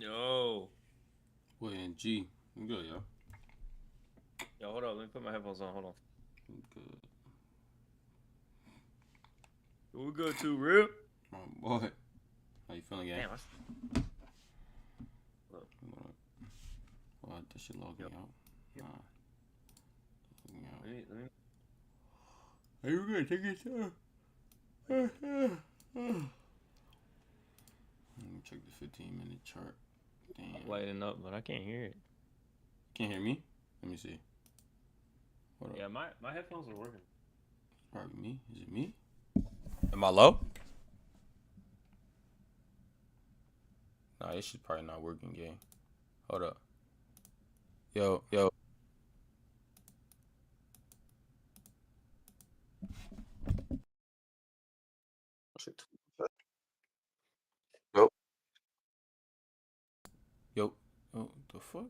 Yo. Wait, and G. I'm good, yo. Yo, hold on. Let me put my headphones on. Hold on. I'm good. We go to Rip. My boy. How you feeling, gang? Damn, look. What? That shit logging Yep. out? Yep. Nah. Logging out. Let me. Are you good? Take your time. Let me check the 15-minute chart. Damn. Lighting up, but I can't hear it. Can't hear me? Let me see. Hold up. Yeah, my headphones are working. Probably me. Is it me? Am I low? Nah, this shit's probably not working, gang. Hold up. Yo. Shit. Yo. Yo. Oh, the fuck?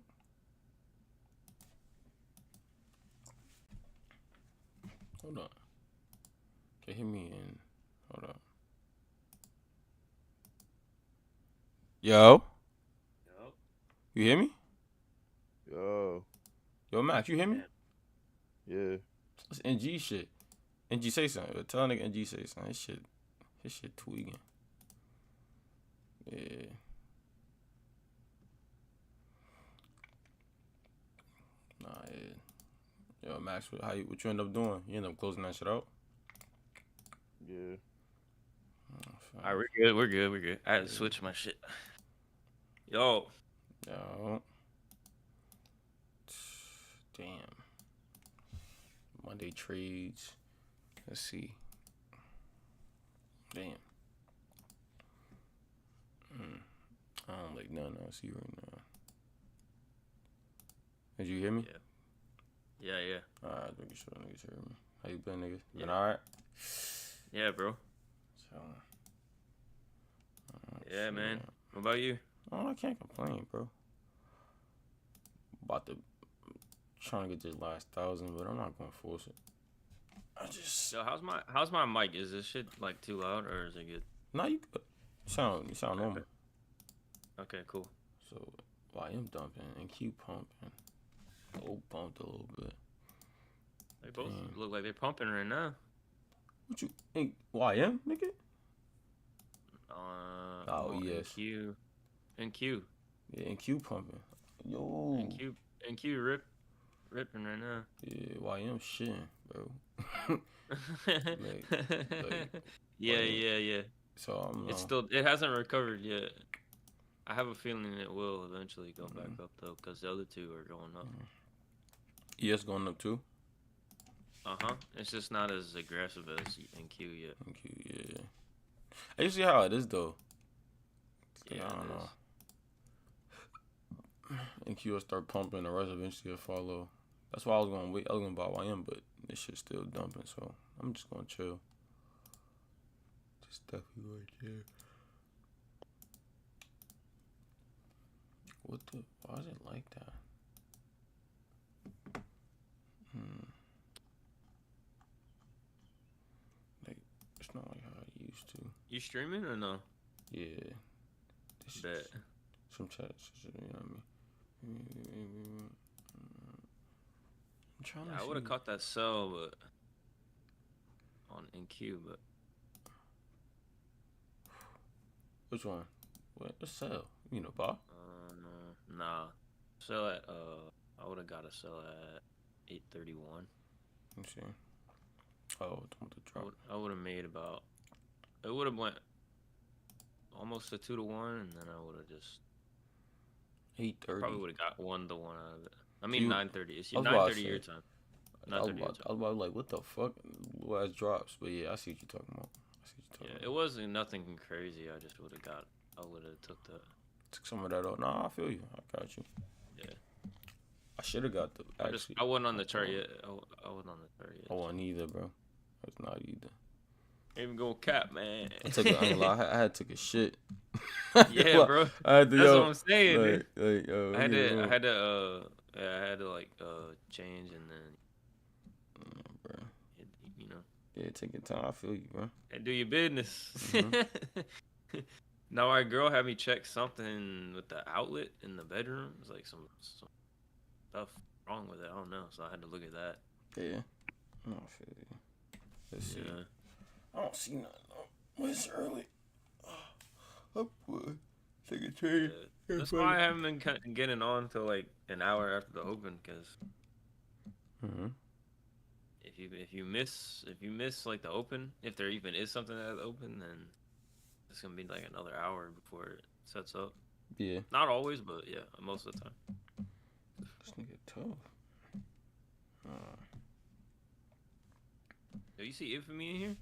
Hold on. Can you hear me in? Hold up. Yo. Yup. You hear me? Yo, Yo, Max, you hear me? yeah. It's NG shit. NG say something. Tell a nigga NG say something. His shit tweaking. Yeah. Nah, yeah. Yo, Max, what you end up doing? You end up closing that shit out? Yeah. All right, we're good. I had to switch my shit. Yo. Yo. Damn. Monday trades. Let's see. Damn. I don't like nothing I see right now. Did you hear me? Yeah. Alright, making sure niggas hear me. How you been, nigga? Yeah. Been alright? Yeah, bro. So, Yeah, man. What about you? Oh, I can't complain, bro. About to trying to get this last 1,000, but I'm not gonna force it. I just So how's my mic? Is this shit like too loud or is it good? nah, you good. You sound normal. Okay, cool. So YM dumping and Q pumping. O pumped a little bit. They both look like they're pumping right now. What you think? YM, nigga? Oh, yes. In Q. Yeah, and Q pumping. Yo. In Q ripping right now. Yeah, YM shitting, bro. Yeah. So I'm It hasn't recovered yet. I have a feeling it will eventually go back up though, because the other two are going up. ES going up too. It's just not as aggressive as NQ yet. NQ, yeah. I see how it is though. Yeah, I don't know. NQ will start pumping, the rest eventually will follow. That's why I was gonna wait. I was gonna buy YM, but this shit's still dumping, so I'm just gonna chill. Just definitely right there. Why is it like that? Like, it's not like how I used to. You streaming or no? Yeah. Bet. Some chats, you know what I mean? I'm trying to I would have caught that sell, but on NQ, but which one? What's sell? You know, bar? nah. Sell at I would have got a sell at 831. Let me see. Oh, don't the drop. I would have made about. It would have went almost a 2-1, and then I would have just 8:30. probably would have got 1-1 out of it. I mean 9:30. It's 9:30 your time. I was about like, what the fuck? Blue ass drops. But yeah, I see what you're talking about. It wasn't nothing crazy. I just would have took that. Took some of that out. Nah, I feel you. I got you. Yeah. I should have got the. I wasn't on the chart yet. I wasn't on the chart yet. I wasn't either, bro. I was not either. Even go cap, man. I had took a shit. Yeah, bro. That's what I'm saying. I had to change and then. Bro. You know. Yeah, take your time. I feel you, bro. And do your business. Now my girl had me check something with the outlet in the bedroom. It's like some stuff wrong with it. I don't know, so I had to look at that. Yeah. Oh shit. Let's see. Yeah. I don't see nothing. Oh, it's early. Up, take a train. Yeah. That's why I haven't been getting on till like an hour after the open, because Mm-hmm. if you miss like the open, if there even is something at the open, then it's gonna be like another hour before it sets up. Yeah. Not always, but yeah, most of the time. This nigga tough. Yo, you see Infamy in here?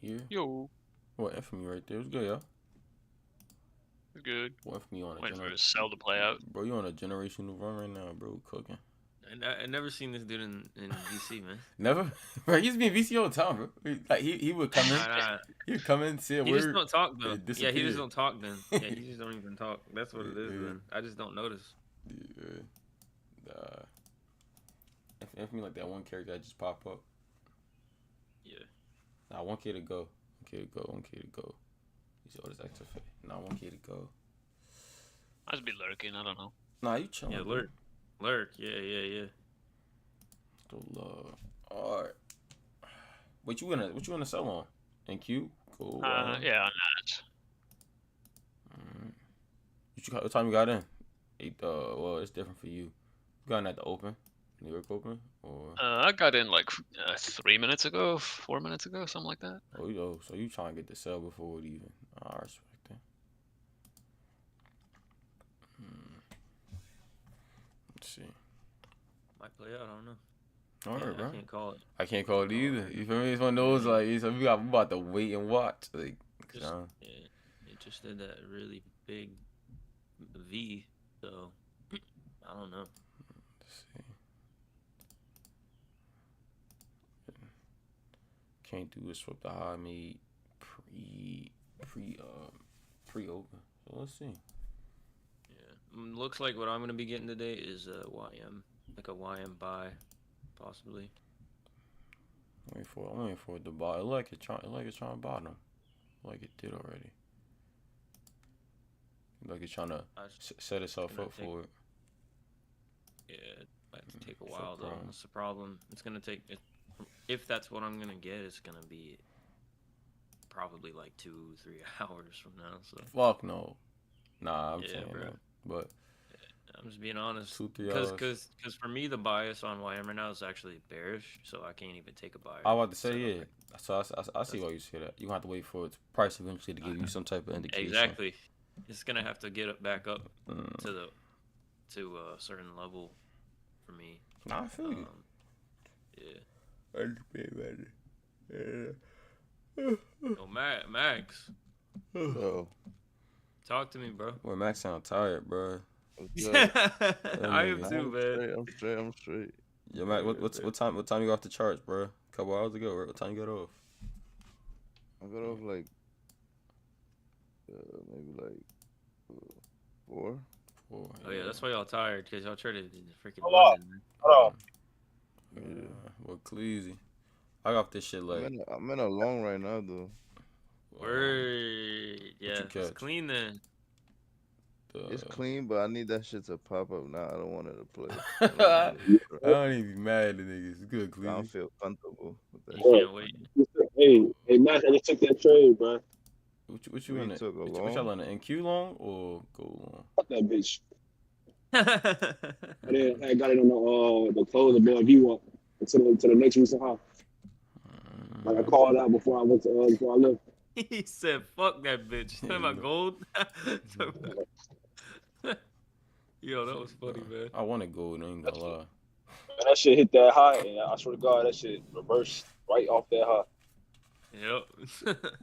Here. Yo, What Infamy right there? It's good, y'all. it's good. What Infamy on a Waiting for generation? his cell to play out. Bro, you on a generational run right now, bro. Cooking. I never seen this dude in VC, man. Never. Bro, he used to be in VC all the time, bro. He would come in. Nah, He would come in, say a he word. just don't talk though. it Yeah, he disappeared. just don't talk then. Yeah, he just don't even talk. That's what it is. Yeah. Then I just don't notice. Yeah. Infamy like that one character that just pop up. Yeah. Nah, 1K to go. 1K to go. 1K to go. You see all this extra fit. Nah, 1K to go. I just be lurking. I don't know. Nah, you chilling. Yeah, bro. lurk. Yeah. Still love. Alright. What you gonna sell on? NQ? Cool. Yeah, on that. What time you got in? 8. Well, it's different for you. You got in at the open, New York Open, or I got in like 3 minutes ago, 4 minutes ago, something like that. so you trying to get the sell before it even? I respect that. Let's see. Might play out. I don't know. All right, Yeah, bro. I can't call it. I can't call it either. You feel me? It's one of those like we about to wait and watch. Like, Just, yeah, it just did that really big V. So I don't know. let's see. Can't do a swap the high made pre-open. So let's see. Yeah, looks like what I'm gonna be getting today is a YM, like a YM buy, possibly. I'm waiting for it to buy. It's trying to bottom. Like it did already. Like it's trying to set itself gonna up for it. Yeah, it might have to take a It's a while though. problem. That's the problem. It's gonna take. If that's what I'm gonna get, it's gonna be probably like 2-3 hours from now. So Fuck no. Nah, I'm Yeah, saying bro. that. But I'm just being honest. 2-3 hours. Because for me, the bias on YM right now is actually bearish, so I can't even take a buy. I was about to say, So, yeah. So I see why you say that. You gonna have to wait for its price eventually to give you some type of indication. Exactly. It's gonna have to get it back up Mm. to a certain level for me. Nah, I feel you. Yeah. Yo, Max, Yo, talk to me, bro. Well, Max sound tired, bro. what's up? I am nigga. too, man. I'm straight. Yo, Max, what time you got off the charts, bro? A couple hours ago, right? What time you got off? I got off like, maybe like 4. Oh yeah, that's why y'all tired, cause y'all traded in freaking Hold on. London, man. Hold on. Yeah. Well, Cleasy. I got off this shit like. I'm in a long right now though. Word. Yeah, you it's catch? clean then. It's clean, but I need that shit to pop up now. I don't want it to play. I don't even be mad at the niggas. It's good, I don't Cleasy. feel comfortable with that. You shit. can't wait. Hey, Max, I just took that trade, bro. What you We in it? took a What long? y'all on the NQ long or gold long? Fuck that bitch. I got it on the close boy if you want to the next recent high. Like I called out before I went to before I left. He said, "Fuck that bitch." Talking about gold. Yo, that was funny, man. I wanted gold. I ain't gonna lie. And that shit hit that high, and I swear to God, that shit reversed right off that high. Yep.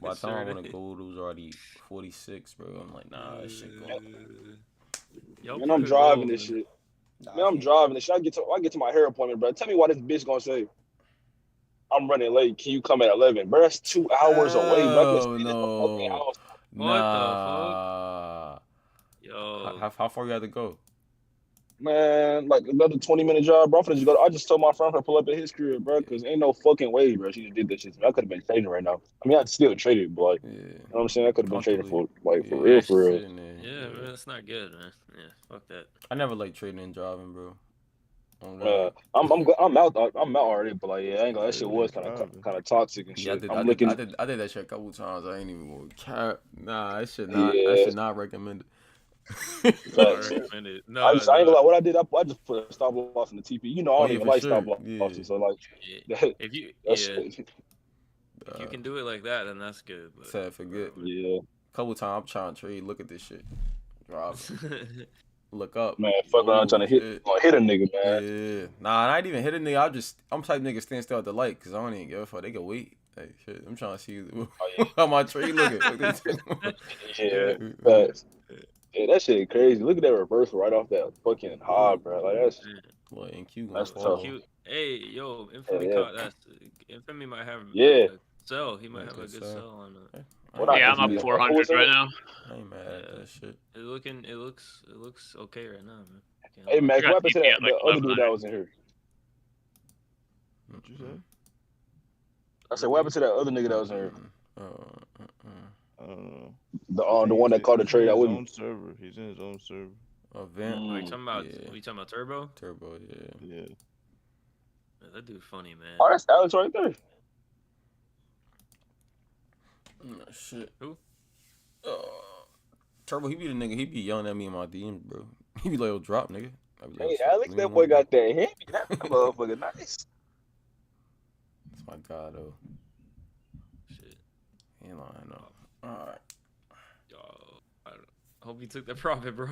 By the time I Sure wanted did. gold, it was already 46, bro. I'm like, nah, that shit going. Yo, Man, I'm put driving gold, this man. shit. Man, I'm driving this shit. I get to my hair appointment, bro. Tell me why this bitch gonna say I'm running late. Can you come at 11, bro? That's 2 hours away, bro. I Oh, can stay at the fucking no. house. What the Nah. Yo, How far you had to go? Man, like another 20-minute drive, bro. I'm finna just go. I just told my friend to pull up at his crib, bro, because ain't no fucking way, bro. She just did that shit to me. I could have been trading right now. I mean, I'd still traded, but like, Yeah. you know what I'm saying? I could have been trading Comfortably. for like Yeah, for real, just for real. sitting there. Yeah, man, that's not good, man. Yeah, fuck that. I never like trading and driving, bro. I'm out. I'm out already, but like, yeah, I ain't gonna. That shit was kind of toxic and Yeah, shit. I'm looking. I did that shit a couple times. I ain't even gonna cap. Nah, I should Yeah, not recommend it. facts. Recommend it. I No, ain't gonna lie. What I did, I just put a stop loss in the TP. You know, I Oh don't yeah, even for like sure. stop losses, Yeah. so like, yeah. If you that's if you can do it like that, then that's good. But Sad forget. yeah, Couple times I'm trying to trade. Look at this shit. Drive. Look up. man. Fuck around trying to hit a nigga, man. Yeah. Nah, I ain't even hit a nigga. I'm type nigga stand still at the light because I don't even give a fuck. They can wait. Like shit. I'm trying to see how my trade looking. Yeah, facts. Yeah, that shit crazy. Look at that reversal right off that fucking hog, bro. Like What NQ gonna that's fall? tough. Hey, yo, Infamy Yeah. caught that. Infamy might have Yeah. a sell. He might Like have a I good said. sell on it. Yeah, I'm up 400 right now. I ain't mad at that shit. It looks okay right now, man. Can't Hey, lie. Max, I what got happened to TP that at, like, the other dude 1100. that was in here? What you say? I said, what happened to that other nigga that was in here? The think one that he's- called the he's trade in out his with me. own server. He's in his own server. Event. Are you talking about? Yeah. Are you talking about Turbo? Turbo, yeah. Yeah. Yeah, that dude funny, man. Oh, that's Alex right there. Shit. Who? Turbo, he be the nigga. He be yelling at me in my DMs, bro. He be like, "Yo, drop, nigga." I be like, Hey, "Shit, Alex, leave me that boy alone." got that hand. That motherfucker nice. That's my god, though. Shit. He ain't lying, though. All right. Yo, I hope you took that profit, bro.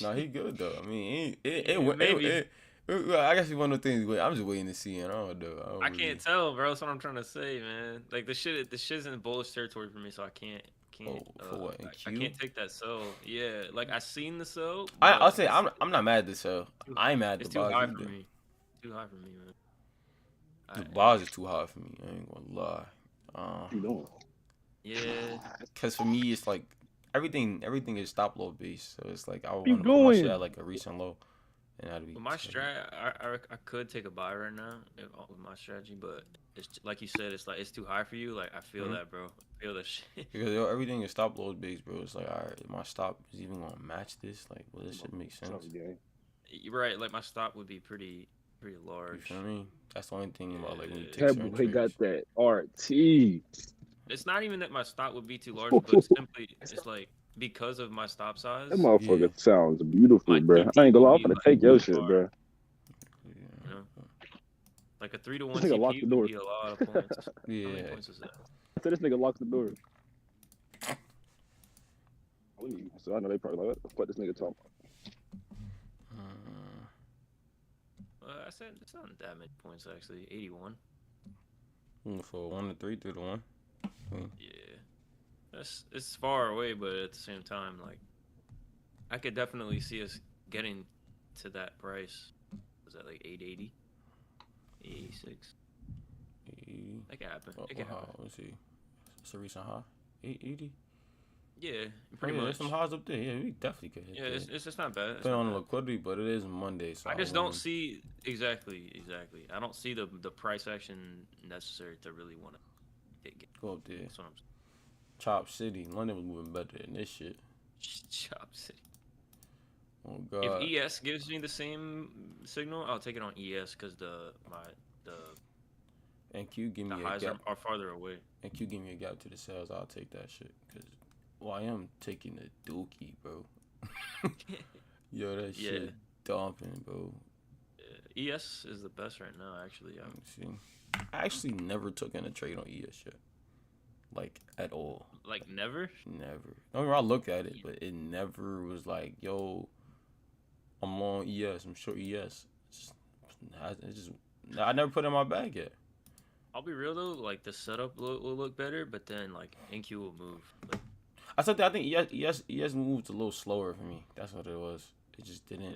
No, he good though. I mean, Maybe. I guess it's one of the things. I'm just waiting to see. And I don't know. I can't tell, bro. That's what I'm trying to say, man. Like the shit's in bullish territory for me, so I can't. For what? In I Q? can't take that sell. Yeah, like I seen the sell. I'll but say I'm not mad at the sell. I'm mad at It's the too buys high either. for me. Too high for me, man. The buys is too high for me. I ain't gonna lie. What you doing? Yeah. Cause for me it's like everything is stop loss based. So it's like I want you to put my shit doing? at like a recent low, and that'd be. With my strat, I could take a buy right now with my strategy, but it's like you said, it's like it's too high for you. Like I feel that, bro. I feel that shit. Because yo, everything is stop loss based, bro. It's like, all right, my stop is even gonna match this. Like, well, this shit make sense. You're right. Like my stop would be pretty You large. feel me? That's the only thing about like when you take That certain boy got trades. that RT. It's not even that my stop would be too large, but simply it's like because of my stop size. That motherfucker Yeah. sounds beautiful, My bro. TP I ain't gonna lie, I'm would be, gonna like, take your really shit, hard. bro. You know? Like a 3-1 This nigga locked TP the door. would be a lot of points. How many Yeah. points is that? So this nigga locked the door. So I know they probably like, what the fuck this nigga talking about? I said it's not that many points actually. 81. For 1 to 3, 3 to 1. Yeah, it's far away, but at the same time, like I could definitely see us getting to that price. Was that like 880, 86? That could happen. It could happen. Let's see. It's a recent high. 880. Yeah, pretty There's much. some highs up there. Yeah, we definitely could hit. Yeah, it's just not bad. It's Depending not on the bad. liquidity, but it is Monday, so I just don't see exactly. I don't see the price action necessary to really want to get. Go up there. That's what I'm saying. Chop City. London was moving better than this shit. Chop City. Oh god. If ES gives me the same signal, I'll take it on ES because the And Q give me a highs gap. are farther away. And Q give me a gap to the sales. I'll take that shit. Cause YM taking the dookie, bro. Yo, that Yeah. shit dumping, bro. ES is the best right now, actually. Let me see. I actually never took in a trade on ES yet. Like, at all. Like never. Never. I mean, I looked at it, but it never was like, yo, I'm long ES. I'm short ES. I never put it in my bag yet. I'll be real though. Like the setup will look better, but then like NQ will move. Like, I think ES moved a little slower for me. That's what it was. It just didn't.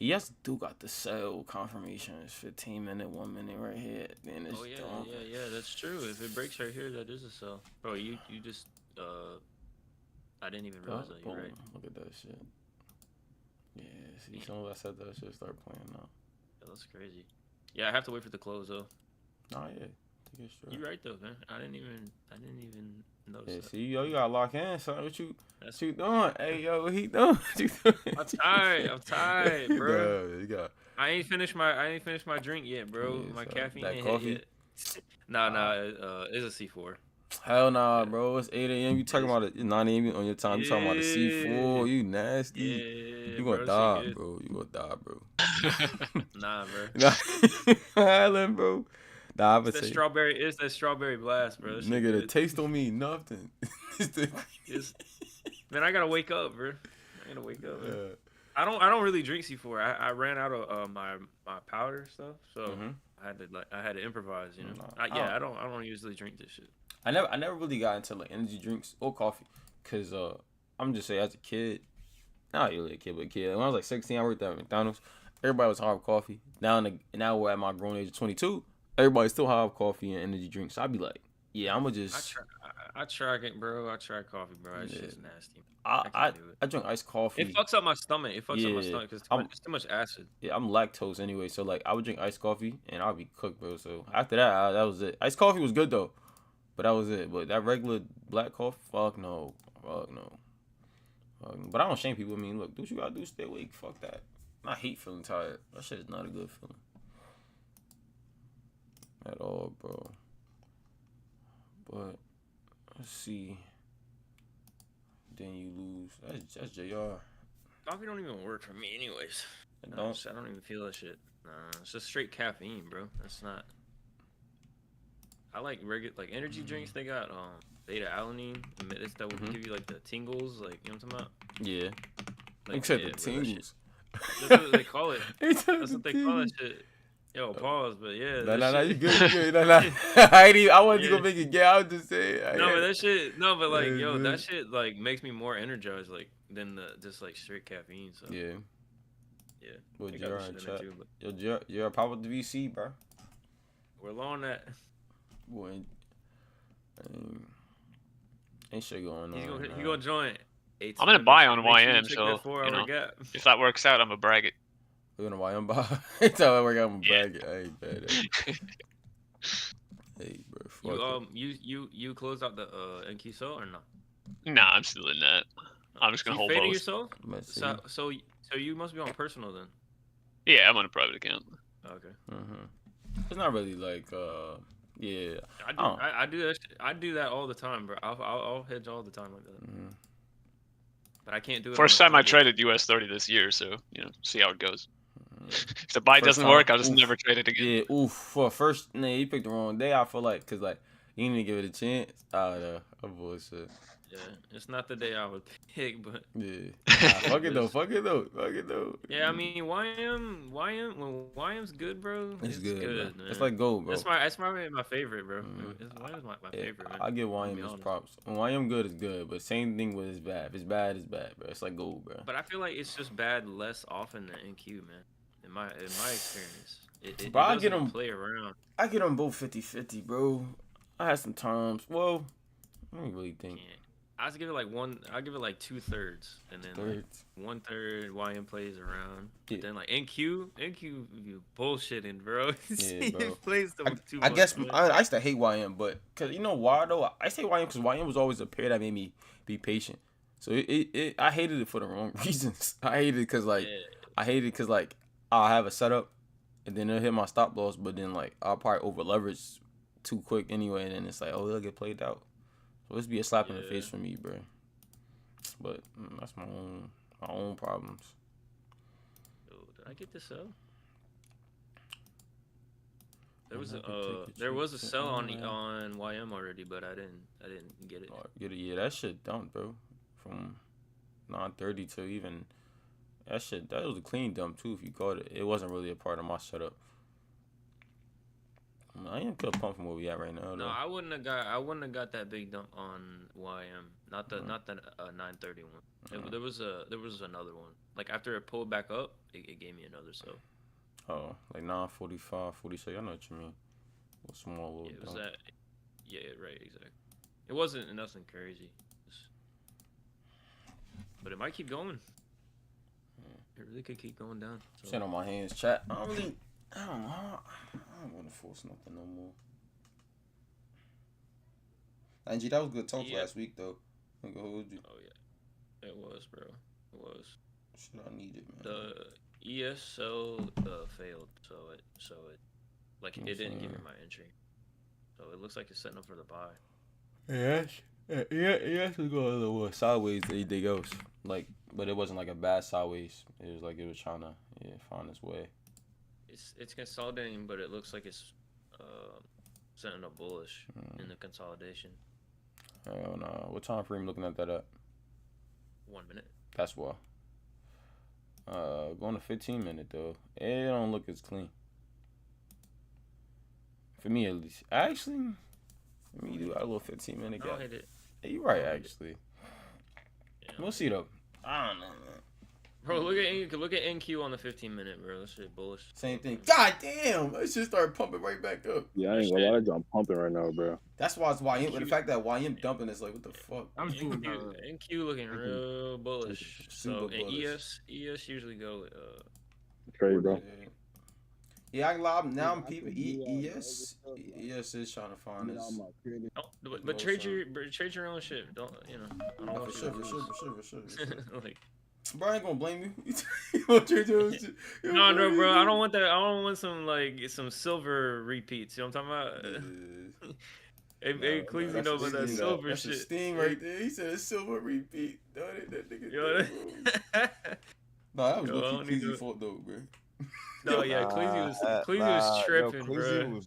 ES do got the sell confirmation. It's 15-minute, 1 minute right here. Then it's yeah. That's true. If it breaks right here, that is a sell, bro. You just I didn't even realize that. You're right. Look at that shit. Yeah, see, as soon as I said that, shit start playing now. Yeah, that's crazy. Yeah, I have to wait for the close though. Nah, yeah. Take it straight. You right though, man. I didn't even notice Yeah, that. see, yo, you gotta lock in, son. What you That's, doing? Hey, yo, what he doing? What you doing? I'm tired, bro. Nah, you got I ain't finished my drink yet, bro. Yeah, My so caffeine that ain't coffee? hit yet. Nah, it's a C4. hell nah, Yeah. bro. It's 8 a.m. You talking It's- about it? 9 a.m. on your time. You talking about the C4? You nasty. Yeah, You bro, gonna shit die, good. bro. You gonna die, bro. Nah, bro. Nah, Island, bro. Nah, I would It's say, that strawberry blast, bro. That shit nigga, the good. taste don't mean nothing. It's- Man, I gotta wake up, bro. I gotta wake up. Man. Yeah. I don't really drink C4. I ran out of my powder stuff, so Mhm. I had to improvise, you know. Nah, I don't usually drink this shit. I never really got into like energy drinks or coffee, cause I'm just saying as a kid, not really a kid, but a kid. When I was like 16, I worked at McDonald's. Everybody was high off coffee. Now we're at my grown age of 22. Everybody's still high off coffee and energy drinks. So I'd be like, yeah, I'ma just. I tried it, bro. I tried coffee, bro. That Yeah. shit's nasty. I can't do it. I drink iced coffee. It fucks up my stomach. It fucks up my Yeah. stomach because it's too much acid. Yeah, I'm lactose anyway, so like I would drink iced coffee and I'll be cooked, bro. So after that, that was it. Iced coffee was good though, but that was it. But that regular black coffee, fuck no, fuck no. But I don't shame people. I mean, look, do what you gotta do, stay awake. Fuck that. I hate feeling tired. That shit is not a good feeling at all, bro. But let's see. Then you lose. That's JR. Coffee don't even work for me, anyways. It No, don't. I don't even feel that shit. Nah, it's just straight caffeine, bro. That's not. I like regular energy drinks. They got beta alanine. It's that will give you like the tingles, like you know what I'm talking about. Yeah. Like, Except yeah, the bro, that shit- tingles. That's what they call it. Except That's the what they call that tingles. shit. Yo, pause, but yeah. Nah, that nah, shit- you good. Nah. I wasn't Yeah. gonna make it gay. I was just saying. No, but that shit. No, but like, Yeah, yo, man. that shit like makes me more energized, like than the just like straight caffeine. So Yeah. yeah. Well, I got JR this in shit in there chat. too, but You're pop with the VC, bro. we're low on that. Boy, ain't shit going on. He's right he now. gonna join. I'm gonna buy on Make sure you YM, check so, that 4 you hour know. gap. If that works out, I'm gonna brag it. We're gonna YM buy. It's how I work out. I'm Yeah. bragging. I ain't bad. Hey, bro. Fuck You closed out the NQ cell or no? Nah, I'm still in that. I'm just gonna You hold fading both. yourself? it. Let's see. So you must be on personal then. Yeah, I'm on a private account. Okay. It's not really like yeah. Oh. I do that. I do that all the time, bro. I'll hedge all the time like that. Mhm. But I can't do it. First on time I the traded US30 this year, so you know, see how it goes. Mhm. If the buy First doesn't time, work, I'll just oof. never trade it again. Yeah, oof. For first, nah, you picked the wrong day. I feel like, cause like you didn't even give it a chance. No, bullshit. Yeah, it's not the day I would pick, but Yeah. Fuck it though. Fuck it though. yeah, I mean YM when YM's good, bro. It's good, bro. man. It's like gold, bro. That's probably my favorite, bro. Mhm. YM's my Yeah, favorite, man. I give be YM his honest. props. When YM good is good, but same thing with his bad. If it's bad, it's bad, bro. It's like gold, bro. But I feel like it's just bad less often than NQ, man. In my experience, it But I doesn't get 'em- play around. I get them both 50-50, bro. I had some times. Well, let me really think. Can't. I just give it like one. I give it like 2/3, and then like Thirds. 1/3 YM plays around. Yeah. But then like NQ you bullshitting, bro. Yeah, bro. He plays too I much, guess man. I used to hate YM, but cause you know why though? I say YM because YM was always a pair that made me be patient. So I hated it for the wrong reasons. I hated it because like I'll have a setup and then it'll hit my stop loss, but then like I'll probably over leverage too quick anyway, and then it's like, oh, it'll get played out. So this be a slap in the Yeah. face for me, bro. But that's my own problems. Yo, did I get this sell? There I'm was happy to a take there your was a chance sell on on that. on YM already, but I didn't get it. Yeah, that shit dumped, bro. From 930 to even that was a clean dump too. If you caught it, it wasn't really a part of my setup. I ain't good pump from where we at right now. No, Though. I wouldn't have got that big dump on YM. Not the 930 one. There was another one. Like after it pulled back up, it gave me another sell. Oh, like 945, 46. I know what you mean. A small little Yeah, it was dump. that. Yeah, right, exactly. It wasn't nothing crazy. But it might keep going. It really could keep going down. So. Shit on my hands, chat. I don't know. I don't want to force nothing no more. Angie, that was good talk last week though. I'm gonna hold you. Oh yeah, it was, bro. It was. Shit, I need it, man. The ESL failed, so it like it didn't give me my entry. So it looks like it's setting up for the buy. Yes, was going a little sideways than anything else. Like, but it wasn't like a bad sideways. It was like it was trying to find its way. It's consolidating, but it looks like it's setting up bullish in the consolidation. Hell no. What time frame looking at that at? 1 minute. That's why. Going to 15 minute though. It don't look as clean. For me at least. Actually, let me do a little 15 minute gap. I'll hit it. Hey, you're right actually. Yeah. We'll see though. I don't know, man. Bro, look at NQ on the 15 minute, bro. That shit bullish. Same thing. God damn! Let's just start pumping right back up. Yeah, I ain't gonna lie, I'm pumping right now, bro. That's why it's YM. But the fact that YM dumping is like, what the fuck? NQ looking real bullish. So Super and bullish. ES usually go Trade, bro. Yeah, I can lie. Now I'm peeping. ES is trying to find this. but trade your own shit. Don't I don't want For sure. like. Bro, I ain't gonna blame you. You want to trade your own shit? No, bro. I don't want that. I don't want some silver repeats. You know what I'm talking about? Hey, Cleasy know about that silver that's shit. That's Steam right there. He said a silver repeat. That nigga. Yo, No, that was low-key Cleasy's fault though, bro. No, yeah, Cleasy was tripping, bro.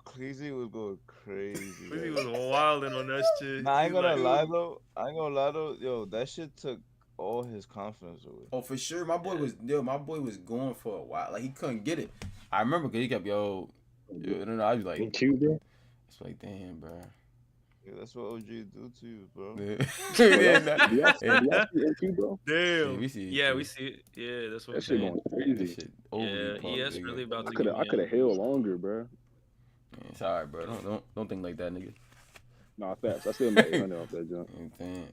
Cleasy was going crazy. Cleasy was wilding on that shit. Nah, I ain't gonna lie though. Yo, that shit took all his confidence away. Oh, for sure. My boy was going for a while. Like he couldn't get it. I remember because he kept I was like, NQ, bro. It's like, damn, bro. Yeah, that's what OG do to you, bro. NQ, bro. Damn. Yeah, we see it. Yeah, we see it. Yeah, that's what That shit going crazy. Yeah, ES really about to. I could have held longer, bro. Yeah, it's alright, bro. Don't think like that, nigga. Nah, facts. I still made money off that jump. Alright.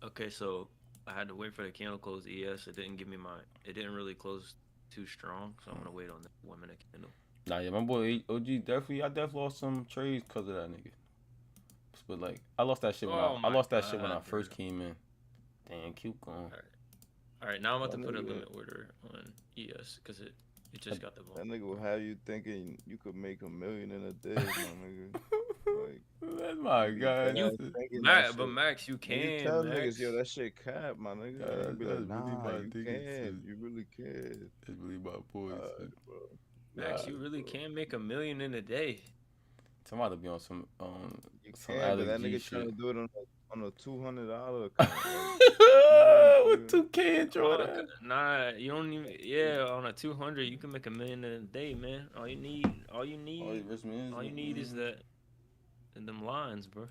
Okay, so I had to wait for the candle close ES. It didn't really close too strong, so I'm gonna wait on the 1 minute candle. Nah, yeah, my boy OG I definitely lost some trades because of that nigga. But like, I lost that shit when I first came in. Damn, keep going. All right, now I'm about to put a limit order on ES because it just got the vote. That nigga will have you thinking you could make $1 million in a day, my nigga. Like, that's my God. But Max, you can. You tell niggas, yo, that shit cap, my nigga. You be like, nah, you can. You really can. It's really my boy. Max, you really can make $1 million in a day. Somebody be on some you some can, but that LG nigga shit. trying to do it on a $200 account. With 2K Jordan. Nah, you don't even. Yeah, on a 200, you can make $1 million in a day, man. All you need is that and them lines, bro.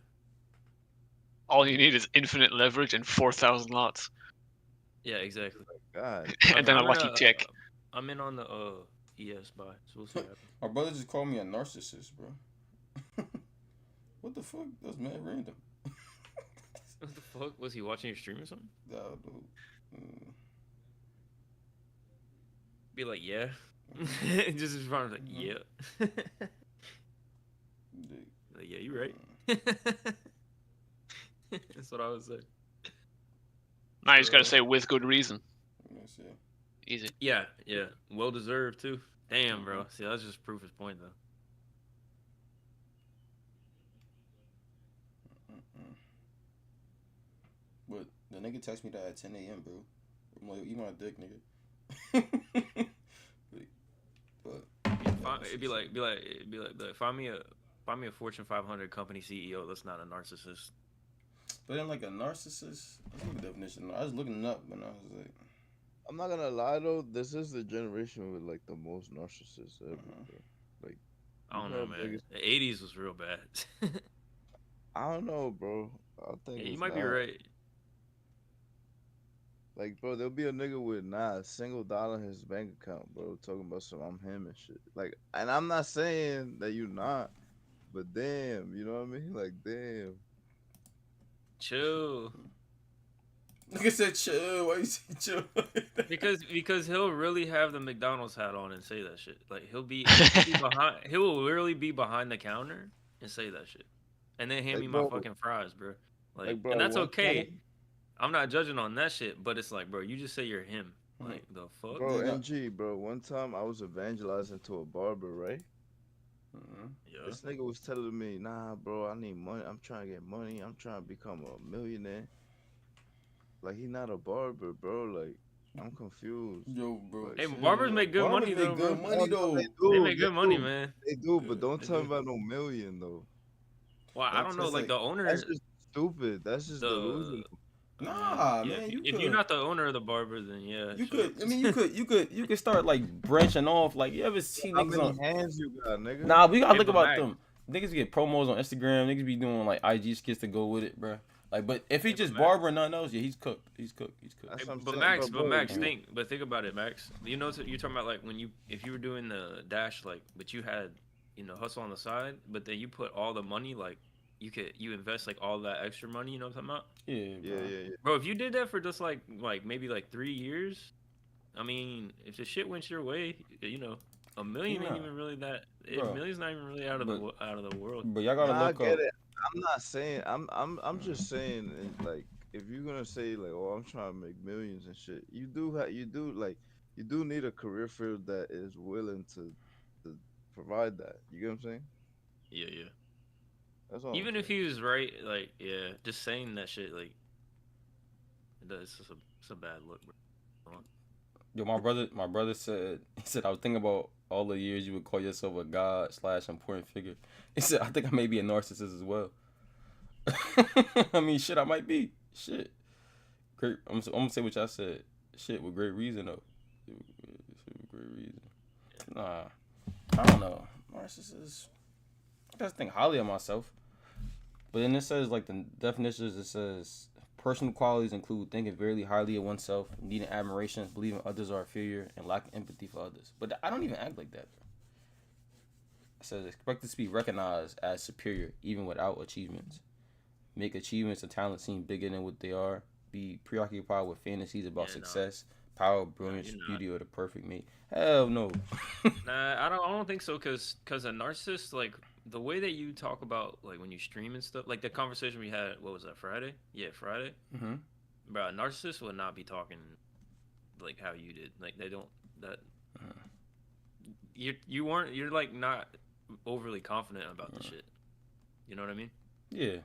All you need is infinite leverage and 4,000 lots. Yeah, exactly. God. And then a lucky tick. I'm in on the ES buy, so we'll see what happens. My brother just called me a narcissist, bro. What the fuck? That's mad random. What the fuck? Was he watching your stream or something? No, dude. Be like, yeah. Just in front of like, yeah. Like, yeah, you right. That's what I would say. Now you just gotta say with good reason. Easy. Yeah. Well deserved too. Damn, bro. See, that's just proof his point though. But the nigga text me that at 10 a.m., bro. I'm like, you my dick, nigga. But It'd be like, find me a Fortune 500 company CEO that's not a narcissist. But then like a narcissist, that's a definition. I was looking it up and I was like, I'm not gonna lie though, this is the generation with like the most narcissists ever. Like, I don't know, man. The 80s was real bad. I don't know, bro. I think you might be right. Like, bro, there'll be a nigga with not a single dollar in his bank account, bro, talking about some I'm him and shit. Like, and I'm not saying that you not, but damn, you know what I mean? Like, damn. Chill. Nigga said chill. Why you say chill? because he'll really have the McDonald's hat on and say that shit. Like he'll be behind. He will literally be behind the counter and say that shit, and then hand Like, me my bro, fucking fries, bro. Like, bro, and that's one okay. time- I'm not judging on that shit, but it's like, bro, you just say you're him. Like the fuck, Bro, Nigga. NG, bro. One time I was evangelizing to a barber, right? yeah. This nigga was telling me, nah, bro, I need money. I'm trying to get money. I'm trying to become a millionaire. Like, he not a barber, bro. Like, I'm confused. Yo, bro. Like, Hey, shit. barbers make good money though, bro. money though. They They do, make good money, man. They do, but don't They tell me do. about no million, though. Well, I don't know. That's Like the owner, That's just stupid. That's just the delusional. Nah, yeah, man. if you're not the owner of the barber, then yeah, You sure. could. I mean, you could start like branching off. Like you ever see How niggas many on? hands you got, nigga? Nah, we gotta Hey, look but about Mac- them. Niggas get promos on Instagram. Niggas be doing like IG skits to go with it, bro. Like, but if he Hey, but just Mac- barber and nothing else, yeah, he's cooked. He's cooked. He's cooked. That's Hey, what I'm but saying, Max, bro, but Max, you- think about it, Max. You know, you're talking about like if you were doing the dash, like, but you had, hustle on the side, but then you put all the money, like, you invest like all that extra money. You know what I'm talking about, Yeah, Yeah, bro. yeah. bro? If you did that for just like maybe like 3 years, I mean, if the shit went your way, a million ain't Nah. even really that. Bro. A million's not even really out of the world. But y'all gotta Nah, I look get up. it. I'm not saying. I'm just saying. Like, if you're gonna say like, oh, I'm trying to make millions and shit, you do need a career field that is willing to provide that. You get what I'm saying? Yeah, yeah. That's all. Even if he was right, like, yeah, just saying that shit, like, it's a bad look, bro. Yo, my brother said I was thinking about all the years you would call yourself a god / important figure. He said I think I may be a narcissist as well. I mean, shit, I might be. Shit, great. I'm gonna say what y'all said. Shit, with great reason though. Shit with great reason. Nah, I don't know. Narcissist. I just think highly of myself. But then it says like the definitions. It says personal qualities include thinking very highly of oneself, needing admiration, believing others are inferior, and lacking empathy for others. But I don't even act like that. It says expected to be recognized as superior even without achievements. Make achievements and talent seem bigger than what they are. Be preoccupied with fantasies about Yeah, no. success, power, brilliance, you're not. beauty, or the perfect mate. Hell no. Nah, I don't think so, cause a narcissist, like the way that you talk about like when you stream and stuff, like the conversation we had, what was that, Friday? Yeah, Friday. Mm-hmm. Bro, a narcissist would not be talking like how you did. Like they don't that. You're like not overly confident about the shit. You know what I mean? Yeah.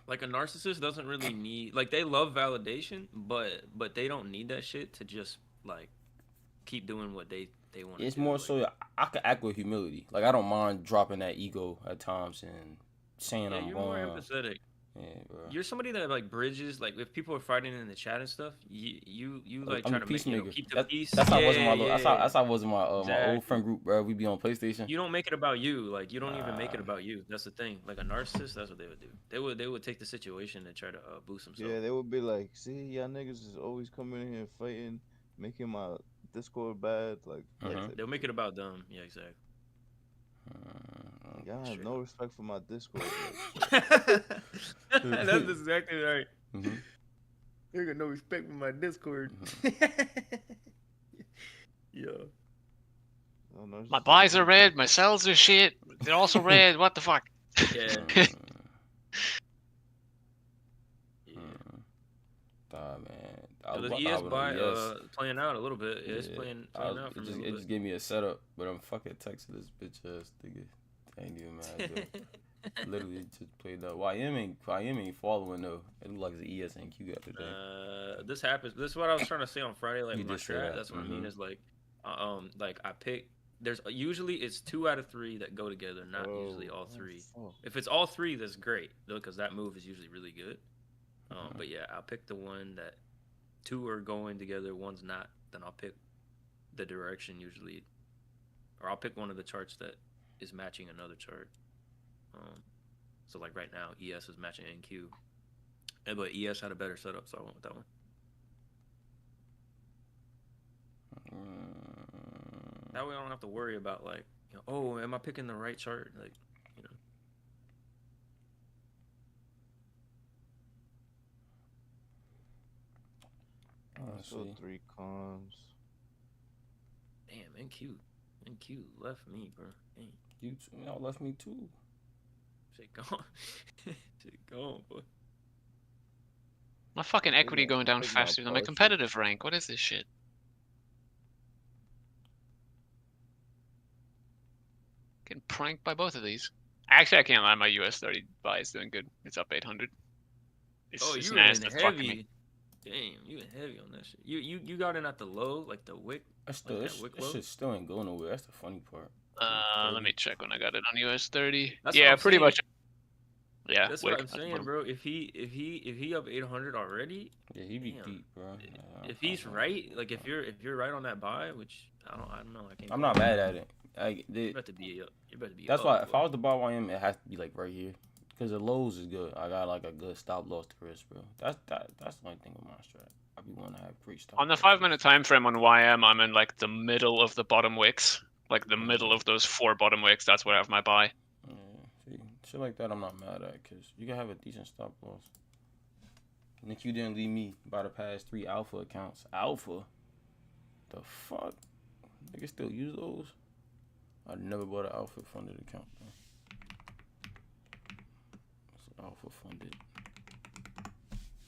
Like a narcissist doesn't really need, like, they love validation, but they don't need that shit to just like keep doing what they want. It's do. more Like, so I could act with humility. Like I don't mind dropping that ego at times and saying yeah, I'm you're more wrong. empathetic. Yeah, bro. You're somebody that like bridges, like if people are fighting in the chat and stuff, you like I'm try the to make, peacemaker. keep the peace. That's how I yeah, was in my little, yeah, that's how I was in my my old Exactly. friend group, bro. We be on PlayStation. You don't make it about you. Like you don't even make it Nah. about you. That's the thing. Like a narcissist, that's what they would do. They would take the situation and try to boost themselves. Yeah, they would be like, see, y'all niggas is always coming in here fighting, making my Discord bad. Like, Mhm. that's it. They'll make it about them. Yeah, exactly. Y'all have Straight no up. respect for my Discord. That's exactly right. Mhm. You got no respect for my Discord. Yeah. No, no, it's My just buys like- are red. My sells are shit. They're also red. What the fuck? Yeah. Nah, man. I The was about to ES hop on buy ES. playing out a little bit. Yeah, it's Yeah. playing out for me a It little just gave me a setup, but I'm fucking texting this bitch ass nigga. I ain't even mad. bit. Literally just played that. YM ain't following though. It looked like it's ESNQ got today. This happens. This is what I was trying to say on Friday. Like You with my did say strat. that. That's what I Mhm. mean. Is like I pick. There's usually it's 2 out of 3 that go together, not usually all 3. Oh, If it's all 3, that's great, though, because that move is usually really good. Mhm. But yeah, I'll pick the one that 2 are going together, one's not. Then I'll pick the direction usually, or I'll pick one of the charts that is matching another chart. So like right now, ES is matching NQ, but ES had a better setup, so I went with that one. That way I don't have to worry about like, oh, am I picking the right chart? Like, Let's So see. 3 cons. Damn, NQ left me, bro. Damn, Y'all left me too. shit gone. Shit gone, boy. My fucking equity going down Take my faster than my partial. competitive rank. What is this shit? Getting pranked by both of these. Actually, I can't lie. My US 30 buy is doing good. It's up 800. It's, Oh, it's you nasty. in It's fucking me. heavy. Damn, you in heavy on that shit. You got in at the low, like the wick. That's Like still that wick that low? shit still ain't going nowhere. That's the funny part. Let me check when I got it on US 30. That's what Yeah, I'm pretty saying. much. Yeah, That's wick what I'm at the saying, bottom. bro. If he up 800 already, Yeah, he be damn. deep, bro. If he's right, like if you're right on that buy, which I don't know, I can't. I'm not mad at it. You better be up. You better be. That's up, why if boy. I was to buy YM, it has to be like right here, because the lows is good. I got like a good stop loss to risk, bro. That's the only thing with my strat. I be want to have pre-stop. On the 5-minute time frame on YM, I'm in like the middle of the bottom wicks. Like the Mm-hmm. middle of those 4 bottom wicks. That's where I have my buy. Yeah, see, shit like that I'm not mad at, because you can have a decent stop loss. Nick, you didn't leave me by the past 3 alpha accounts. Alpha? The fuck? Niggas still use those? I never bought an alpha funded account, bro. It's alpha funded.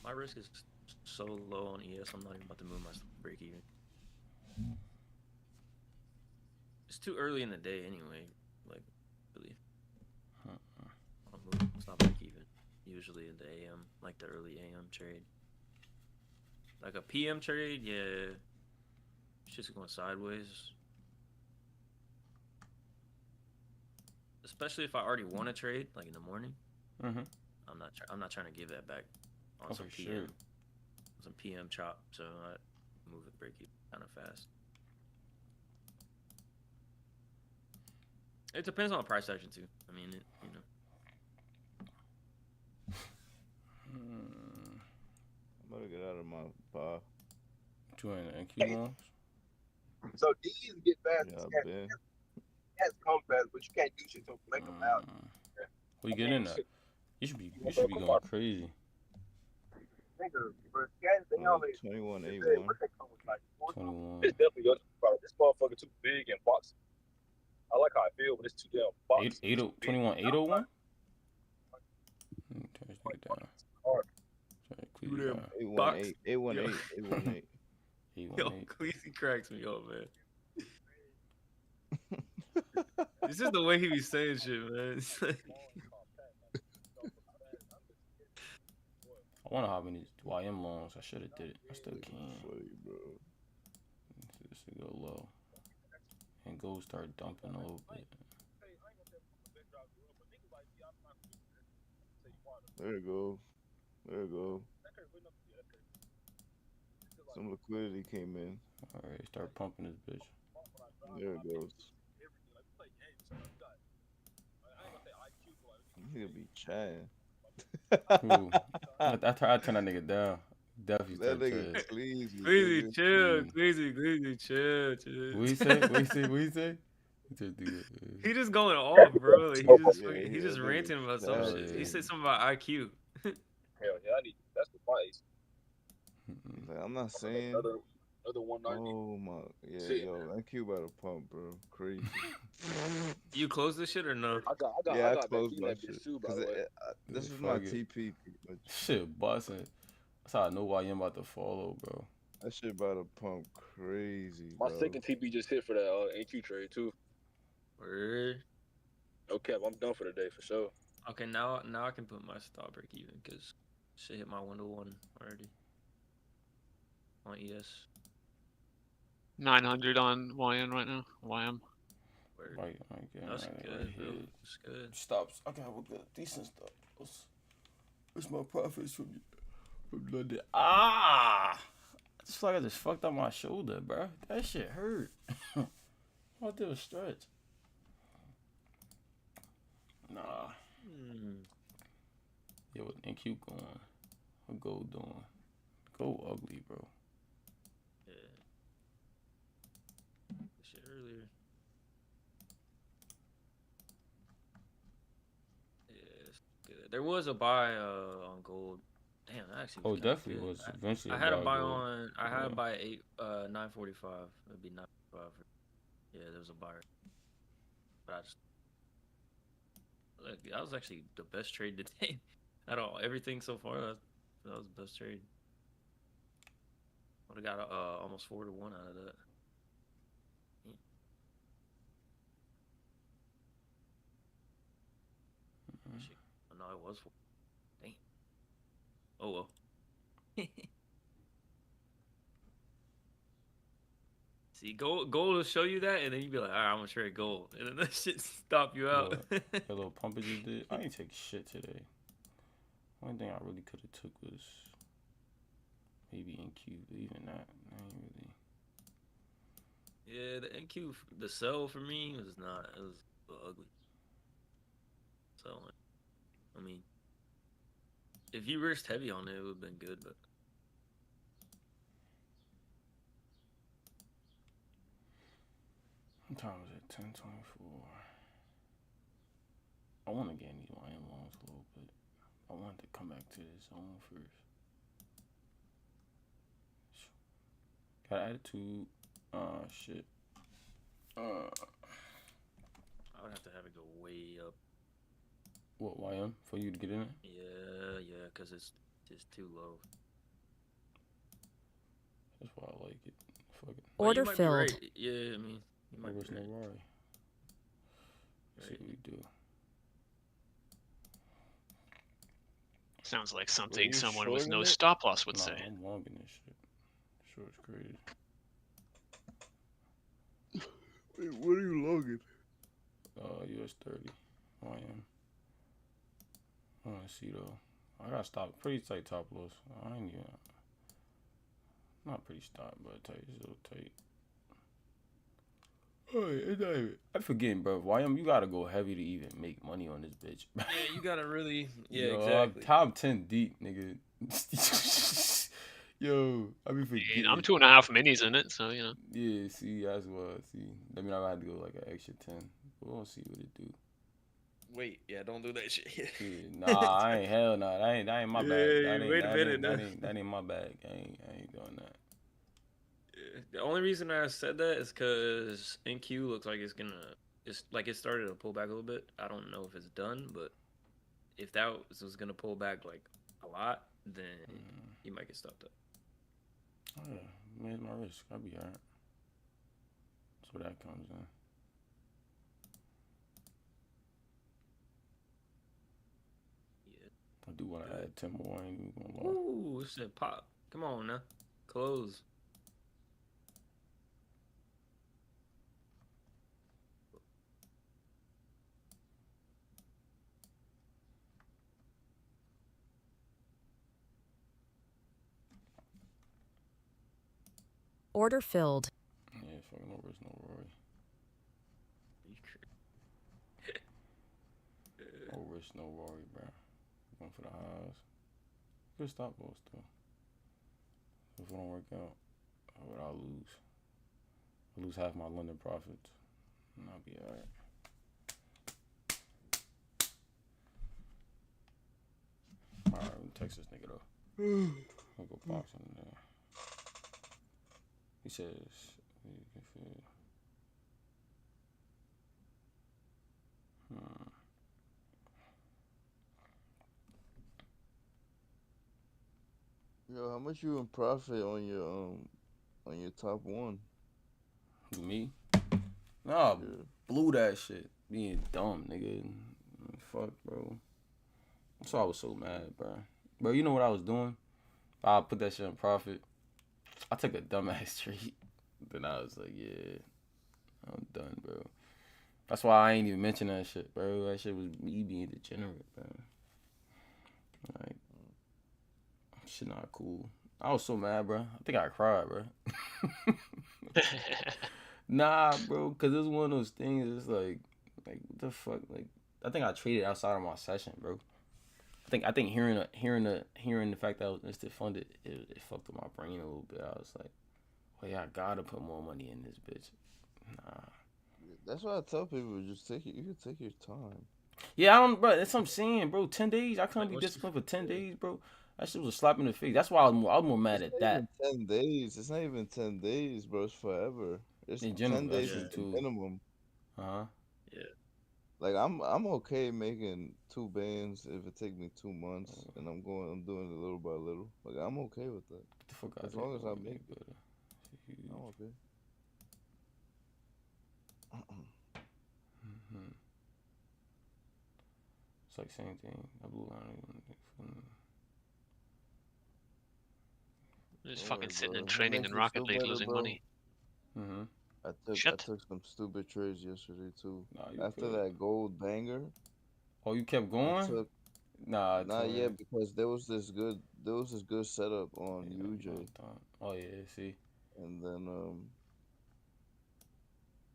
My risk is so low on ES. I'm not even about to move my break even. It's too early in the day anyway. Like, really. I'll move. It's not break even. Usually in the AM, like the early AM trade. Like a PM trade, yeah. It's just going sideways. Especially if I already won a trade, like in the morning. Mm-hmm. I'm not trying to give that back on some for PM. sure. Some PM chop, so I move it break even kind of fast. It depends on the price action too. I mean, you know. I'm gonna get out of my bar. Two in NQ loans. So these get fast. Yeah, Yeah, Ben. has come fast, but you can't do shit to make them out. What you get in that? You should be going crazy. Nigga, bro, guys, they only 2181. what they come with, like 21. It's definitely your product. This motherfucker too big and boxy. I like how I feel, but it's too damn boxy. 21801? Turn this nigga down. Hard. Try to clear it down. 818. 818. 818. Yo, 818. Cleasy cracks me up, man. It's just the way he be saying shit, man. It's like... I want to hop in these YM loans. I should have did it. I still can't. Funny, bro. This should go low. And gold start dumping a little bit. There you go. There you go. Some liquidity came in. Alright, start pumping this bitch. There it goes. He'll be chatting. Ooh. I turn that nigga down. Definitely That start nigga chatting. Cleasy. Cleasy, chill. Cleasy, chill. What you say? What you say? He just going off, bro. Like, he just that ranting about some nigga shit. chatting. He said something about IQ. Hell yeah, I need that's the price. He's like, I'm not saying. Another 190. Oh my, yeah, Shit. yo, NQ about to pump, bro. Crazy. You close this shit or no? I got Yeah, I that closed key my that shit. bitch too, by Cause the way. this Yeah, is my fuck it. TP. But Shit, busting. That's how I know why you about to follow, bro. that shit about to pump crazy, My bro. second TP just hit for that NQ trade too. Word. Okay, I'm done for the day for sure. Okay, now I can put my stop break even because shit hit my 1-to-1 already on ES. 900 on YN right now. YM. Word. Right, That's right good, bro. here. That's good. Stops. I can have a good, decent stop. What's my profits from London? Ah! I just feel like I just fucked up my shoulder, bro. That shit hurt. I did a stretch. Nah. Yeah, what NQ going? What gold doing? Gold ugly, bro. Yeah. Shit earlier. Yeah, it's good. There was a buy on gold Damn, that actually. Oh, Was kinda definitely good. was eventually. I had to about buy gold. on. I had Yeah. to buy 945. It'd be 945. Yeah, there was a buyer. But I just. Look, that was actually the best trade today. At all, everything so far. That was the best trade. Would have got almost 4-1 out of that. Yeah. Shit. Oh, no, it was 4. Damn. Oh well. See, gold will show you that, and then you be like, all right, I'm gonna trade gold, and then that shit stop you out. That little pump it just did. I ain't take shit today. Only thing I really could have took was maybe NQ, but even that, I ain't really. Yeah, the NQ, the sell for me was not. It was a little ugly. So, I mean, if you risked heavy on it, it would have been good, but. What time was it? 10:24. I want to get these YM loans a little bit. I wanted to come back to this zone first. Got attitude. Shit. I would have to have it go way up. What, YM? For you to get in it? Yeah, because it's just too low. That's why I like it. Fuck it. Order you might be filled. right. Yeah, I mean, you might Where's be no right. Rari? Let's see what we do. Sounds like Were something you someone with no shorting it? stop loss would Nah, say. I'm longing this shit. Sure, it's crazy. Wait, what are you logging? US 30. YM. I want to see though. I got stop. Pretty tight top loss. I ain't even. Not pretty stop, but tight. It's a little tight. Oh, it's not even. I'm forgetting, bro. YM, you gotta go heavy to even make money on this bitch. Yeah, you gotta really. Yeah, Yo, exactly. I'm top 10 deep, nigga. Yo, I be forgetting. I'm 2.5 minis in it, so you know. Yeah, see, that's what. See, that mean I had to go like an extra 10. We'll see what it do. Wait, yeah, don't do that shit. Yeah, nah, I ain't hell nah. That ain't my bag. Yeah, That ain't, wait a that minute ain't, now. that ain't my bag. I ain't doing that. The only reason I said that is because NQ looks like it's like it started to pull back a little bit. I don't know if it's done, but if that was gonna pull back like a lot, then you might get stopped up. Oh yeah, manage my risk. I'll be alright. That's where that comes in. Yeah. I do want to add 10 more. I ain't even gonna lie. Ooh, it said pop. Come on now, close. Order filled. Yeah, fucking no risk, no Rory. No risk, no Rory, bro. Going for the highs. Good stop loss though. If it don't work out, what I'll lose. I'll lose half my London profits, and I'll be alright. Alright, I'm text this nigga though. I'll go box in there. He says, Yo, how much you in profit on your top one? Who, me? Nah, Yeah. blew that shit. Being dumb, nigga. Fuck, bro. That's why I was so mad, bro. Bro, you know what I was doing? I put that shit in profit. I took a dumbass trade. Then I was like, yeah, I'm done, bro. That's why I ain't even mention that shit, bro. That shit was me being degenerate, bro. Like, shit not cool. I was so mad, bro. I think I cried, bro. Nah, bro, because it's one of those things. It's like, what the fuck? Like, I think I traded outside of my session, bro. I think hearing the fact that I was instant funded, it fucked with my brain a little bit. I was like, well, yeah, I gotta put more money in this bitch. Nah. That's why I tell people, just take it. You can take your time. Yeah, I don't, bro. That's what I'm saying, bro. 10 days. I couldn't Like, be what's disciplined for 10 days, bro. That shit was a slap in the face. That's why I'm more mad It's at not that. even 10 days. It's not even 10 days, bro. It's forever. It's In general, 10 that days shit is the too. minimum. Uh-huh. Like I'm okay making 2 bands if it take me 2 months and I'm doing it little by little. Like I'm okay with that. Get the fuck out As of here, long as I boy. make You it. better. I'm okay. Mhm. It's like same thing. I blew line. Just Don't fucking worry, sitting bro. and What training makes in me Rocket feel League, better, losing bro? money. Mm-hmm. I Shit. took some stupid trades yesterday too. Nah, you After good. that gold banger, Oh, you kept I going? took Nah, not yet because there was this good setup on UJ, Oh yeah, see. and then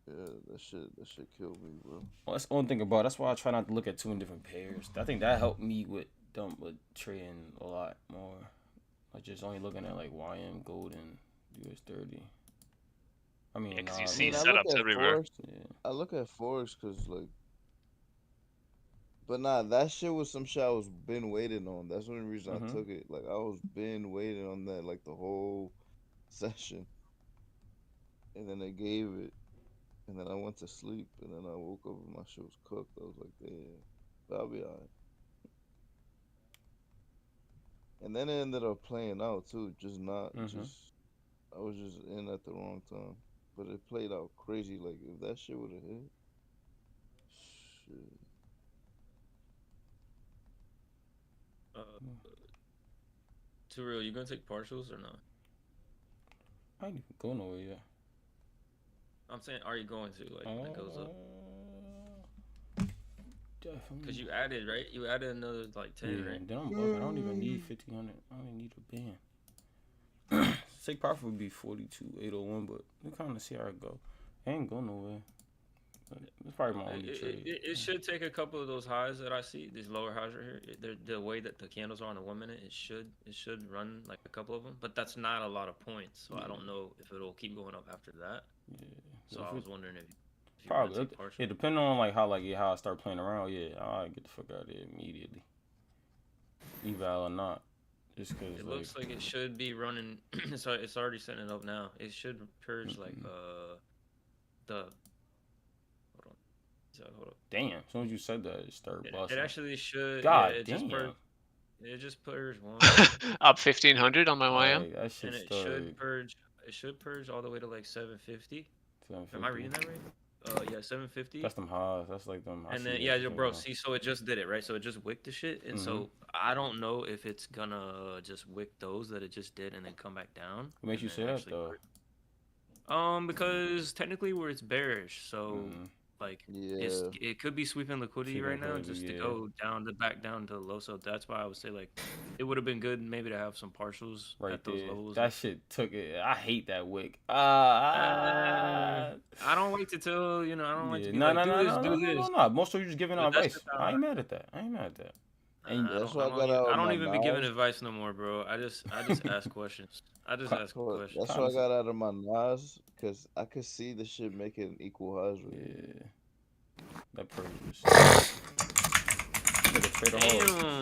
yeah, that shit killed me, bro. Well, that's the only thing about it. That's why I try not to look at 2 different pairs. I think that helped me with trading a lot more. Like just only looking at like YM Gold and US 30. I mean, Yeah, 'cause I you've mean, seen I look setups at everywhere. Forex. Yeah. I look at Forex because like, but nah, that shit was some shit I was been waiting on. That's the only reason I took it. Like I was been waiting on that like the whole session, and then they gave it, and then I went to sleep, and then I woke up and my shit was cooked. I was like, damn, but I'll be alright. And then it ended up playing out too, just not just. I was just in at the wrong time, but it played out crazy. Like if that shit would have hit, shit. Too real. You gonna take partials or not? I ain't even go nowhere yet. I'm saying, are you going to like when it goes up? Definitely. Because you added, right? You added another like 10, Yeah, right? then I'm bugging. I don't even need 1,500. I don't even need a band. Take profit would be 42,801, but we kind of see how it go. I ain't go nowhere. It's probably my only trade. It should take a couple of those highs that I see, these lower highs right here. The way that the candles are on the 1 minute, it should run like a couple of them, but that's not a lot of points. So I don't know if it'll keep going up after that. Yeah. So I was wondering if you probably it depending on like how I start playing around. Yeah, I get the fuck out of there immediately. Eval or not, just because it looks like it should be running. So it's already setting it up now. It should purge like the. Hold up. Damn, as soon as you said that, it started busting. It actually should. God yeah, damn. It just purged one. Up 1,500 on my YM. That shit and it should purge. It should purge all the way to like 750. Am I reading that right? Yeah, 750. That's them highs. That's like them. And then bro. See, so it just did it right. So it just wicked the shit, and so I don't know if it's gonna just wick those that it just did and then come back down. What makes you say that though? Because technically, where it's bearish, so. Like it could be sweeping liquidity right now just to go back down to low. So that's why I would say like it would have been good maybe to have some partials right at those levels. That shit took it. I hate that wick. I don't like to tell I don't like to be no. Most of you just giving out advice. I ain't mad at that. And I don't even be giving advice no more, bro. I just ask questions. Ask questions. That's what I got out of my Nas, because I could see the shit making equal highs. That purge.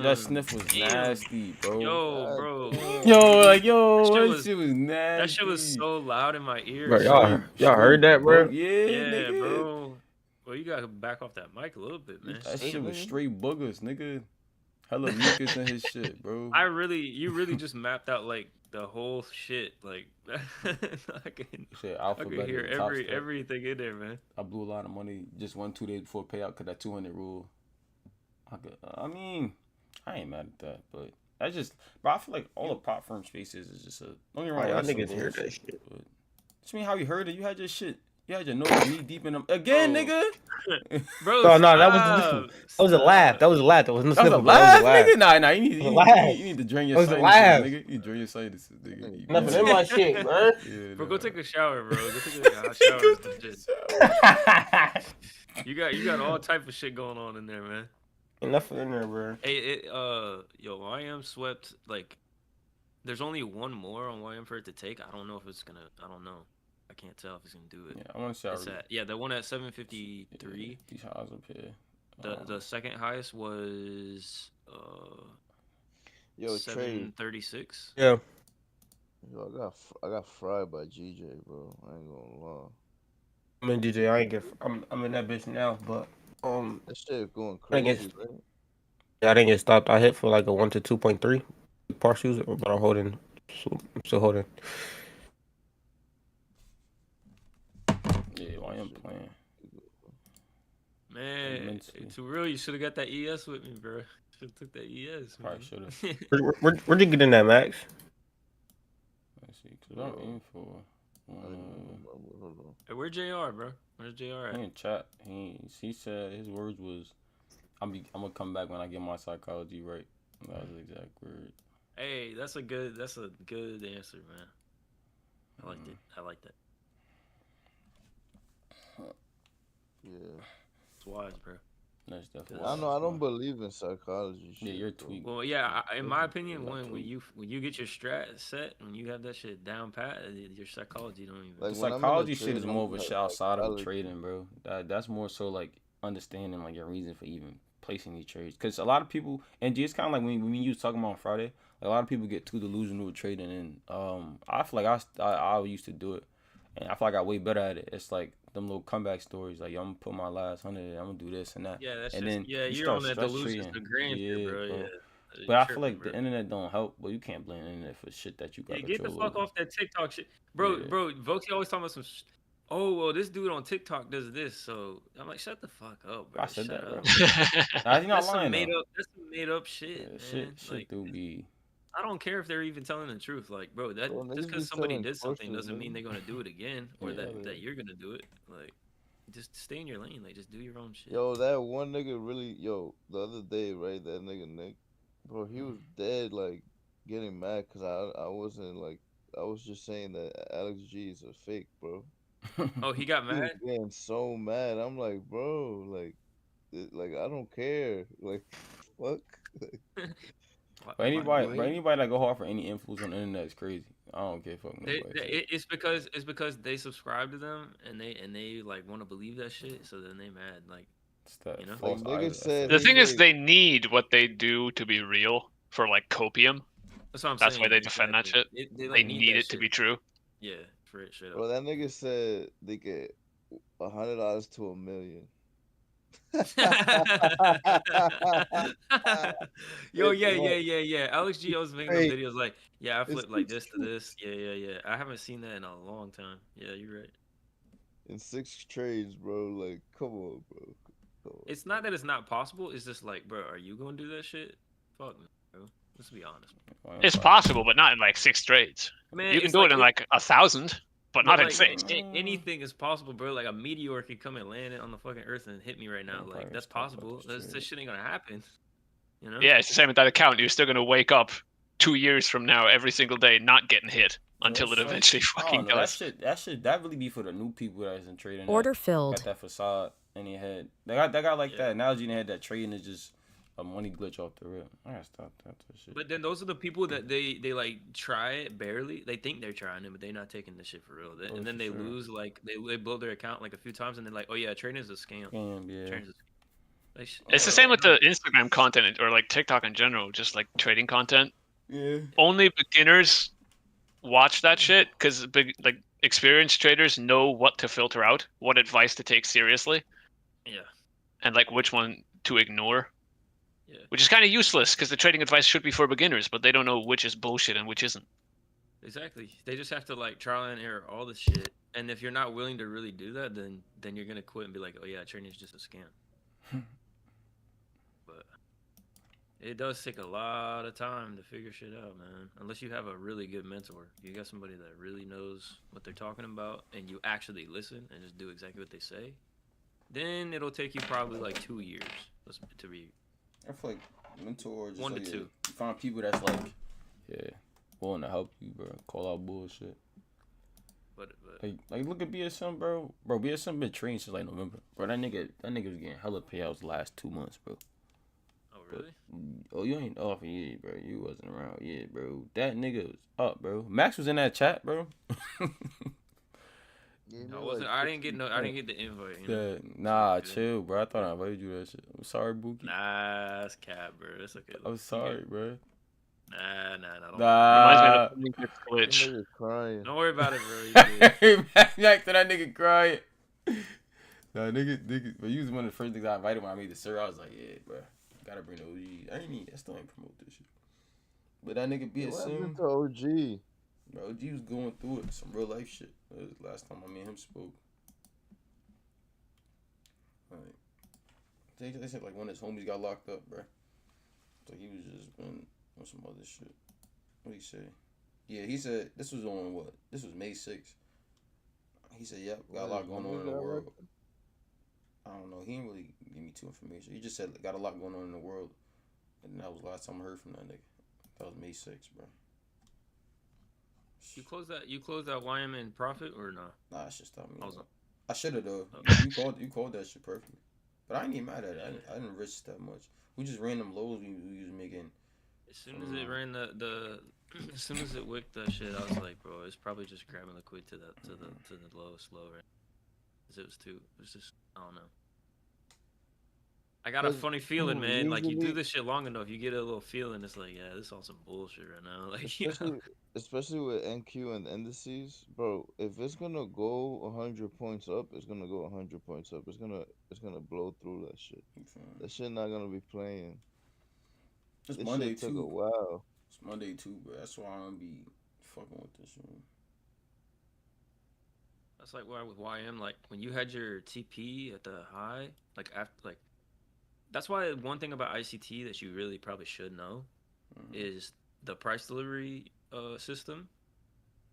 That sniff was nasty, bro. Yo, bro. That shit was nasty. That shit was so loud in my ears. Bro, y'all heard that, bro? Yeah, bro. Well, you gotta back off that mic a little bit, man. That shit was straight boogers, nigga. Hella mucus in his shit, bro. You really just mapped out like the whole shit, like I can hear everything in there, man. I blew a lot of money just 1-2 days before payout because that 200 rule. I mean, I ain't mad at that, but that's just. Bro, I feel like all the prop firm spaces is just a. Don't get me wrong, y'all niggas heard that shit. But, I mean, how you heard it? You had your shit. You had your nose knee deep in them again, nigga. Bro, no, that was a laugh. That was a laugh. That was no sniffle. Laugh, nigga. Nah, you need to drain your sinuses, nigga. You drain your sinuses, nigga. Nothing in my shit, bro. Bro, go take a shower, bro. Go take a shower. You got all type of shit going on in there, man. Enough in there, bro. Hey, YM swept like. There's only one more on YM for it to take. I don't know if it's gonna. I don't know. I can't tell if it's gonna do it. Yeah, I want to see. The one at 753. These highs up here. The second highest was Yo, Trey. 736. Yeah. Yo, I got fried by GJ, bro. I ain't gonna lie. I'm in DJ. I ain't get. I'm in that bitch now, but That shit going I think crazy, right? yeah, I didn't get stopped. I hit for like a 1 to 2.3 partials, but I'm holding. I'm still holding. Yeah, why I'm playing. Man, too real. You should have got that ES with me, bro. Should have took that ES. Probably should have. Where'd you get in that, Max? Let's see, cause I'm aiming for. Hey, where's JR, bro? Where's JR at? He in chat. He said his words was, I'm gonna come back when I get my psychology right. That was the exact word. Hey, that's a good answer, man. I liked it. I like that. Yeah. It's wise, bro. That's definitely. I know. I don't believe in psychology. Yeah, you're tweaking. Well, yeah. In my opinion, when you get your strat set, when you have that shit down pat, your psychology don't even. Like, the psychology shit is more of a shit outside of trading, bro. That's more so like understanding like your reason for even placing these trades. Because a lot of people, and it's kind of like when you was talking about on Friday, like, a lot of people get too delusional with trading, and I feel like I used to do it, and I feel like I got way better at it. It's like them little comeback stories, like, yo, I'm gonna put my last 100, I'm gonna do this and that. Yeah, that's and just, then you're on that delusion, the grand shit, bro. Yeah. But I feel like the internet don't help. But you can't blame the internet for shit that you got. Yeah, get the fuck off that TikTok shit, bro. Yeah. Bro, Voxy always talking about some. Oh well, this dude on TikTok does this, so I'm like, shut the fuck up, bro. I said shut that, bro. Nah, he's not lying. That's some made up shit, yeah, man. Shit like, do be. I don't care if they're even telling the truth, like, bro. That just because somebody did something doesn't mean they're gonna do it again, or that you're gonna do it. Like, just stay in your lane. Like, just do your own shit. Yo, that one nigga really, the other day, right? That nigga Nick, bro, he was dead, like, getting mad because I wasn't, like, I was just saying that Alex G is a fake, bro. Oh, he got mad? He was getting so mad. I'm like, bro, like I don't care. Like, fuck. But anybody that go hard for any influence on the internet is crazy. I don't care fuck nobody. It's because they subscribe to them and they like want to believe that shit. So then they mad, like, you know. Like, nigga said, the thing is, they need what they do to be real for like copium. That's what I'm saying. That's why they defend that shit. They need it to be true. Yeah, for it, straight up. Well, that nigga said they get $100 to $1 million. Yo, yeah. Alex G was making those videos like, yeah, I flipped like this to this. Yeah. I haven't seen that in a long time. Yeah, you're right. In 6 trades, bro. Like, come on, bro. Come on. It's not that it's not possible. It's just like, bro, are you gonna do that shit? Fuck me, bro. Let's be honest. It's possible, but not in like 6 trades. Man, you can do it in like 1,000. But not like, insane. Anything is possible, bro. Like, a meteor could come and land on the fucking Earth and hit me right now. Like, that's possible. This shit ain't gonna happen. You know? Yeah, it's the same with that account. You're still gonna wake up 2 years from now every single day not getting hit until it eventually fucking does. That really be for the new people that's in trading. Order filled. Got that facade in your head. They got that analogy in their head that trading is just a money glitch off the rip. I gotta stop that shit. But then those are the people that they like try it barely. They think they're trying it, but they're not taking the shit for real. And then they lose, like, they blow their account like a few times, and they're like, oh yeah, trading is a scam. It's the same with the Instagram content or like TikTok in general, just like trading content. Yeah. Only beginners watch that shit because like experienced traders know what to filter out, what advice to take seriously. Yeah. And like which one to ignore. Yeah. Which is kind of useless because the trading advice should be for beginners, but they don't know which is bullshit and which isn't. Exactly. They just have to like trial and error all the shit. And if you're not willing to really do that, then you're gonna quit and be like, oh yeah, trading is just a scam. But it does take a lot of time to figure shit out, man. Unless you have a really good mentor. You got somebody that really knows what they're talking about and you actually listen and just do exactly what they say, then it'll take you probably like 2 years to be. I feel like mentor just 1 to like 2. You find people that's like, willing to help you, bro. Call out bullshit. But like look at BSM, bro. Bro, BSM been training since like November. Bro, that nigga was getting hella payouts the last 2 months, bro. Oh really? Oh, you ain't off yet, bro. You wasn't around yet, bro. That nigga was up, bro. Max was in that chat, bro. I didn't get the invite. You know? Nah, chill, bro. I thought I invited you that shit. I'm sorry, Bookie. Nah, it's cap, bro. It's okay. I'm sorry, bro. Nah. Don't, Reminds me of Nah. the Flaming Disc That glitch. nigga crying. don't worry about it, bro. You good. Back to that nigga crying. Nah, nigga, but you was one of the first niggas I invited when I made the sir. I was like, yeah, bro, gotta bring the OG. I still ain't promote this shit. But that nigga What happened BSM, to OG? bro, OG was going through it, some real life shit. That was the last time I and him spoke. Like, they said like one of his homies got locked up, bro. So he was just on some other shit. What he say? Yeah, he said this was on what? This was May 6th. He said, yep, got a lot going on in the world. I don't know. He didn't really give me too information. He just said got a lot going on in the world. And that was the last time I heard from that nigga. That was May 6th, bro. You closed that YM profit or no? Nah, it's just me. Awesome. I should have though. You called that shit perfectly. But I ain't even mad at it. I didn't risk that much. We just ran them lows we was making. As soon as it ran as soon as it wicked that shit, I was like, bro, it's probably just grabbing liquid to the lowest low, right? Cause it was just, I don't know. I got a funny feeling, man. Like you do this shit long enough, you get a little feeling. It's like, yeah, this is all some bullshit right now. Like, especially with NQ and indices, bro. If it's gonna go 100 points up, it's gonna go 100 points up. It's gonna blow through that shit. That shit not gonna be playing. It's this Monday shit took too. a while. It's Monday too, bro. That's why I don't be fucking with this one. That's like why with YM, like when you had your TP at the high, like after, like that's why one thing about ICT that you really probably should know is the price delivery system.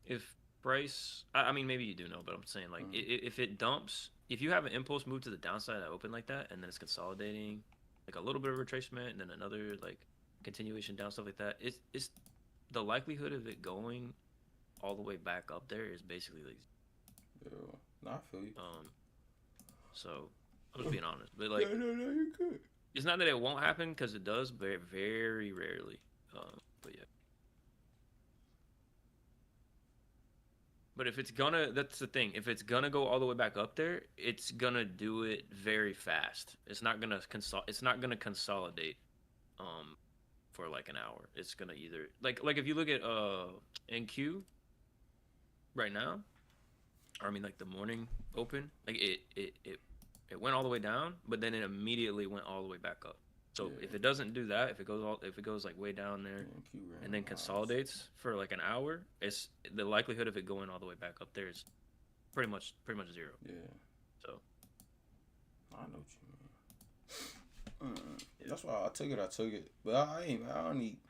If price, I mean maybe you do know, but I'm saying like if it dumps, if you have an impulse move to the downside that open like that, and then it's consolidating, like a little bit of retracement, and then another like continuation down, stuff like that, it's the likelihood of it going all the way back up there is basically like. Yeah, nah, I feel you. So I'm just being honest, but like, no, you're good. It's not that it won't happen because it does, very, very rarely. But yeah. But if it's gonna, that's the thing. If it's gonna go all the way back up there, it's gonna do it very fast. It's not gonna consolidate, for like an hour. It's gonna either like if you look at NQ right now. I mean, like the morning open, like it went all the way down, but then it immediately went all the way back up. So if it doesn't do that, if it goes like way down there, and then consolidates for like an hour, it's the likelihood of it going all the way back up there is pretty much zero. Yeah. So I know what you mean. That's why I took it, but I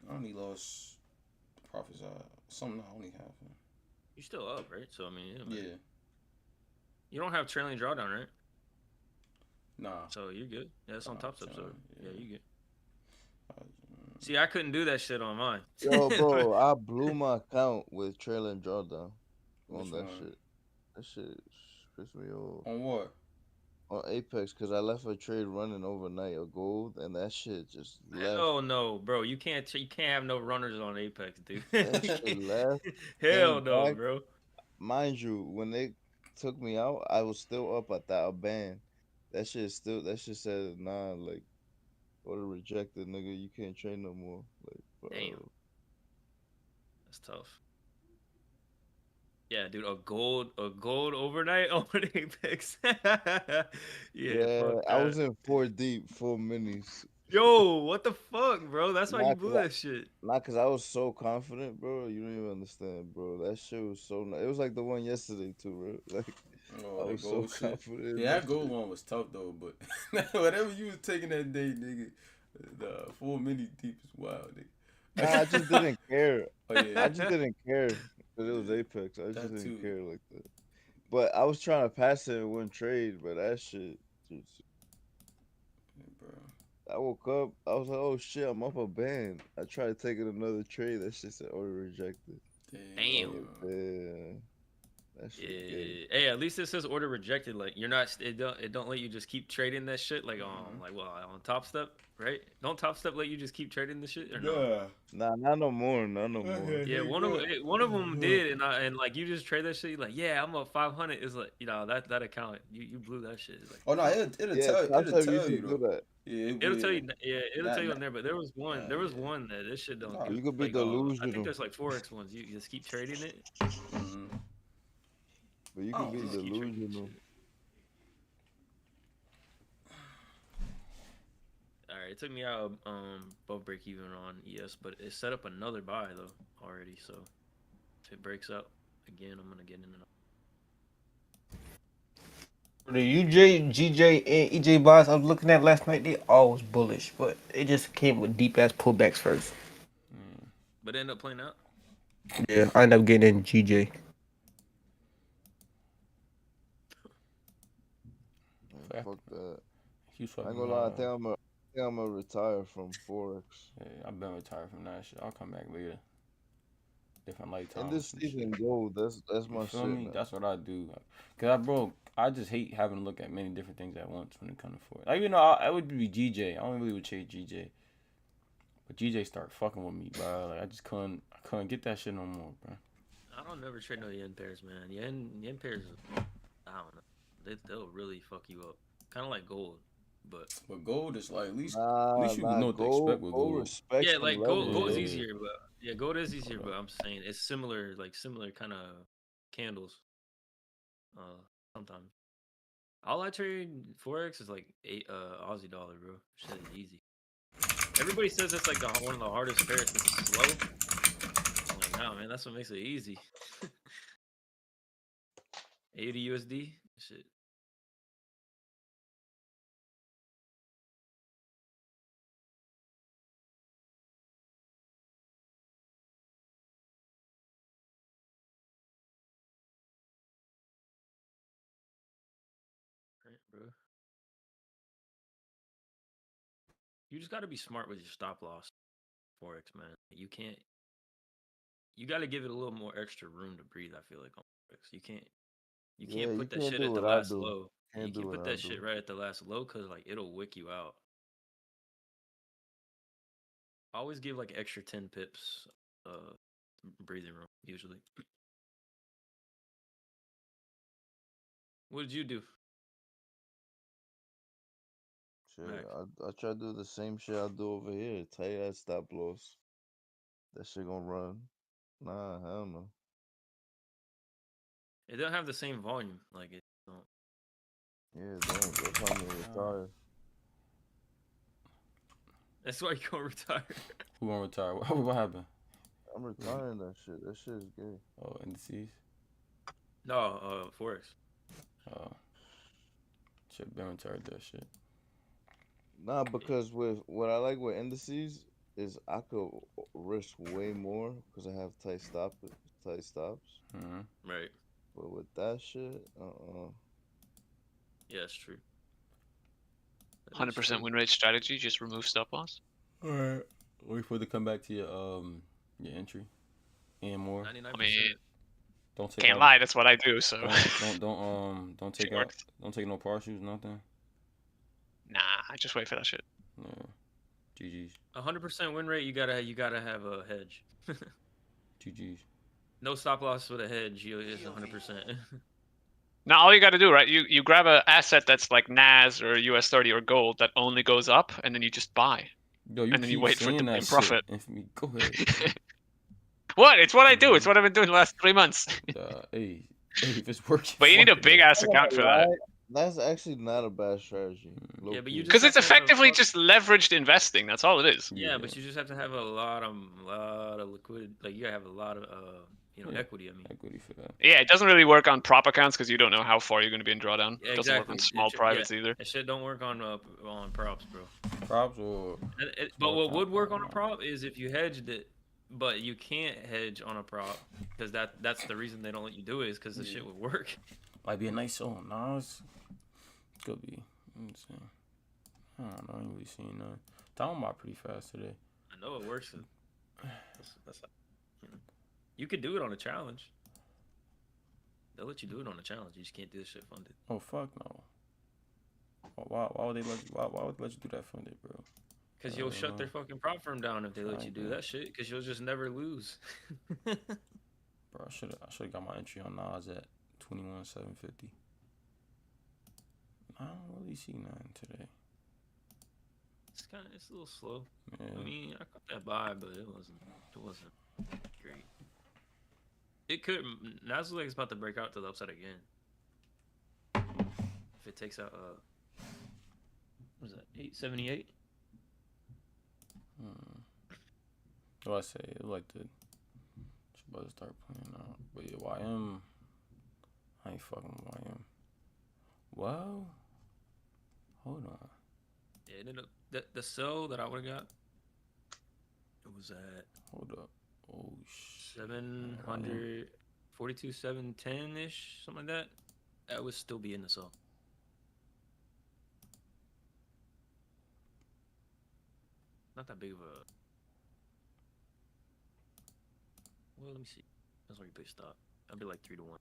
only lost profits. Something I only have. You're still up, right? So I mean, yeah. You don't have trailing drawdown, right? Nah. So you're good. Yeah, that's on top sub. So yeah, you good. Uh, See, I couldn't do that shit on mine. Yo, bro, I blew my account with trailing drawdown on that one? shit. That shit pissed me off. On what? On Apex, because I left a trade running overnight of gold, and that shit just left. Hell no, bro. You can't have no runners on Apex, dude. That shit left. Hell no, back. bro. Mind you, when they took me out, I was still up at that ban. That shit said, nah, like, order rejected, nigga. You can't train no more. Like, bro. Damn. That's tough. Yeah, dude, a gold overnight on Apex. yeah, I was in 4 deep, 4 minis. Yo, what the fuck, bro? That's why you blew that shit. Not because I was so confident, bro. You don't even understand, bro. That shit was so nice. It was like the one yesterday, too, bro. Like, I was so confident. Yeah, that gold one was tough, though, but whatever you was taking that day, nigga, the 4 mini deep is wild, nigga. Nah, I just didn't care. Oh, yeah. I just didn't care because it was Apex. I just didn't care like that. But I was trying to pass it in one trade, but that shit just... I woke up, I was like, oh shit, I'm up a band. I tried taking another trade, that shit said order rejected. Damn. Yeah. That shit gay. Hey, at least it says order rejected. Like you're not. It don't let you just keep trading that shit. Like on Top Step, right? Don't Top Step let you just keep trading the shit or no? Nah, not no more. Not no more. Yeah, one of them did, and like you just trade that shit. You're like, yeah, I'm up 500. It's like that account you blew that shit. It's like, Oh no, it'll Yeah, tell Top Step you used to though. do that. Yeah, it'll tell you. Yeah, it'll tell you Nah, on there. But there was one. nah, There was yeah. one that this shit don't. Nah, do. You could be Like, I delusional. think there's like Forex ones. You just keep trading it. Mhm. But you Oh, could be Just keep trading delusional. shit. All right, it took me out above break even on ES, but it set up another buy though already. So if it breaks up again, I'm gonna get in and The UJ, GJ, and EJ buys I was looking at last night, they always bullish, but it just came with deep ass pullbacks first. but end up playing out. Yeah, I ended up getting in GJ. Man, fuck that. You I ain't gonna lie. I think I'm gonna retire from Forex. Yeah, I've been retired from that shit. I'll come back later. Different lifetime. In this season, gold. That's my You feel shit, me? man. That's what I do. Cause I just hate having to look at many different things at once when it comes to Forex. Like, I would be GJ. I only really would chase GJ. But GJ started fucking with me, bro. Like I couldn't get that shit no more, bro. I don't never trade no yen pairs, man. Yen pairs, I don't know. They'll really fuck you up. Kind of like gold, but gold is like at least you Nah, know what to expect with gold. respects yeah, them like levels, gold is bro. easier, but yeah, gold is easier. But I'm saying it's similar, like similar kind of candles. Sometimes all I trade Forex is like Aussie dollar, bro. Shit is easy. Everybody says it's like one of the hardest pairs because it's slow. I'm like, nah, man, that's what makes it easy. 80 USD, shit. Right, bro. You just got to be smart with your stop loss, Forex, man. You got to give it a little more extra room to breathe. I feel like on Forex, you can't Yeah, you put that can't shit do at the what I last do. low. You Can't do can't put what I that shit do. right at the last low because like it'll wick you out. Always give like extra 10 pips, breathing room usually. What did you do? Shit, Mac? I try to do the same shit I do over here. Tight ass stop loss. That shit gonna run. Nah, hell no. It don't have the same volume. Like it don't. Yeah, don't. That's how I'm gonna retire. That's why you gonna retire. Who gonna retire? What happened? I'm retiring that shit. That shit is gay. Oh, indices. No, Forex. Oh, shit, been retired that shit. Nah, because with what I like with indices is I could risk way more because I have tight stops. Mm-hmm. Right. But with that shit, Yeah, that's true. 100% win rate strategy. Just remove stop loss. All right. Wait for it to come back to your entry and more. 99%. I mean, Don't take can't out, lie. That's what I do. So don't take out, don't take no partials, nothing. nah, I just wait for that shit. Yeah. GG's. 100% win rate. You gotta have a hedge. GG's. No stop loss with a hedge. It's 100%. Now all you got to do, right? You grab an asset that's like NAS or US30 or gold that only goes up, and then you just buy. Yo, you And then you keep wait for it to saying be that in profit. Shit. Go ahead. What? It's what I do. It's what I've been doing the last 3 months. Hey, if it's working. But you need a fuck it, big man. ass account for that. that's actually not a bad strategy. Yeah, but you just Because it's have to have effectively just leveraged investing. That's all it is. Yeah, but you just have to have a lot of liquidity. Like you gotta have a lot of equity. I mean, equity for that. Yeah, it doesn't really work on prop accounts because you don't know how far you're going to be in drawdown. Yeah, It doesn't work on small privates either. That shit don't work on props, bro. Props or. But what would work on a prop is if you hedged it, but you can't hedge on a prop because that's the reason they don't let you do it is because the shit would work. Might be a nice song. Nah, it's could be. Let me see. I don't know. I ain't really seen none. Talking about pretty fast today. I know it works. That's you could do it on a challenge. They'll let you do it on a challenge. You just can't do this shit funded. Oh fuck no. Why would they let you? Why would they let you do that funded, bro? Because you'll shut their fucking prop firm down if they let you do Alright, that shit. Because you'll just never lose. Bro, I should have got my entry on Nas at 21,750. I don't really see nothing today. It's a little slow. Yeah. I mean, I got that buy, but it wasn't great. It could. Nas looks like it's about to break out to the upside again. If it takes out what was that, 878? What I say? It like the should about to start playing out. But yeah, YM. I ain't fucking with YM. Well, hold on. Yeah, it ended up, the sell that I would have got. It was at Hold up. Oh shit. 742, 710 ish, something like that. That would still be in the sell. Not that big of a. Well, let me see. That's where you play stop. I'd be like 3 to 1.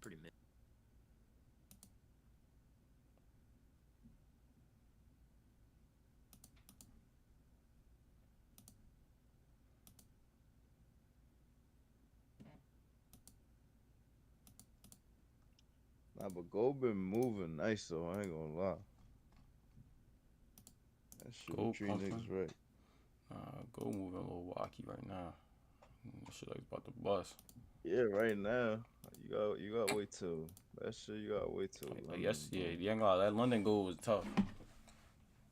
Pretty mid. Nah, but Gold been moving nice though. I ain't gonna lie. That shit Gold treat pumping. niggas right. Go moving a little wacky right now. That shit like about to bust. Yeah, right now. You gotta wait till that shit. You gotta wait till. Like yes, yeah, you ain't gonna lie, that London goal was tough.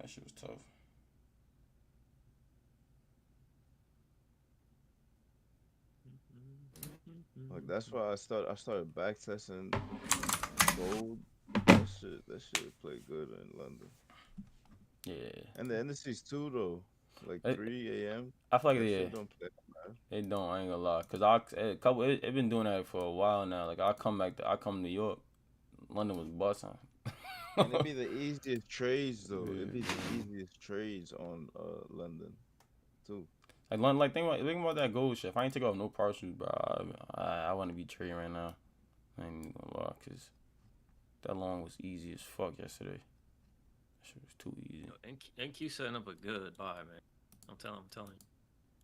That shit was tough. Like that's why I started back testing Gold. That shit played good in London. Yeah. And the indices too though. Like It- 3 a.m. I feel like That yeah, shit don't play, man. it don't. I ain't gonna lie, cause it been doing that for a while now. Like I come to New York, London was busting. And it be the easiest trades though. Yeah. It be the easiest trades on London too. Like London, like think about that gold shit. If I ain't take off no partials, bro, I want to be trading right now. I ain't even gonna lie, cause that long was easy as fuck yesterday. That shit was too easy. NQ setting up a good buy, man. I'm telling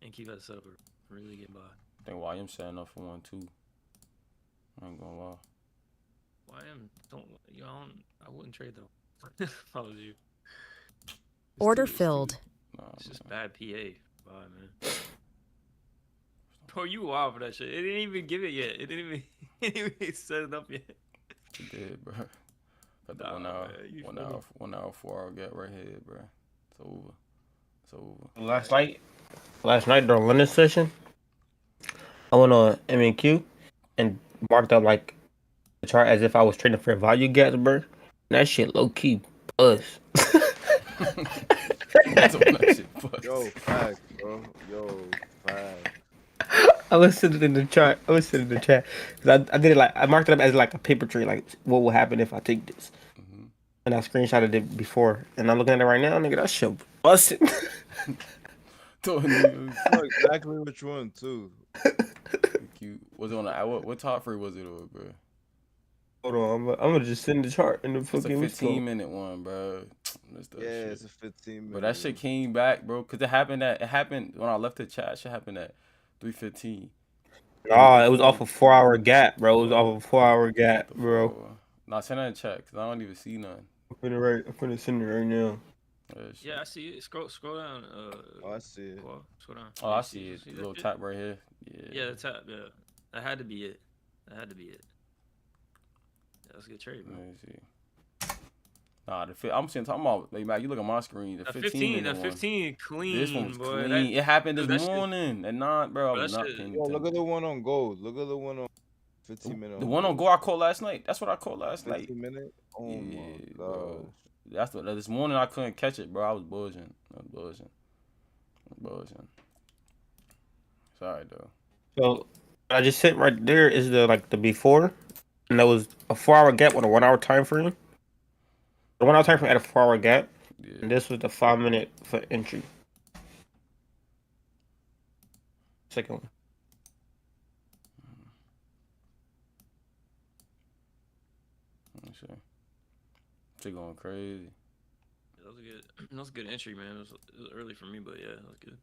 you. NQ has set up a really good buy. I think YM setting up for one too. I ain't gonna lie. I wouldn't trade though. If I was you. Order It's too- filled. Nah, It's just man. bad PA. Bye, man. Bro, you wild for that shit. It didn't even give it yet. It didn't even set it up yet. It did, bro. Got the Nah, 1 hour, man, you 1 funny. hour, 1 hour, 4 hour gap right here, bro. It's over. It's over. Last night during London session, I went on MNQ and marked up like the chart as if I was trading for value gaps, bro. And that shit low key buzz. That's what that shit was. Yo, facts, bro. Yo, facts. I was sitting in the chart. I was sitting in the chat because I did it like I marked it up as like a paper trade, like what will happen if I take this. Mhm. And I screenshotted it before, and I'm looking at it right now, nigga. That shit busting. Totally new. I know exactly which one too. Cute. Was it on the what top free was it on, bro? Hold on, I'm gonna just send the chart in the It's a fucking 15-minute one, bro. That's that Yeah, shit. it's a 15 minute. But that shit came back, bro, cause it happened when I left the chat. Shit happened at 3:15. Nah, it was off a 4 hour gap, bro. It was off a 4 hour gap, bro. Nah, send that in chat, cause I don't even see none. I'm finna send it right now. Shit. Yeah, I see it. Scroll down. Oh, I see it. Scroll down. Oh, Yeah, I you see it. that Little shit? tap right here. Yeah, the tap. Yeah, that had to be it. Yeah, that's a good trade, bro. Let me see. Nah, I'm talking about, like, man, you look at my screen. The 15 that 15 clean, This one's boy. clean. It happened that this shit- morning at 9, bro. I bro, was that not shit- paying Yo, look at attention. the one on Gold. Look at the one on 15 minute. The one on Go I caught last night. That's what I caught last night. 15 minute. Oh Yeah, my bro. god. That's what. This morning I couldn't catch it, bro. I was bullshitting. Sorry, though. So what I just sent right there is the before, and that was a 4 hour gap with a 1 hour time frame. The 1 hour time frame had a 4 hour gap, Yeah. and this was the 5 minute for entry. Second one. Shit going crazy. That was a good. That was a good entry, man. It was early for me, but yeah, that was good.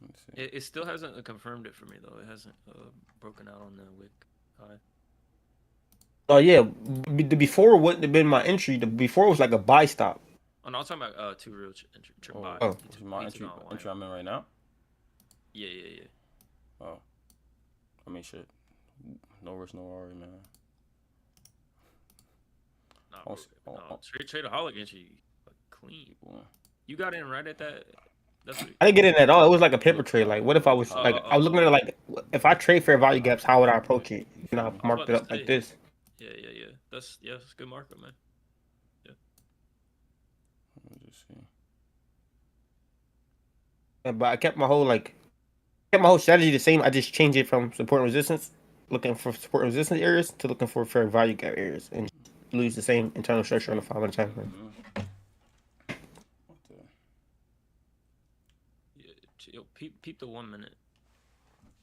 Let's see. It still hasn't confirmed it for me though. It hasn't broken out on the wick high. Oh yeah, the before wouldn't have been my entry. The before was like a buy stop. Oh no, I'm talking about two real trip buy. Oh. This is my entry I'm in right now. Yeah. Oh, I mean shit. No risk, no worry, man. Nah, Oh, bro, oh, no, Tradeaholic entry like, clean. Boy. You got in right at that. That's what, I didn't get in at all. It was like a paper trade. Like, what if I was like, I was looking at it like, if I trade fair value gaps, how would I approach it? You know, I marked it up like this. Yeah. That's a good markup, man. Let me just see. But I kept my whole strategy the same. I just changed it from support and resistance, looking for support and resistance areas, to looking for fair value gap areas, and lose the same internal structure on the 500 time frame. What the? Yeah, yo, peep the 1 minute.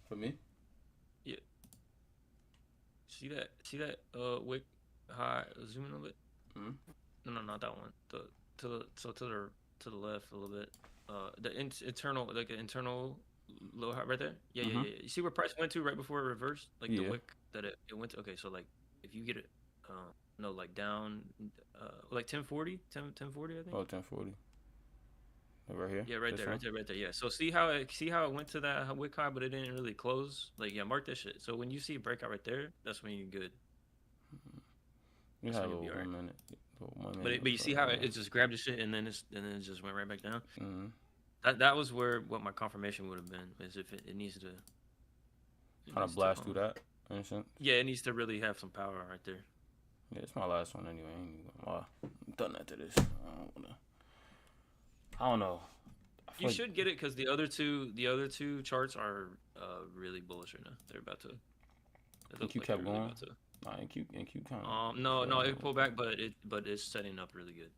For me? See that wick high, zoom in a bit. Mhm. No, not that one. To the left a little bit. The internal, like an internal low high right there. Yeah. You see where price went to right before it reversed, like the wick that it went to. Okay, so like if you get it, no, like down, like 1040, I think. Oh, 1040. Right here. Yeah, right there. Yeah. So see how it went to that wick high, but it didn't really close. Like, yeah, mark that shit. So when you see a breakout right there, that's when you're good. You That's have a when you'll be 1 alright. minute. 1 minute. But you see how it just grabbed the shit and then it just went right back down. Mm-hmm. That was what my confirmation would have been, is if it needs to. Kind of blast through that. Understand? Yeah, it needs to really have some power right there. Yeah, it's my last one anyway. I ain't even gonna lie. I'm done after this. I don't know. You should get it because the other two charts are really bullish right now. They're about to. You kept going. Nah, NQ kind of. No, it pulled back, but it's setting up really good.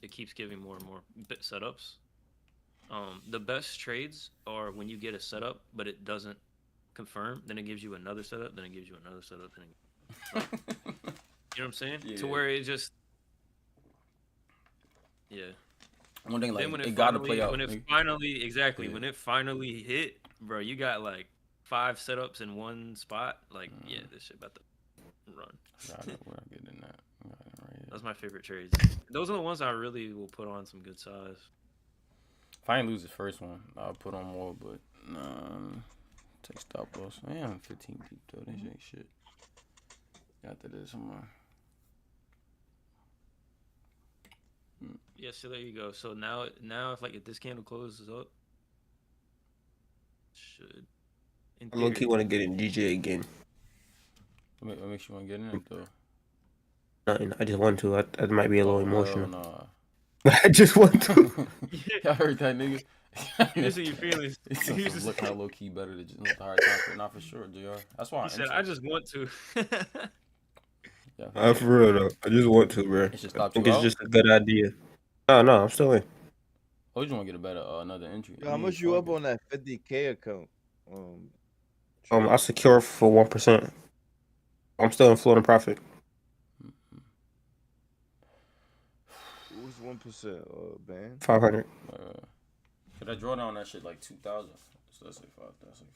It keeps giving more and more setups. The best trades are when you get a setup, but it doesn't confirm. Then it gives you another setup. Then it gives you another setup. Then you know what I'm saying? Yeah. To where it just. Yeah. One thing, like, Then when it got to play out. When it finally hit, bro, you got like 5 setups in one spot. Like, yeah, this shit about to run. Got it. Where I get in that. That's my favorite trades. Those are the ones I really will put on some good size. If I ain't lose the first one, I'll put on more, but take stop loss. I am 15 deep though. This ain't shit. Got to this somewhere. Yeah, so there you go. So now if this candle closes up, should. I low-key want to get in DJ again. What makes you want to get in it though? Nothing. I just want to. I might be a little emotional. Nah. I just want to. I heard that nigga. Here's what you feeling. Look how low key better to just the hard time, but not for sure, Jr. That's why He said, "I just want to." Yeah, For real though. I just want to, bro. It's just I think it's just a good idea. No, I'm still in. Oh, you just want to get a better another entry. Yo, how much you up on that 50K account? I secure for 1%. I'm still in floating profit. What's 1%? Band? 500. Could I draw down that shit like 2,000? So that's like 5,000. That's like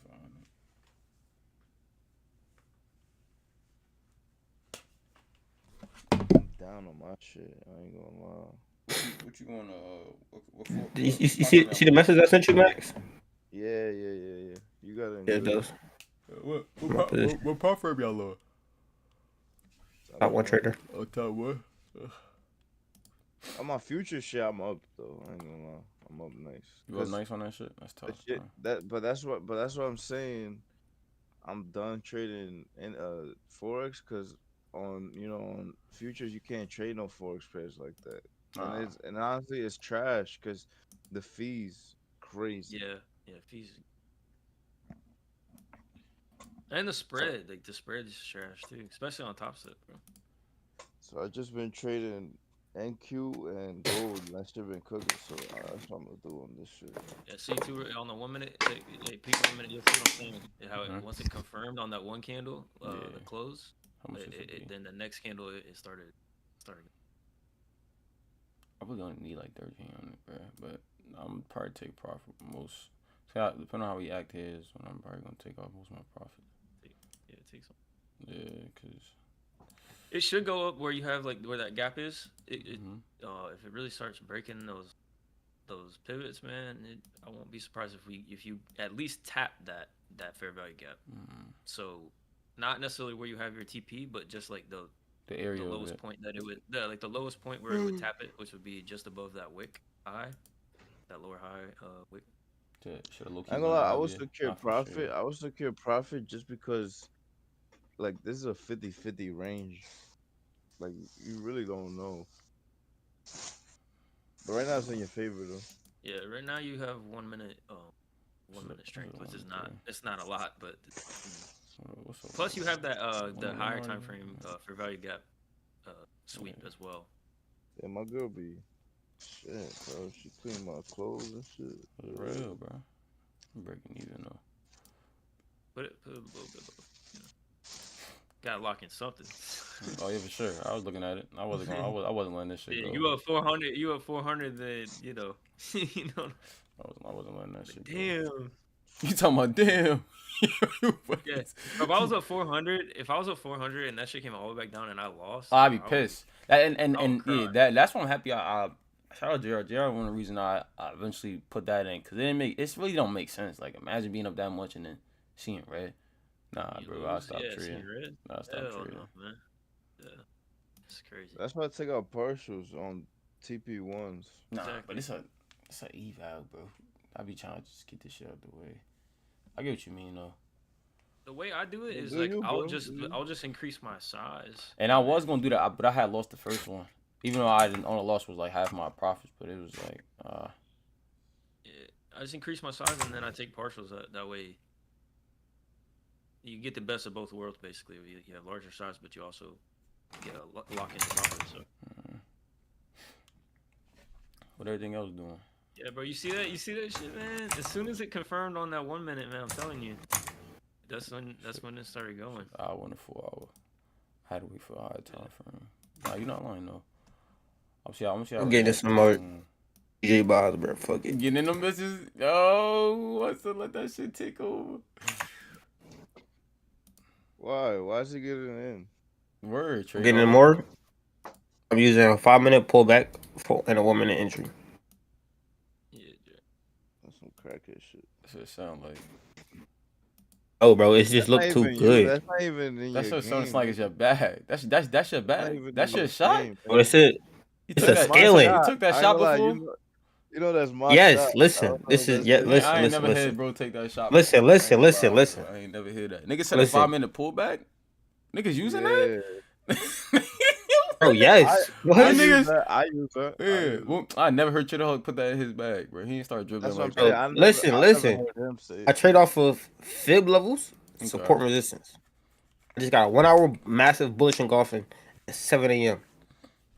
500. I'm down on my shit. I ain't gonna lie. What you gonna what for? You see the message I sent you, Max? Yeah. You got it. Yeah, it does. What prop firm y'all on? Top one trader. Oh, top what? On my future shit, I'm up though. I ain't gonna lie. I'm up nice. You up nice on that shit? That's tough. That's what I'm saying. I'm done trading in forex because on futures you can't trade no forex pairs like that. And honestly, it's trash because the fees crazy. Yeah, fees. And the spread, like the spread is trash too, especially on top set, bro. So I just been trading NQ and gold, and that shit been cooking. So that's what I'm gonna do on this shit. Yeah, C2 on the 1 minute, peak 1 minute. You'll see what I'm saying. How it, once it confirmed on that one candle, the close, then the next candle it started. really only need like 13 on it, bro. But I'm probably take profit most. So depending on how we act here is when I'm probably gonna take off most of my profit. Yeah, take some. Yeah, cause It should go up where you have like where that gap is. Mhm. If it really starts breaking those pivots, man, I won't be surprised if you at least tap that fair value gap. So not necessarily where you have your TP, but just like the area of lowest it. point that it would the lowest point where it would tap it, which would be just above that wick high, that lower high wick. Should have looked. I'm gonna lie, I would secure profit. I would secure profit just because, like, this is a 50-50 range. Like, you really don't know. But right now it's in your favor though. Yeah, right now you have 1 minute, 1 minute strength, which is it's not a lot, but plus you have that the higher time frame for value gap sweep as well. Yeah, my girl be shit, bro. She clean my clothes and shit. It's real, bro. I'm breaking even though. Put a little bit of, you know, gotta lock in something. Oh yeah, for sure. I was looking at it. I wasn't letting this shit go. You up 400? You up 400? Then you know. I wasn't letting that shit go. Damn. You talking about damn? Yeah. If I was at 400, and that shit came all the way back down, and I lost, I'd be pissed. And cry. that's why I'm happy. I shout out JR. JR one of the reason I eventually put that in because it really don't make sense. Like imagine being up that much and then seeing red. Nah, You bro, I'll lose, stop yeah, trading. seeing red? Nah, stop Hell trading. no, man. Yeah, it's crazy. That's why I take out partials on TP1s. Nah, Exactly. but it's a eval, bro. I be trying to just get this shit out the way. I get what you mean though. The way I do it is Do like you, I'll bro? just increase my size. And I was gonna do that, but I had lost the first one. Even though I didn't only lost was like half my profits, but it was like Yeah, I just increase my size and then I take partials. That way, you get the best of both worlds. Basically, you have larger size, but you also get a lock in profit. So. what everything else doing. Yeah, bro, you see that shit, man. As soon as it confirmed on that 1 minute, man, I'm telling you, that's when it started going. I went a 4 hour. I had to wait for a high time frame. Nah, you're not lying though. I'm getting some more DJ bars, bro. Fuck it. Getting in them bitches. Oh, what's to let that shit take over? Why? Why is he getting in? Word, trade. Getting in more. I'm using a 5-minute pullback and a 1 minute entry. Yeah, Jack. That's some crackhead shit. That's what it sound like. Oh, bro, it's just That's look not too even you. good. That's not even in That's your what it sounds game, like. It's your bag. That's your Not bag. even That's in your your shot. game, What is it? You It's took a that- scaling. You took that I ain't shot gonna lie, before. you know that's my Yes, shot. listen. This is I ain't never listen. had bro take that shot. Listen, before. listen, I ain't listen, gonna lie, listen. bro. I ain't never heard that. Niggas said Listen. a 5-minute pullback. Niggas using that? Bro, yes. What? I use niggas- that. I use that. Yeah, well, I never heard Trader Hulk put that in his bag, bro. He didn't start dribbling That's what I'm like saying. that. I never- Listen, I listen. never heard him say it. I trade off of fib levels, Okay. support and resistance. I just got a 1 hour massive bullish engulfing at 7 a.m.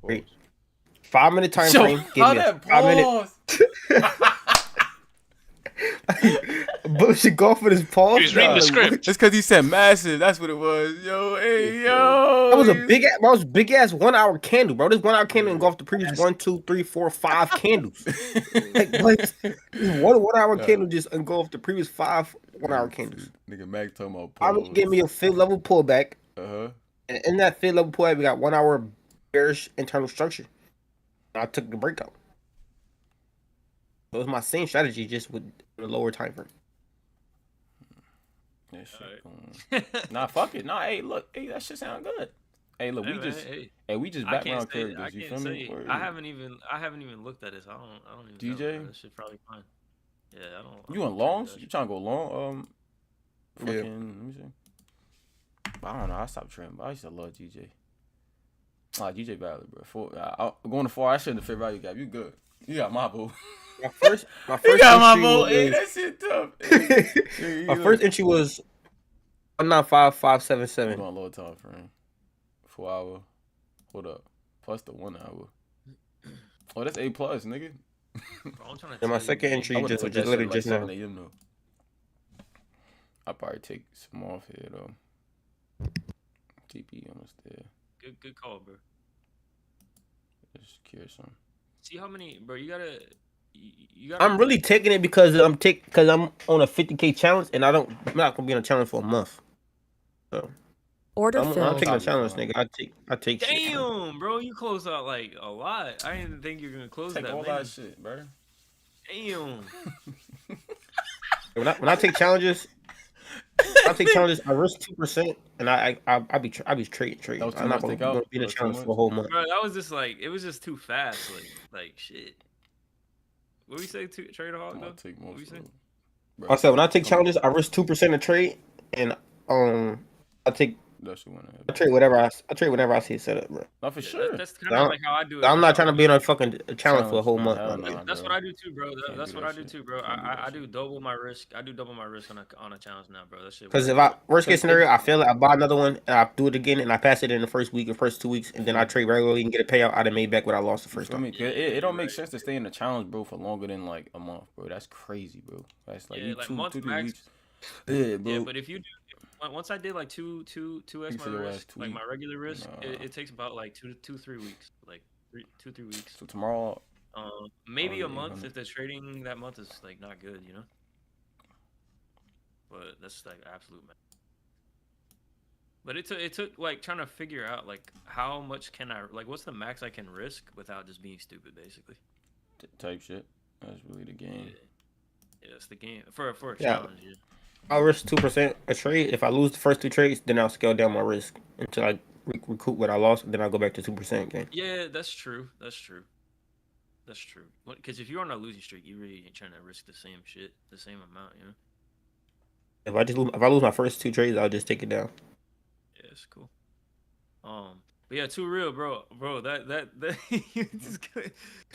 Great. 5-minute time Yo, frame. Give how me a that 5-minute pause? bullish engulfing is pause. He was reading the Like, script. It's because he said massive. That's what it was. Yo, hey, yo. That was a big ass 1 hour candle, bro. This 1 hour candle engulfed the previous 1, 2, 3, 4, 5 candles. Like what? This one hour candle just engulfed the previous 5 1 hour candles. Nigga Mac talking about I pause. would give me a fib level pullback. Uh-huh. And in that fib level pullback, we got 1 hour bearish internal structure. I took the breakout. So it was my same strategy, just with a lower time frame. That shit Alright. going. Nah, fuck it. Nah, hey, look. Hey, that shit sound good. Hey, look, Hey, we man, just hey, we just I can't background say. I characters. You can't feel me? say. Word. I haven't even looked at it. So I don't even. DJ? Know. That shit probably fine. Yeah, I don't. You I in don't longs? trade You that trying to go long? Fucking, Yeah. let me see. But I don't know. I stopped trading, but I used to love DJ. DJ Ballard, bro. Going to 4, I shouldn't have figured out you got. You good. You got my vote. My first You got my entry vote. was- Hey, that shit tough. Hey, my first entry was 195577. Going low time frame. 4 hour. Hold up. Plus the 1 hour. Oh, that's A plus, nigga. Bro, I'm trying to And my tell you, second man. entry I would've just took was that just shit literally at just like now. 7 a.m. though. I'll probably take some off here though. TP almost there. Good call, bro. Just secure some. See how many, bro? You gotta. I'm really taking it because I'm on a 50K challenge and I'm not gonna be on a challenge for a month. So Order I'm filled. taking a challenge, nigga. I take shit. Damn, bro, you closed out like a lot. I didn't think you were gonna close Take that all many. that shit, bro. Damn. When I take challenges, I risk 2%, and I be trading. That was too I'm not much gonna be in a That was too challenge much? for a whole month. Bro, that was just like it was just too fast. Like shit. What we say? Trader Hawk I'm though? gonna take What most we of say? it. Bro, I said when I take I'm- challenges, I risk 2% to trade, and I trade whatever I see set up, bro. Not for Yeah, sure. that's kind of like how I do it. I'm That's not how trying I to do be it. on a fucking challenge for a whole month. Hell Bro. nah, That's bro. what I do too, bro. Can't That's do what that I do shit. too, bro. Can't do that I do shit. double my risk. I do double my risk on a challenge now, bro. That shit. Because works. if worst case scenario, I fail it, I buy another one, and I do it again, and I pass it in the first week or first 2 weeks, and then I trade regularly and get a payout. I'd have made back what I lost the first Feel time. me? It don't make sense to stay in the challenge, bro, for longer than like a month, bro. That's crazy, bro. That's like Yeah, you like 2, month 2, 3 max. weeks. Yeah, bro. Yeah, but if you do, once I did like two x You my feel your ass risk, 2 like my weeks. regular risk, Nah. it takes about like 3 weeks, like 3 weeks. So tomorrow, Maybe Oh, a yeah, month 800. if the trading that month is like not good, you know. But that's like absolute man. But it took like trying to figure out like how much can I like what's the max I can risk without just being stupid, basically. type shit. That's really the game. Yeah, it's the game for a Yeah. challenge. Yeah. I'll risk 2% a trade. If I lose the first 2 trades, then I'll scale down my risk until I recoup what I lost, and then I'll go back to 2% again. Yeah, that's true. That's true. Because if you're on a losing streak, you really ain't trying to risk the same shit, the same amount, you know. If I lose my first 2 trades, I'll just take it down. Yeah, it's cool. But yeah, too real, bro. That you just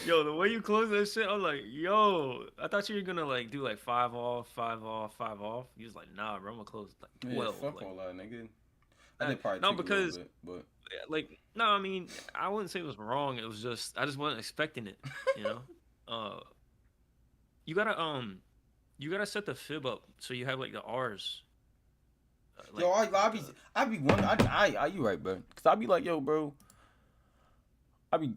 yo, the way you close that shit, I was like, yo, I thought you were gonna like do like 5 off, 5 off, 5 off. He was like, nah, bro, I'm gonna close like 12. Yeah, fuck like, all that, nigga. I did probably no, take a because little bit, but like no, I mean, I wouldn't say it was wrong. It was just I just wasn't expecting it, you know. You gotta set the fib up so you have like the R's. yo, I be wondering. You right, bro? Cause I be like, yo, bro. I be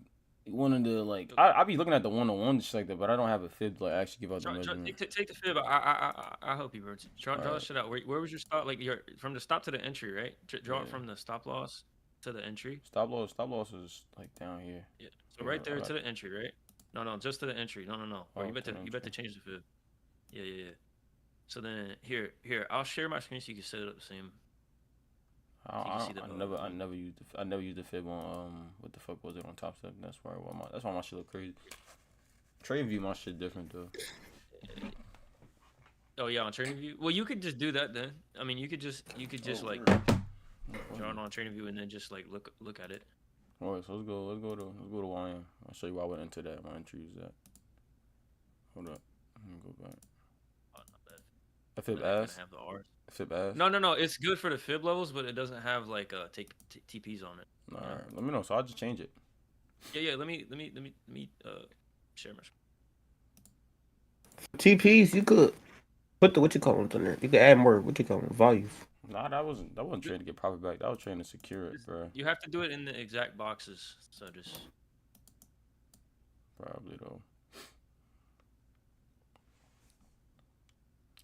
wanting to like, I be looking at the 1-on-1 shit like that, but I don't have a fib to like actually give out the measurement. Take the fib. I'll help you, bro. Draw Alright. the shit out. Where was your stop? Like your from the stop to the entry, right? Draw it Yeah. from the stop loss to the entry. Stop loss is like down here. Yeah. So right there alright. to the entry, right? No, just to the entry. No. Oh, You to the bet to entry. change the fib. Yeah. So then here, I'll share my screen so you can set it up the same. I never used the fib on what the fuck was it on Top Step? That's why my shit look crazy. Trade view, my shit different though. Oh yeah, on Training View. Well, you could just do that then. I mean, you could just Oh, like word. draw it on Training View and then just like look at it. Alright, so let's go to YM. I'll show you why I went into that. My entry is that. Hold up. Let me go back. Oh, not bad. A fib Then I ass. can have the R's. A fib ass. No. It's good for the fib levels, but it doesn't have like TPs on it. Alright, let me know. So I'll just change it. Yeah. Let me share my screen. TPs, you could put the what you call them on there. You could add more what you call them values. Nah, that wasn't trying to get profit back. That was trying to secure it, bro. You have to do it in the exact boxes. So just Probably though.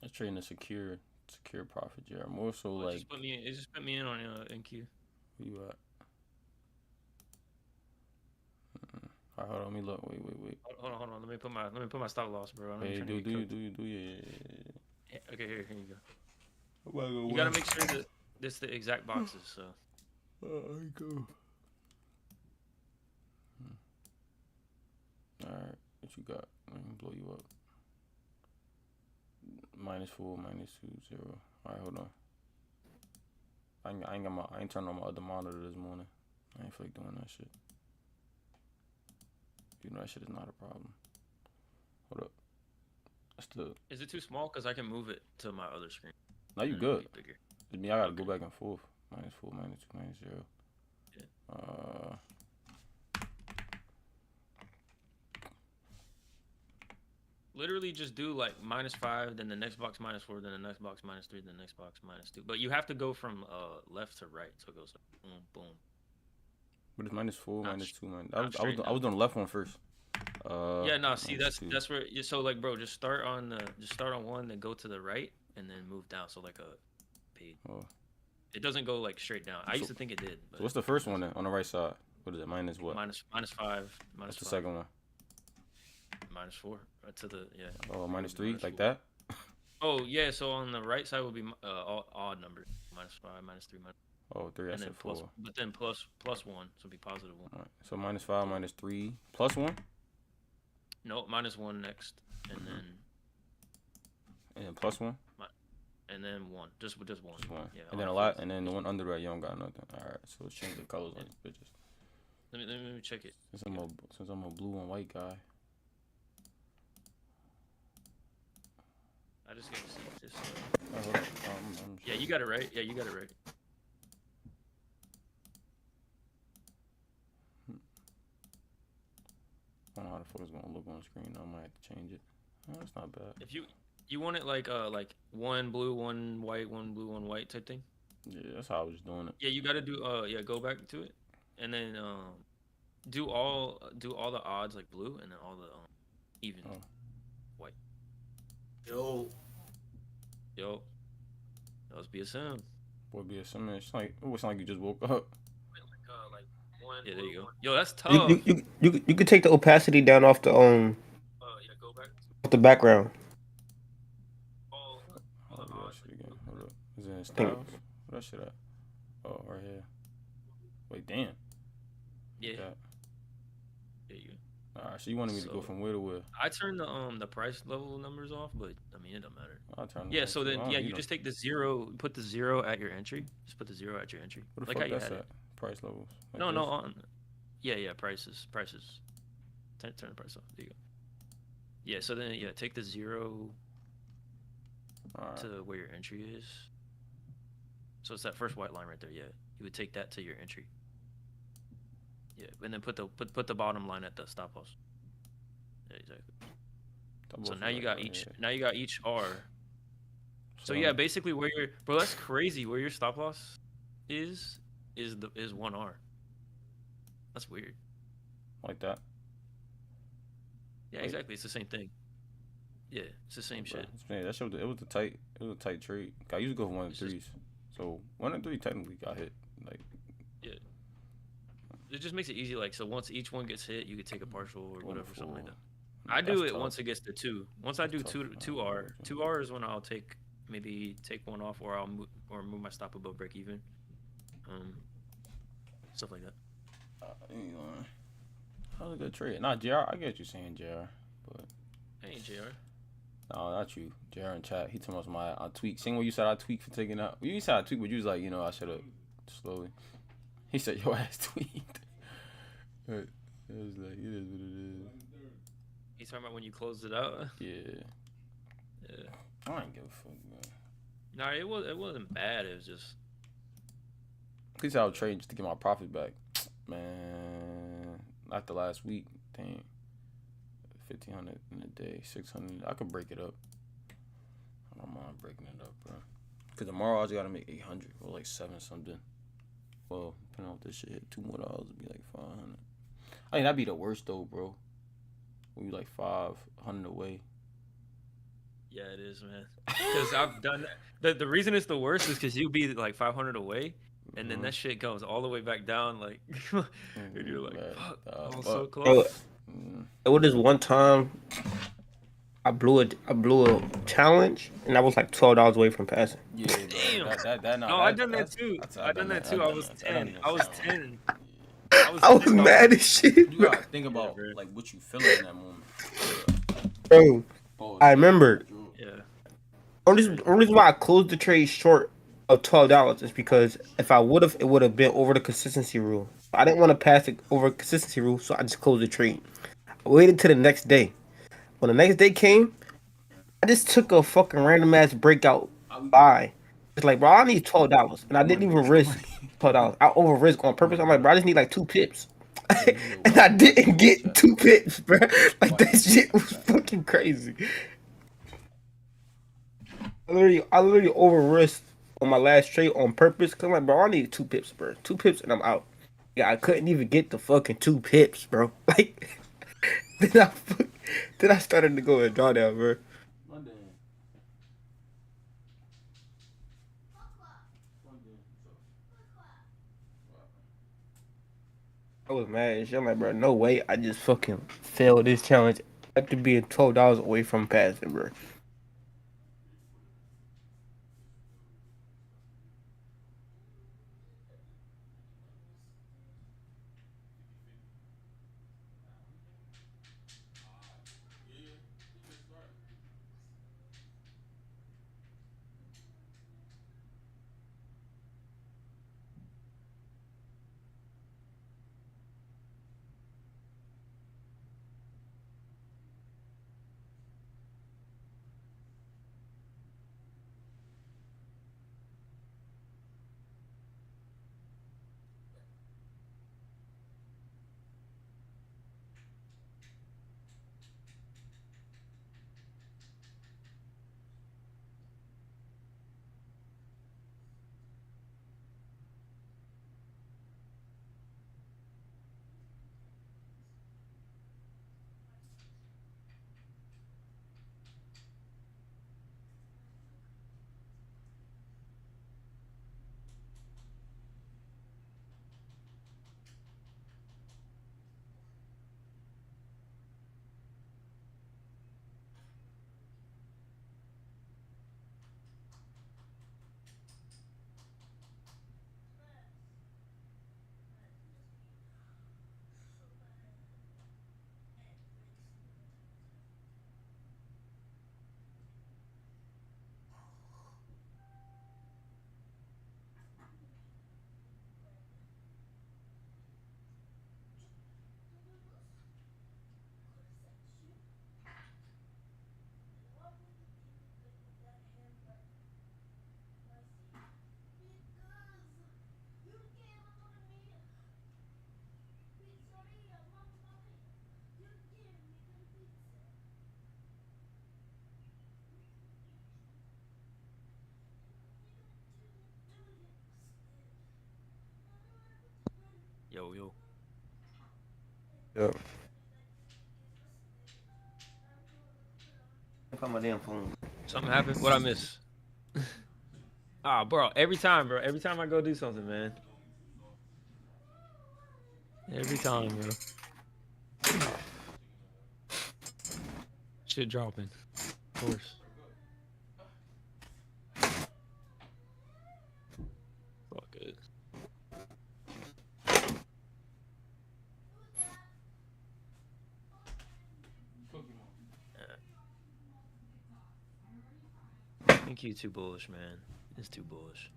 I was trying to secure profit, Jared. More so well, like just put me in on NQ. where you at? Alright, hold on. Let me look. Wait. Hold on. Let me put my stop loss, bro. Hey, do you? Yeah. Okay, here you go. Yeah. You gotta make sure that it's the exact boxes. So There you go. Alright, what you got? Let me blow you up. -4, -2, 0. Alright, hold on. I ain't turned on my other monitor this morning. I ain't feel like doing that shit. You know that shit is not a problem. Hold up. That's the. is it too small? Cause I can move it to my other screen. Now you and it'll good. be bigger. It's me. I gotta go Okay. back and forth. -4, -2, -0. Yeah. Literally just do like -5, then the next box -4, then the next box -3, then the next box -2. But you have to go from left to right, so it goes like boom, boom. But it's -4, Not -2, not I was doing the left one first. Yeah, no. See, minus two. that's where. So like, bro, just start on one, then go to the right, and then move down. So like a page. Oh. It doesn't go like straight down. I used to think it did. But So what's the first one then on the right side? What is it? Minus what? minus 5. Minus What's the 5. second one? Minus 4. To the Oh, minus It would be 3, minus like 4. that. Oh yeah. So on the right side would be all odd numbers. Minus 5, minus 3, minus. Oh, 3. I And said then 4. but then plus 1, so it'd be positive 1. All right. So minus 5, minus 3, plus 1, No, minus 1 next, and and then plus 1. then 1. Just 1. Just 1. Yeah. And then a lot, and then the one under that you don't got nothing. All right. So let's change the colors on these bitches. Let me check it. Since I'm a blue and white guy. I just gotta see this. Oh, hold up. I'm Yeah, you got it right. Yeah, you got it right. I don't know how the fuck it's gonna look on the screen. I might have to change it. Oh, that's not bad. If you want it like 1 blue, 1 white, 1 blue, 1 white type thing. Yeah, that's how I was doing it. Yeah, you gotta do go back to it, and then do all the odds like blue, and then all the even Oh. white. Yo. Yo, that was BSM. Boy, be a similar. It's like it looks like you just woke up. Like 1. Yeah, there you go. Yo, that's tough. You could take the opacity down off the Yeah, go back. off the background. All I'll the do that odds. shit again. Hold up. Is it in Think- styles? Where that shit at? Oh, right here. Wait, damn. Yeah, That. there you go. Alright, so you wanted me to go So- from where to where? I turned the price level numbers off, but I mean it don't matter. I'll turn it Yeah, back so to- I then don't yeah, need you them. just take the 0, put the 0 at your entry. Just put the 0 at your entry. What the Like fuck how you that's had at? it. Price levels. Like No, this? no, on. Yeah, prices. Turn the price off. There you go. Yeah, so then take the 0 Alright. to where your entry is. So it's that first white line right there. Yeah, you would take that to your entry. Yeah, and then put the bottom line at the stop loss. Yeah, exactly. Double So now you select got right each. here. Now you got each R. So yeah, basically where your bro, that's crazy. Where your stop loss is 1 R. That's weird. like that. Yeah, Like- exactly. It's the same thing. Yeah, it's the same shit. Man, that shit was a tight trade. I usually go for 1 and It's just- 3s. So 1 and 3 technically got hit. Like It just makes it easy. Like so, once each one gets hit, you could take a partial or whatever, something like that. That's I do it tough. once it gets to 2. Once I do That's tough. 2 R. 2 R is when I'll take 1 off, or I'll move my stop above break even. Stuff like that. That was a good trade. Nah, JR, I get you saying JR, but Hey, JR. no, not you. JR in chat, he told us I tweak. Same way you said I tweak for taking out. You said I tweak, but you was like, I should have slowly. He said your ass tweaked. It was like, it is what it You talking about when you closed it out? is. Yeah. Yeah. I ain't give a fuck, man. No, it wasn't bad. It was just At least I was trading just to get my profit back. Man, after last week, dang. 1,500 in a day, 600. I could break it up. I don't mind breaking it up, bro. Cause tomorrow I just gotta make 800 or like 7 something. Well, depending on if this shit hit $2 more, it'd be like 500. I think that'd be the worst though, bro. When you like 500 away. yeah, it is, man. Because I've done that. The reason it's the worst is because you'll be like 500 away, and then Mhm. that shit goes all the way back down, like, and you're like, Man, fuck, uh, I was but- so Bro, close. Mm. it was this one time I blew a challenge and I was like $12 away from passing. Yeah, bro. Damn. That, No, I done that too. I done that too. I was 10. I was 10. I was $10. mad as shit, You bro. gotta think about bro. like what you feeling in that moment. Bro, Oh, I remember. Yeah. Only reason why I closed the trade short of $12 is because if I would have, it would have been over the consistency rule. I didn't want to pass it over consistency rule, so I just closed the trade. I waited till the next day. When the next day came, I just took a fucking random ass breakout buy. It's like, bro, I need $12, and I didn't even risk $12. I over risk on purpose. I'm like, bro, I just need like 2 pips. And I didn't get 2 pips, bro. Like that shit was fucking crazy. I literally over risked on my last trade on purpose. Cause I'm like, bro, I need 2 pips, bro. 2 pips and I'm out. Yeah, I couldn't even get the fucking 2 pips, bro. Like then I started to go and draw down, bro. I was mad and shit. I'm like, bro, no way. I just fucking failed this challenge after being $12 away from passing, bro. Yo. Yep. Look on my damn phone. Something happened? What I miss? Ah, bro. Every time, bro. Every time I go do something, man. Every time, bro. Shit dropping. Of course. Fuck it. I think you too bullish, man. It's too bullish.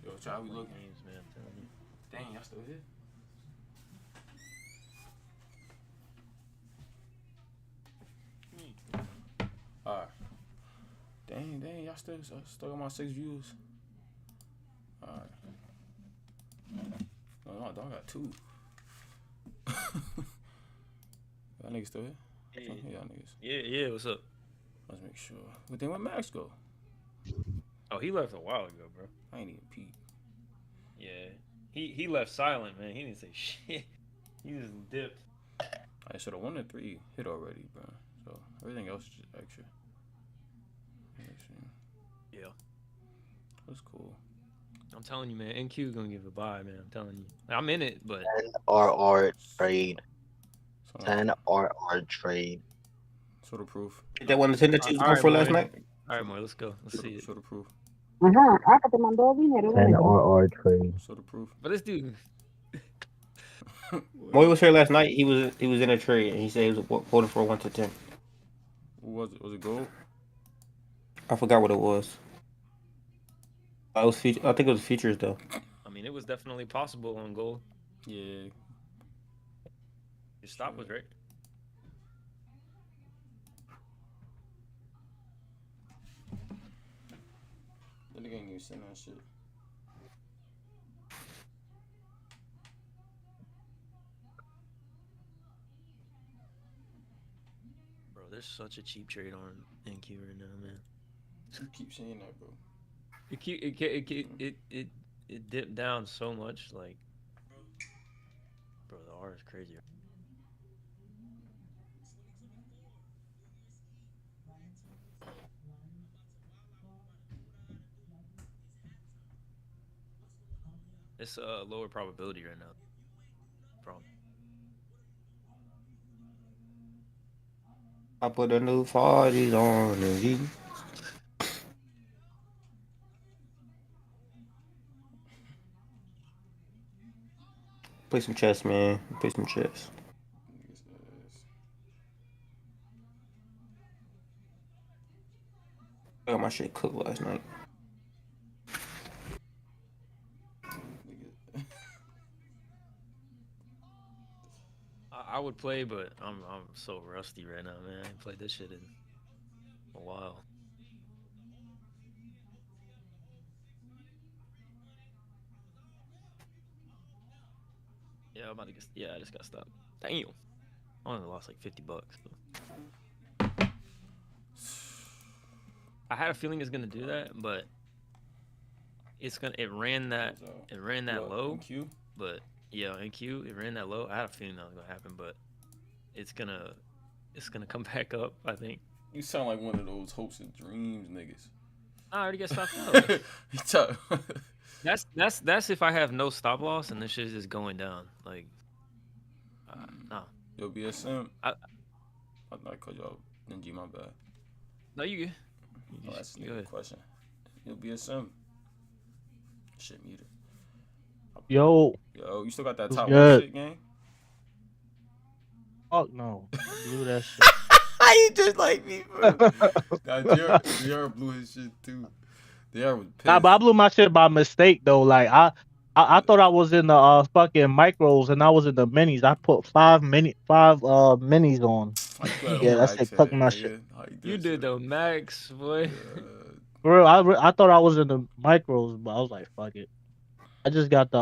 Yo, child, we looking. Games, man. I'm telling you. Dang, y'all still here? Alright. Dang, y'all still got my 6 views. Alright. No, dog got 2. Y'all niggas still here? Yeah. Oh, y'all niggas. Yeah, what's up? Let's make sure. But then where Max go? Oh, he left a while ago, bro. I ain't even peep. Yeah. He left silent, man. He didn't say shit. He just dipped. I should have 1 and 3 hit already, bro. So everything else is just extra. Yeah. That's cool. I'm telling you, man. NQ gonna give a buy, man. I'm telling you. I'm in it, but 10 RR trade. So, 10 RR trade. show the proof. Get that one to send that you All right, for last Moy. night? All right, Moy, let's go. Let's see it. Show the proof. Ajá, acá te mandó dinero. 10 RR trade. Show the proof. But this dude, Moy was here last night. He was in a trade and he said he was quoting for 1 to 10. What was it? Was it gold? I forgot what it was. I think it was features though. I mean, it was definitely possible on goal. Yeah. Your stop was right. That nigga ain't even send that shit. Bro, there's such a cheap trade on NQ right now, man. You keep saying that, bro. It it dipped down so much. Like, bro, the R is crazy. It's a lower probability right now. Problem. I put a new 40s on and he. Play some chess, man. Play some chess. I got my shit cooked last night. I would play, but I'm so rusty right now, man. I ain't played this shit in a while. Yeah, I'm about to get. Yeah, I just got stopped. Damn. I only lost like $50. So. I had a feeling it's gonna do that, but it's gonna. It ran that low. NQ? But yeah, NQ, it ran that low. I had a feeling that was gonna happen, but it's gonna come back up. I think. You sound like one of those hopes and dreams niggas. I already got stopped out. That's That's if I have no stop loss and this shit is just going down. Like, no. Yo, BSM. I called y'all NG, my bad. No, you good. Oh, that's a nigga question. Yo, BSM. Shit muted. Yo, you still got that top good? one shit, gang? Fuck no. I blew that shit. You just like me, bro. Nah, JR blew his shit too. JR was pissed. Nah, but I blew my shit by mistake though. Like I thought I was in the fucking micros and I was in the minis. I put five minis on. Yeah, that's it. Cook my shit. You did the max, boy. Bro, I thought I was in the micros, but I was like, fuck it. I just got the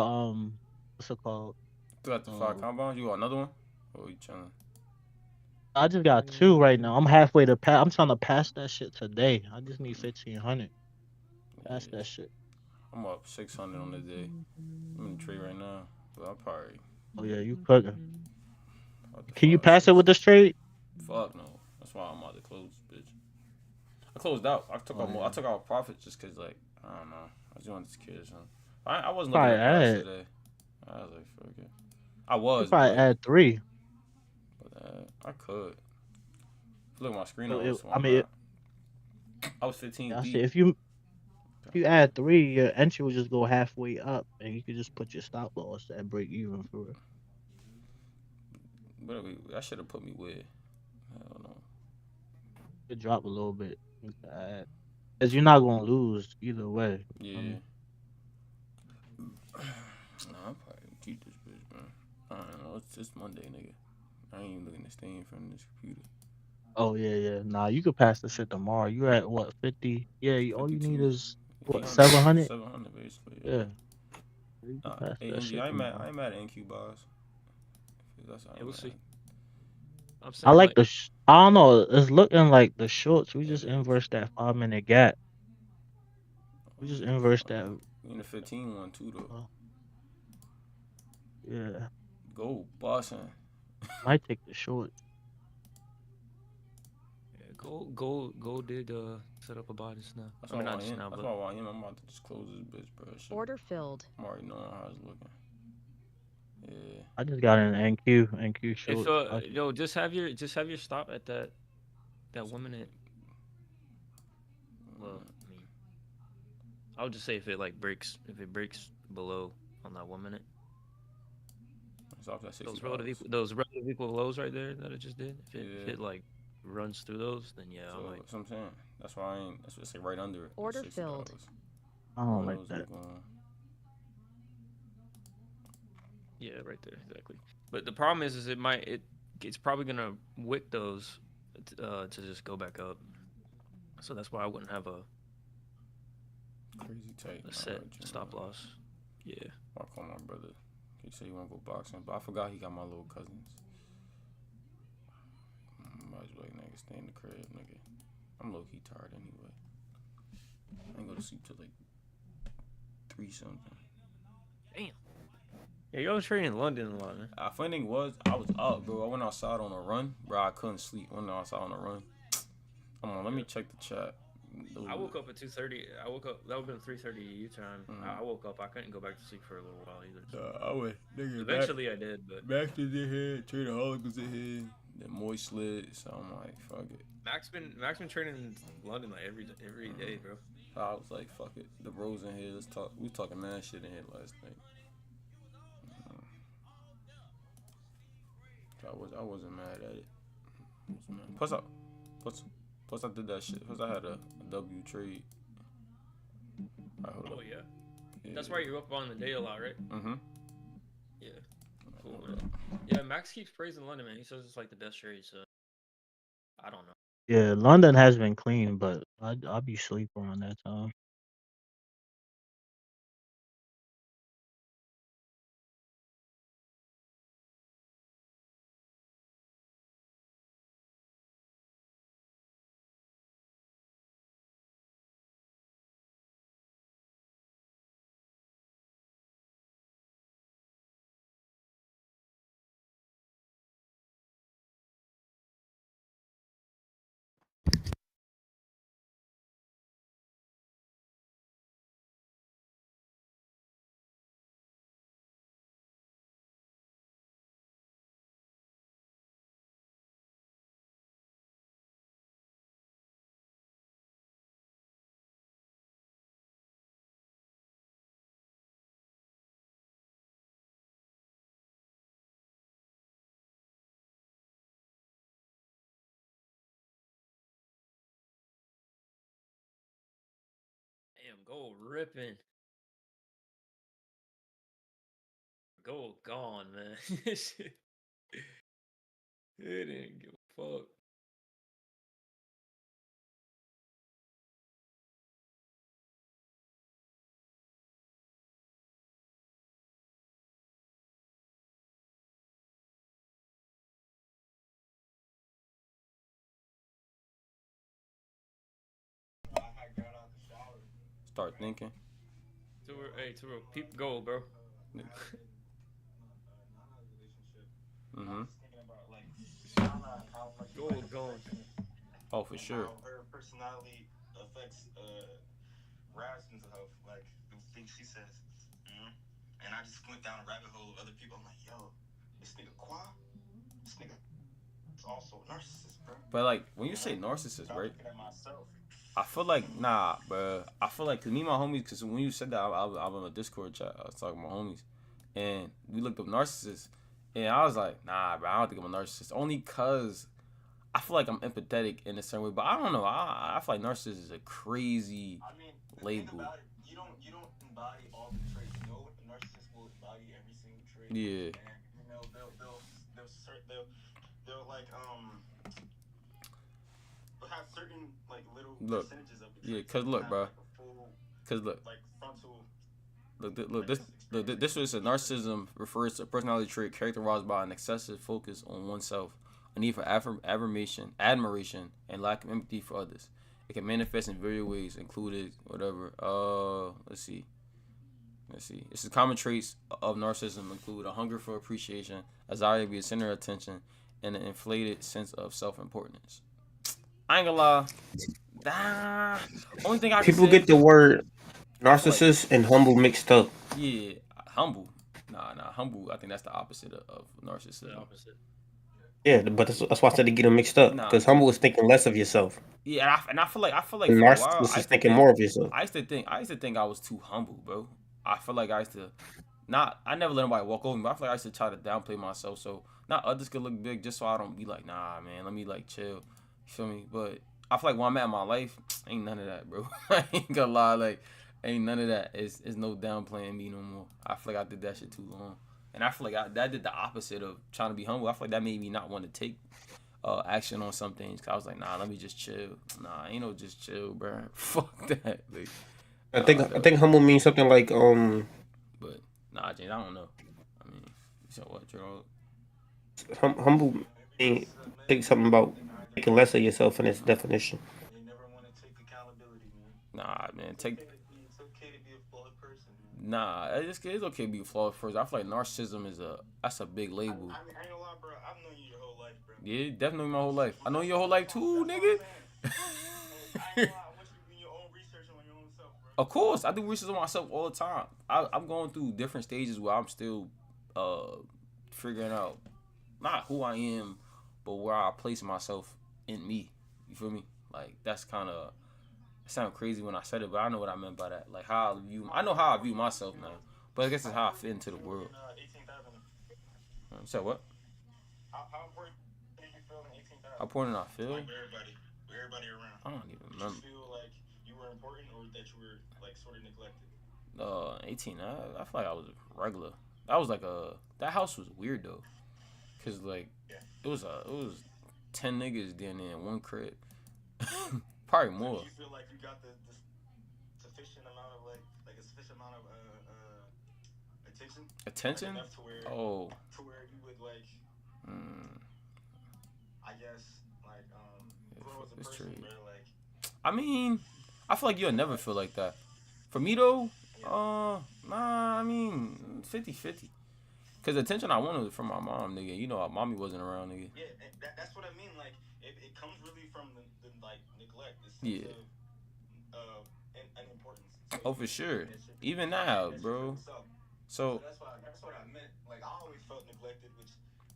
what's it called? You got the 5 compounds? You got another one? Or you trying? I just got 2 right now. I'm halfway to pass. I'm trying to pass that shit today. I just need 1,500. Pass that shit. I'm up 600 on the day. I'm in the trade right now, but I'll probably. Oh yeah, you cooking? Can you pass it with this trade? Fuck no. That's why I'm about to close, bitch. I closed out. I took out more. I took out profit just cause like I don't know. I just wanted to secure something. I wasn't looking at price today. I was like, fuck it. I was. If I add 3. But I could. Look at my screen. I was 15 I deep. see. If you add 3, your entry will just go halfway up, and you could just put your stop loss at break even for it. But that should have put me with. I don't know. It drop a little bit. Cause you're not gonna lose either way. Yeah. Nah, I'm probably gonna keep this bitch, bro. I don't know. It's just Monday, nigga. I ain't even looking to stay in front of this computer. Oh yeah. Nah, you could pass the shit tomorrow. You at what 50? Yeah. All you need is what 700. 700 basically. Yeah. Hey, NG, I ain't mad at NQ boss. That's how we'll see. I like the. I don't know. It's looking like the shorts. We just inverse that 5-minute gap. We just inverse that. We in the 15 one too though. Yeah. Go bossing. Might take the short. Yeah, go did set up a body snap. That's why I'm about to just close this bitch, bro. Order filled. I'm already knowing how it's looking. Yeah. I just got an NQ short. Yo, just have your stop at that 1 minute. Well, I mean, I would just say if it breaks below on that 1 minute. Those relative equal lows right there that it just did. If it runs through those, then yeah. That's what I'm saying. That's why I ain't. That's what I say right under it. Order filled. I don't like that. Yeah, right there, exactly. But the problem is it's probably gonna wick those to just go back up. So that's why I wouldn't have a crazy tight set stop loss. Yeah. I'll call my brother. He said he wanna go boxing, but I forgot he got my little cousins. Might as well nigga stay in the crib, nigga. I'm low key tired anyway. I ain't go to sleep till 3 something. Yeah, you was training in London a lot, man. Funny thing was, I was up, bro. I went outside on a run, bro. I couldn't sleep. Went outside on a run. Hold on, let me check the chat. I woke up at 2:30. I woke up. That would have been 3:30 U time. I woke up. I couldn't go back to sleep for a little while either. So. I went. Nigga, Eventually, I did, but Max was in here. Traderholic was in here. Then Moist slid. So I'm like, fuck it. Max been training in London like every day, bro. I was like, fuck it. The bros in here. Let's talk. We was talking mad shit in here last night. I wasn't mad at it. Plus I did that shit. Plus I had a W trade. Right, hold Oh up. yeah. That's why you're up on the day a lot, right? Mm-hmm. Yeah. Cool, man. Yeah, Max keeps praising London, man. He says it's like the best trade, so I don't know. Yeah, London has been clean, but I'll be sleep around that time. Damn, gold ripping. Gold gone, man. It didn't give a fuck. Start thinking. Turo, peep gold, bro. Mm-hmm. Gold gone. Oh, for sure. Her personality affects Rav's mental health, like the things she says. And I just went down a rabbit hole of other people. I'm like, yo, this nigga Qua, this nigga is also a narcissist, bro. But like when you say narcissist, right? I feel like bro. I feel like cause me and my homies, cause when you said that, I was on a Discord chat. I was talking to my homies, and we looked up narcissists, and I was like, nah, bro. I don't think I'm a narcissist. Only cause I feel like I'm empathetic in a certain way, but I don't know. I feel like narcissist is a crazy label. You don't embody all the traits. You know, a narcissist will embody every single trait. Yeah. And you know they'll like they'll have certain like little percentages of the traits. Cause look, bro. Cause look. Like frontal. This was a narcissism refers to a personality trait characterized by an excessive focus on oneself, a need for admiration, and lack of empathy for others. It can manifest in various ways, including whatever. Let's see. It's the common traits of narcissism include a hunger for appreciation, a desire to be a center of attention, and an inflated sense of self-importance. I ain't gonna lie. Only thing I people get the word narcissist and humble mixed up. Yeah, humble. Nah, humble. I think that's the opposite of narcissism. The opposite. Yeah, but that's why I said to get them mixed up. Because humble is thinking less of yourself. Yeah, and I feel like narcissist is thinking more of yourself. I used to think I was too humble, bro. I feel like I used to I never let anybody walk over me, but I feel like I used to try to downplay myself so not others could look big, just so I don't be like, nah, man, let me like chill. You feel me? But I feel like when I'm at in my life, ain't none of that, bro. I ain't gonna lie, like ain't none of that. It's no downplaying me no more. I feel like I did that shit too long. And I feel like that did the opposite of trying to be humble. I feel like that made me not want to take action on some things. Cause I was like, nah, let me just chill. Nah, ain't no just chill, bro. Fuck that. Like, I think humble means something like But nah, James, I don't know. I mean, you said what, Gerald? Humble means think something about thinking less of yourself in its definition. They never want to take accountability, man. Nah, man, take. It's okay to be a flawed person. Nah, it's okay to be flawed first. I feel like narcissism is that's a big label. I ain't gonna lie, bro. I've known you your whole life, bro. Yeah, definitely my whole life. I know your whole life too, nigga. I want you to do your own research on your own self, bro. Of course, I do research on myself all the time. I'm going through different stages where I'm still figuring out not who I am, but where I place myself in me. You feel me? Like that's kind of it sounds crazy when I said it, but I know what I meant by that. Like I know how I view myself now, but I guess it's how I fit into the world. So what? How important do you feel in 18,000? How important I feel? Like with everybody around. I don't even Did remember. you feel like you were important or that you were like sort of neglected? 18. I feel like I was regular. That was like that house was weird though, cause like it was 10 niggas down there in one crib, probably more. Do you feel like you got the sufficient amount of like a sufficient amount of attention? Attention? Like enough to where, Oh. To where you would like, I guess like grow as a person, bro. Like. I mean, I feel like you'll never feel like that. For me though, nah. I mean, 50-50. Cause the attention I wanted was from my mom, nigga. You know, mommy wasn't around, nigga. Yeah, that's what I mean. Like, it comes really from the like neglect. Yeah. And importance. So Oh, for sure. Even now, bro. So that's what I meant. Like, I always felt neglected, which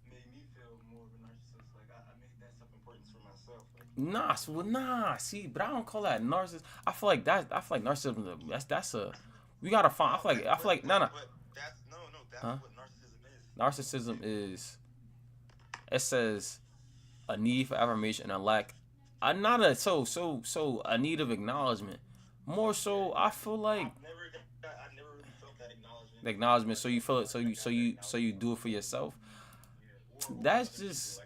made me feel more of a narcissist. Like, I made that self-importance for myself. Like, nah. See, but I don't call that narcissist. I feel like narcissism. That's a. We gotta find. I feel like nah. But that's that's what narcissism is. Narcissism is. It says, a need for affirmation and a lack. A need of acknowledgement. More so, I feel like. I never really felt that acknowledgement. Acknowledgement. So you feel it. So you do it for yourself. That's just.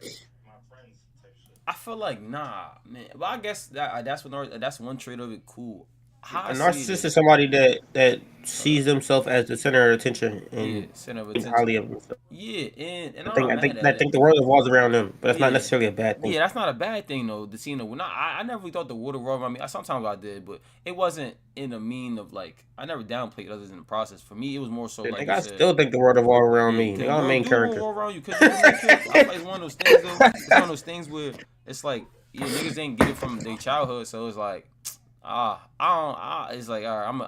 My friends type shit. I feel like nah, man. But I guess that's one trait of it. Cool. A narcissist is somebody that sees themselves as the center of attention and center of thinks attention. highly of themselves. Yeah, and I think the world revolves around them, but that's not necessarily a bad thing. Yeah, that's not a bad thing though. I never really thought the world revolved around me. Sometimes I did, but it wasn't in a mean of like I never downplayed others in the process. For me, it was more so like I still think the world revolves around me. The Y'all main character. around you, cause it's one of those things. Though. It's one of those things where it's like niggas didn't get it from their childhood, so it's like. It's like all right. I'm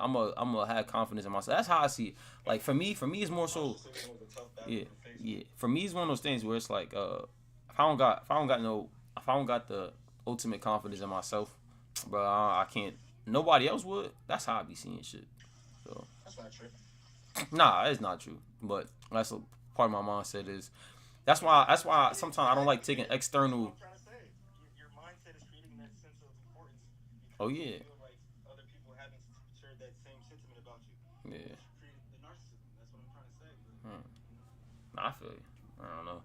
gonna have confidence in myself. That's how I see it. Like for me, it's more so. Yeah. For me, it's one of those things where it's like, if I don't got the ultimate confidence in myself, bro, I can't. Nobody else would. That's how I be seeing shit. So. That's not true. Nah, it's not true. But that's a part of my mindset is. That's why sometimes I don't like taking external. Your mindset is creating that sense of importance. Oh yeah. Feel like other people haven't shared that same sentiment about you. Yeah. Create the narcissism. That's what I'm trying to say. Nah, I feel you. I don't know.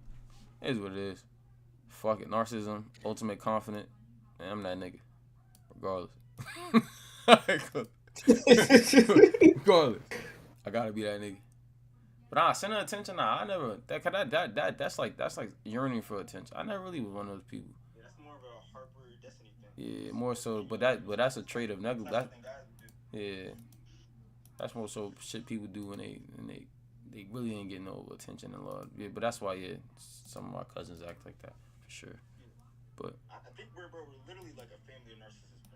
It is what it is. Fuck it. Narcissism, ultimate confident. Man, I'm that nigga. Regardless. Regardless. I gotta be that nigga. But center attention. Nah, I never. That's like yearning for attention. I never really was one of those people. Yeah, that's more of a Harper Destiny thing. Yeah, more so. But that's a trait of negligence. Yeah. That's more so shit people do when they really ain't getting no attention and love. Yeah, but that's why some of my cousins act like that for sure. But I think we're literally like a family of narcissists,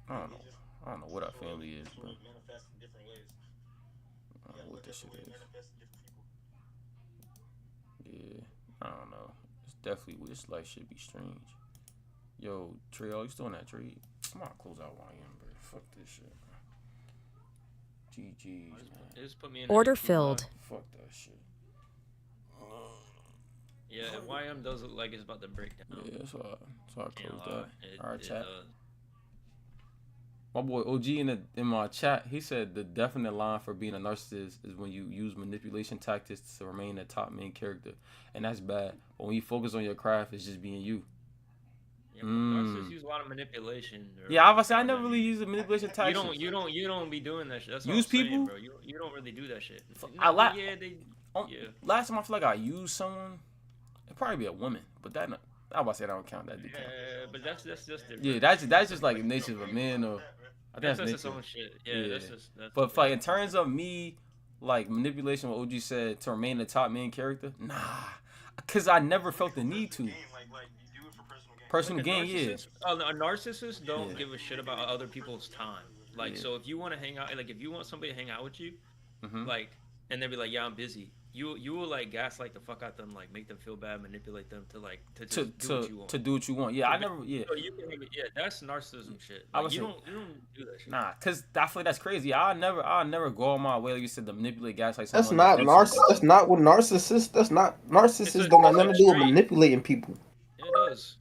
bro. I don't know what our family is, but manifest in different ways. I don't know what this shit is. Yeah, I don't know. It's definitely this life should be strange. Yo, Trail, you still in that trade? Come on, close out YM, bro. Fuck this shit. GG's, man. Just put me in Order a filled. Fuck that shit. Yeah, YM does look like it's about to break down. Yeah, that's why I closed that. Alright, It chat. does. My boy OG in my chat, he said the definite line for being a narcissist is when you use manipulation tactics to remain the top main character, and that's bad. But when you focus on your craft, it's just being you. Yeah, narcissists use a lot of manipulation. Yeah, I never really use the manipulation tactics. You don't be doing that shit. That's Use what I'm saying, people? bro. You don't really do that shit. Last time I feel like I used someone, it'd probably be a woman, but I was about to say that don't count. That do count. Yeah, but that's just different. Yeah, that's just like the nature of a man, or I think That's that's its nature. own shit. Yeah, that's just. That's But like in terms of me, like manipulation, what OG said to remain the top main character, nah, because I never felt the need to. Like you do it for Personal personal gain. gain, yeah. A narcissist don't give a shit about other people's time. Like, Yeah. so if you want to hang out, like if you want somebody to hang out with you, Mhm. like, and they'll be like, yeah, I'm busy. You will like gaslight the fuck out them, like make them feel bad, manipulate them to like to To just do what you want. do what you want. Yeah, I never. Yeah. So you can have it, yeah, that's narcissism shit. I Like, would you say- don't do that shit. Nah, cause I feel like that's crazy. I'll never go on my way like you said to manipulate guys like That's someone. not narcissist. That's not what narcissists. That's not narcissists. Don't got nothing to do with manipulating people. It does.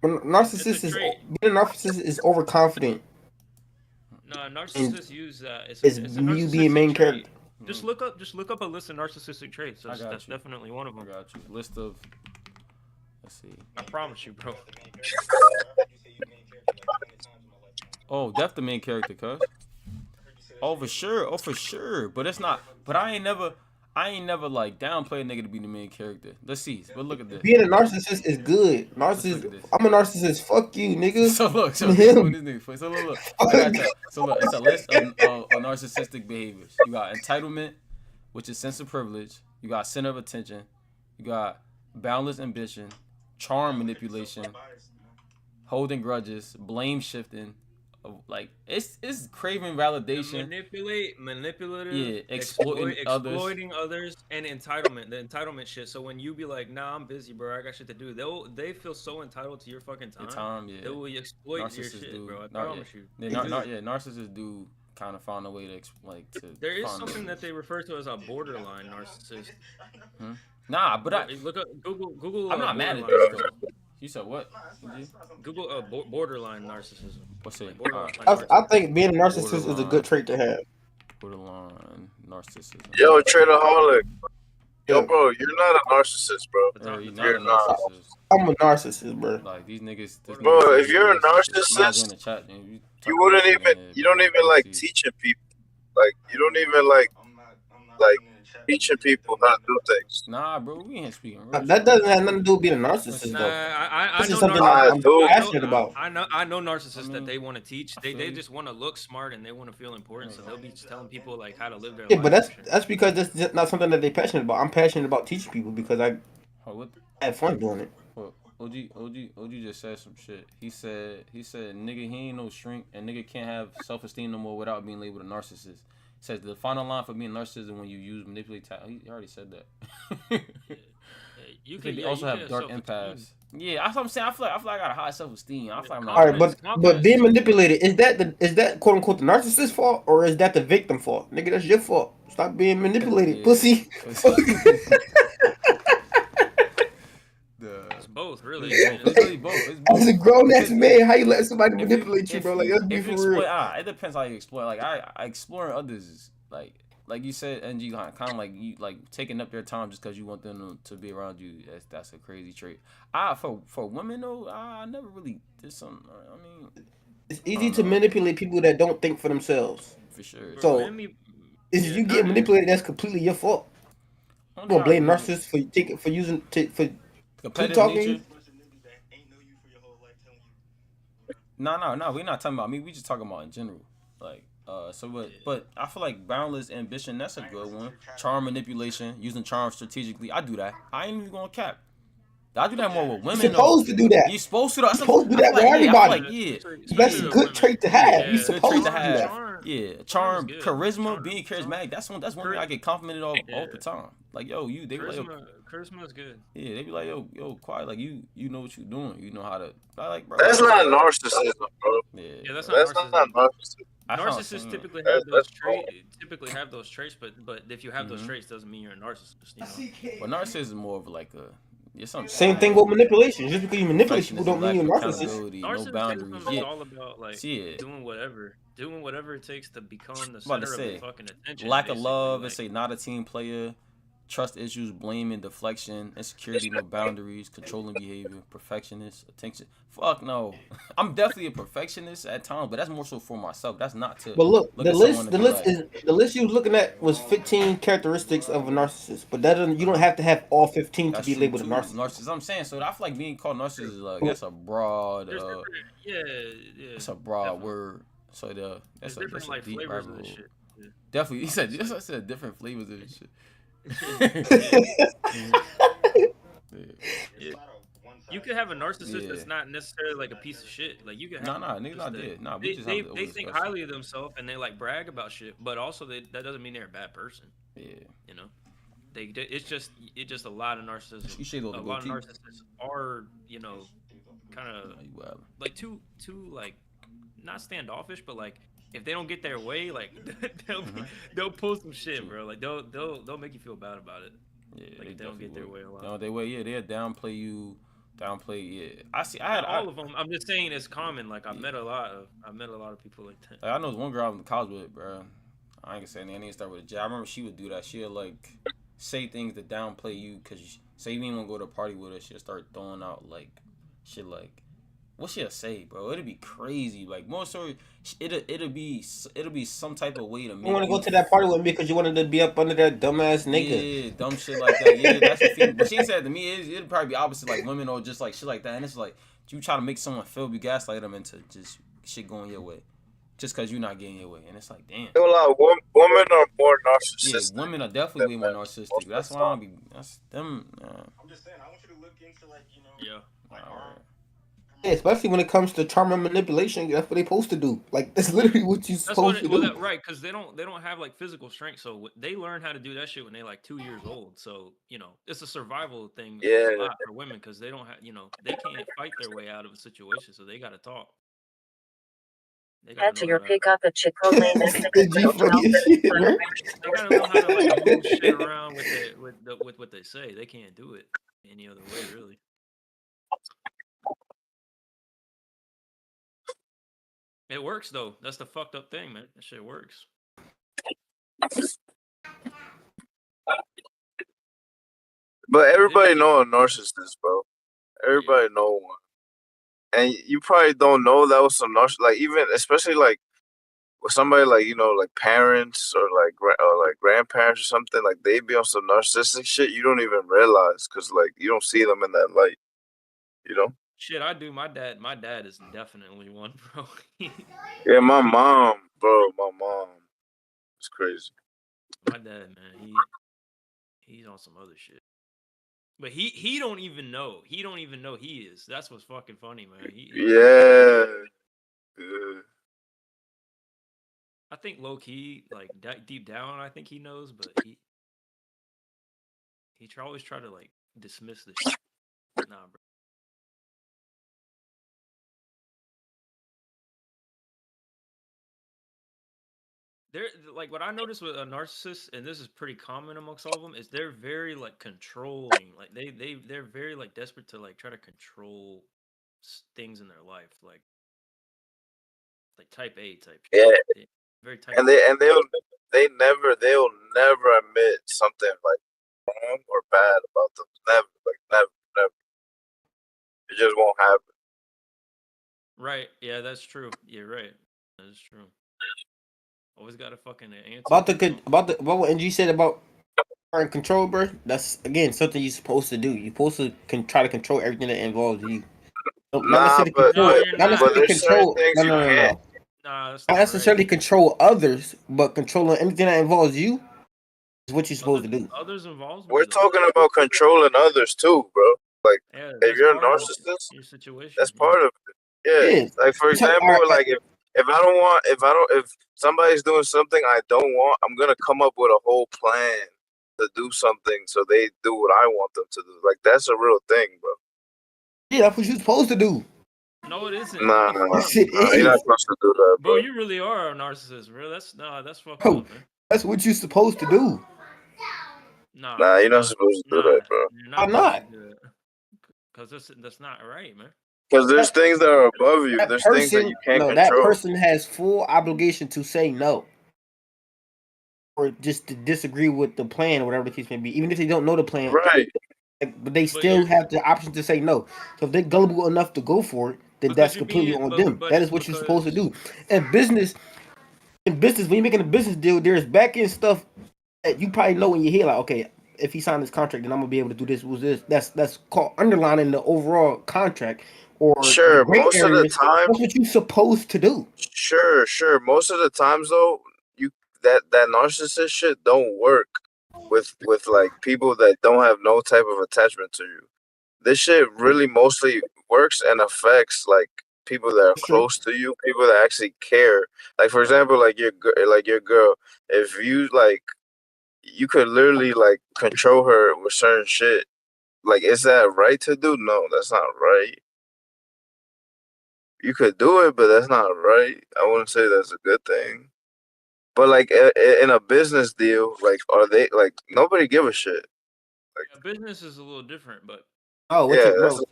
When narcissist is trait. being a narcissist is overconfident. No, narcissists use that. It's It's a you being narcissistic main trait. character. Just look up a list of narcissistic traits. I got That's you. definitely one of them. I got you. List of. Let's see. I promise you, bro. Oh, that's the main character, cuz. Oh, for sure. Oh, for sure. But it's not. But I ain't never like downplay a nigga to be the main character. Let's see. But look at this. Being a narcissist is good. look at Narcissist. this. I'm a narcissist. Fuck you, nigga. So look, so Him. this nigga for. So look. I got that. So look, it's a list of narcissistic behaviors. You got entitlement, which is sense of privilege. You got center of attention. You got boundless ambition, charm manipulation, holding grudges, blame shifting. Like it's craving validation. Manipulative. Yeah, exploiting others, and entitlement. The entitlement shit. So when you be like, "Nah, I'm busy, bro. I got shit to do," they feel so entitled to your fucking time. Your time, yeah. They will exploit your Narcissists shit, do. bro. I Nar- promise you. yeah, narcissists do kind of find a way to There is find a something way. that they refer to as a borderline narcissist. Nah, but I Look up Google. I'm not mad at borderline this though. You said what? Google borderline narcissism. What's it? Borderline I think being a narcissist is a good trait to have. Borderline narcissism. Yo, Traderholic. Yo, bro, you're not a narcissist, bro. Bro, you're You're not a not. narcissist. I'm a narcissist, bro. Like these niggas. This Bro, niggas if you're a in the narcissist, chat, man, you wouldn't even, you don't even like teaching people. Like, you don't even like teaching people how to do things. Nah, bro, we ain't speaking. real That shit. doesn't have nothing to do with being a narcissist, Nah, though. I This is know something narcissists. I'm passionate about. I know narcissists that they want to teach. They feel you. just want to look smart and they want to feel important. So they'll be just telling people like how to live their Yeah, life. but and shit. that's because that's just not something that they're passionate about. I'm passionate about teaching people because I Hold what? have fun doing it. Well, OG just said some shit. He said, nigga, he ain't no shrink, and nigga can't have self-esteem no more without being labeled a narcissist. He says the final line for being a narcissist is when you use manipulate. He already said that. You They can also you have can dark self-esteem. empaths. Yeah, that's what I'm saying. I feel like I got a high self-esteem. I feel like I'm not. All right, but being manipulated is that quote unquote the narcissist's fault or is that the victim fault? Nigga, that's your fault. Stop being manipulated, pussy. It's both, really. It's really both. It's both. As a grown ass man, how you let somebody manipulate you, bro? Like let's be If you for real. exploit, it depends how you exploit. Like I exploring others is like you said, NG, kind of like you like taking up their time just because you want them to be around you. That's a crazy trait. For women though, I never really did some. I mean, It's easy to manipulate people that don't think for themselves. for sure. So if you get manipulated, that's completely your fault. You gonna blame narcissists for using for competitive talking? nature. No, we're not talking about me. We just talking about in general. Like, but I feel like boundless ambition, that's a good one. Charm manipulation, using charm strategically. I do that. I ain't even gonna cap. I do that more with women. You're supposed to do that. You're supposed to. You're supposed to do that with everybody. Yeah. That's a good trait to have. You're Good supposed trait to do that. Yeah, charm, charisma, being charismatic. That's one thing I get complimented all the time. Like, yo, they be like, yo, Charisma is good. yeah, they be like, yo, quiet, like you know what you're doing. You know how to. I like, bro. That's not narcissism, bro. Yeah, that's not narcissism. Narcissists typically have those traits. Typically have those traits, but if you have those traits, doesn't mean you're a narcissist. You know? But narcissism is more of like a. Same thing with manipulation. Just because you manipulate people don't mean you're a narcissist. No boundaries. Narcissism is Yeah. all about like doing whatever it takes to become the I'm about to center of say, the fucking attention. lack of basically. love. Like, It's a not a team player. Trust issues, blame and deflection, insecurity, no boundaries, controlling behavior, perfectionist, attention. Fuck no. I'm definitely a perfectionist at times, but that's more so for myself. That's not to. But look, the at list, someone the and be list like, is the list you was looking at was 15 characteristics of a narcissist, but that doesn't. You don't have to have all 15 to that's be true, labeled a too. narcissist. Narcissist. I'm saying so. I feel like being called narcissist is like that's a broad. yeah. It's a broad word. So that's There's different a like deep flavors rabbit of this hole. shit. Yeah. Definitely, he said just I said different flavors of this shit. Yeah. You could have a narcissist Yeah. that's not necessarily like a piece of shit. Like you could have Nah, niggas just not that dead. Nah, we just have to they think discuss it. highly of themselves and they like brag about shit, but also that doesn't mean they're a bad person. Yeah. You know, it's just a lot of narcissists. You should go A to lot of goatee. narcissists are kind of like too like not standoffish, but like if they don't get their way, like they'll pull some shit, bro. Like they'll make you feel bad about it. Yeah, like if they don't get their way a lot. No, their way. Yeah, they'll downplay you. Yeah, I see. I Not had all of them. I'm just saying it's common. Like I've met a lot of people like that. Like, I know this one girl I was in college with, bro. I ain't gonna say anything. I need to start with a J. I remember she would do that. She'll like say things to downplay you because say you didn't want to go to a party with her. She'll start throwing out like shit like. What she'll say, bro? It'll be crazy. Like more so, it'll be some type of way to make You want to go to that party with me because you wanted to be up under that dumbass nigga. Yeah, dumb shit like that. Yeah, that's what female. But she ain't said to me. It'll probably be opposite, like women or just like shit like that. And it's like you try to make someone feel, you gaslight them into just shit going your way, just because you're not getting your way. And it's like, damn. A lot of women are more narcissistic. Yeah, women are definitely way more narcissistic. That's why I don't be. That's them. I'm just saying, I want you to look into like yeah. Like Yeah, especially when it comes to trauma and manipulation, that's what they're supposed to do. Like that's literally what you're supposed to do. Right? Because they don't have like physical strength, so they learn how to do that shit when they're like 2 years old. So it's a survival thing. Yeah. A lot for women because they don't have they can't fight their way out of a situation, so they got to talk. Head to your pickup at Chipotle. They gotta know how to like move shit around with what they say. They can't do it any other way, really. It works though. That's the fucked up thing, man. That shit works. But everybody know a narcissist, bro. Everybody know one. And you probably don't know that was some narcissist. Like even especially like with somebody like like parents or like grandparents or something, like they be on some narcissistic shit you don't even realize because like you don't see them in that light. Shit, I do. My dad is definitely one, bro. Yeah, my mom. It's crazy. My dad, man, he's on some other shit. But he don't even know. He don't even know he is. That's what's fucking funny, man. Yeah. I think low key, like deep down, I think he knows, but he always try to like dismiss this shit. Nah, bro. They're like what I noticed with a narcissist, and this is pretty common amongst all of them, is they're very like controlling. Like they're very like desperate to like try to control things in their life, like type A type. Yeah. Very type. And they'll never admit something like wrong or bad about them. Never. It just won't happen. Right. Yeah, that's true. You're right. That's true. Always got a fucking answer. About what NG said about control, bro. That's again something you're supposed to do. You're supposed to try to control everything that involves you. Not necessarily control others, but controlling anything that involves you is what you're supposed to do. Others involved. We're talking about controlling others too, bro. Like if you're a narcissist, your situation. That's part of it. Yeah. Like for example, like if somebody's doing something I don't want, I'm gonna come up with a whole plan to do something so they do what I want them to do. Like that's a real thing, bro. Yeah, that's what you're supposed to do. No, it isn't. Nah, you're not supposed to do that, bro. You really are a narcissist, bro. That's fucked up, man. That's what you're supposed to do. Nah, you're not supposed to do that, bro. Why not? Because that's not right, man. Because there's things that are above you. There's things that you can't control. That person has full obligation to say no. Or just to disagree with the plan or whatever the case may be. Even if they don't know the plan. Right. But they still have the option to say no. So if they're gullible enough to go for it, then that's completely on them. That is what you're supposed to do. In business, when you're making a business deal, there's back end stuff that you probably know in your head, like, okay, if he signed this contract, then I'm gonna be able to do this. That's called underlining the overall contract. or Sure, gray most of the areas, time. that's what you're supposed to do. Sure. Most of the times though, you that narcissist shit don't work with like people that don't have no type of attachment to you. This shit really mostly works and affects like people that are That's true. close to you, people that actually care. Like for example, like your girl. If you like, you could literally like control her with certain shit. Like, is that right to do? No, that's not right. You could do it, but that's not right. I wouldn't say that's a good thing. But like in a business deal, like are they like nobody give a shit? Like Yeah, business is a little different, but Oh, with yeah, your bro, that's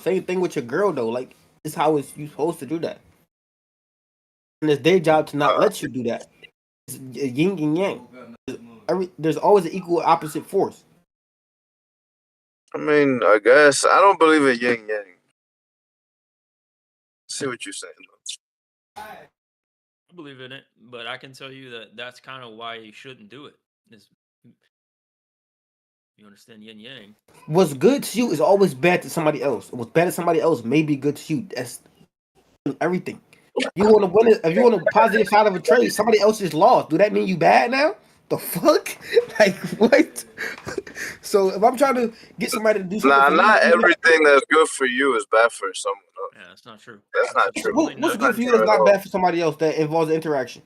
same thing with your girl though. Like, it's how it's you supposed to do that, and it's their job to not let you do that. It's yin and yang. There's always an equal opposite force. I mean, I guess I don't believe in yin yang. See what you're saying though. I believe in it. But I can tell you that that's kind of why you shouldn't do it. Is you understand yin yang? What's good to you is always bad to somebody else. What's bad to somebody else may be good to you. That's everything. You want to win it, if you want a positive side of a trade, somebody else is lost. Do that mean you bad now? The fuck? Like what? So if I'm trying to get somebody to do something, Nah, for not me, everything that's good for you is bad for someone else. Yeah, that's not true. That's not true. what's good for you that's not bad for somebody else that involves interaction?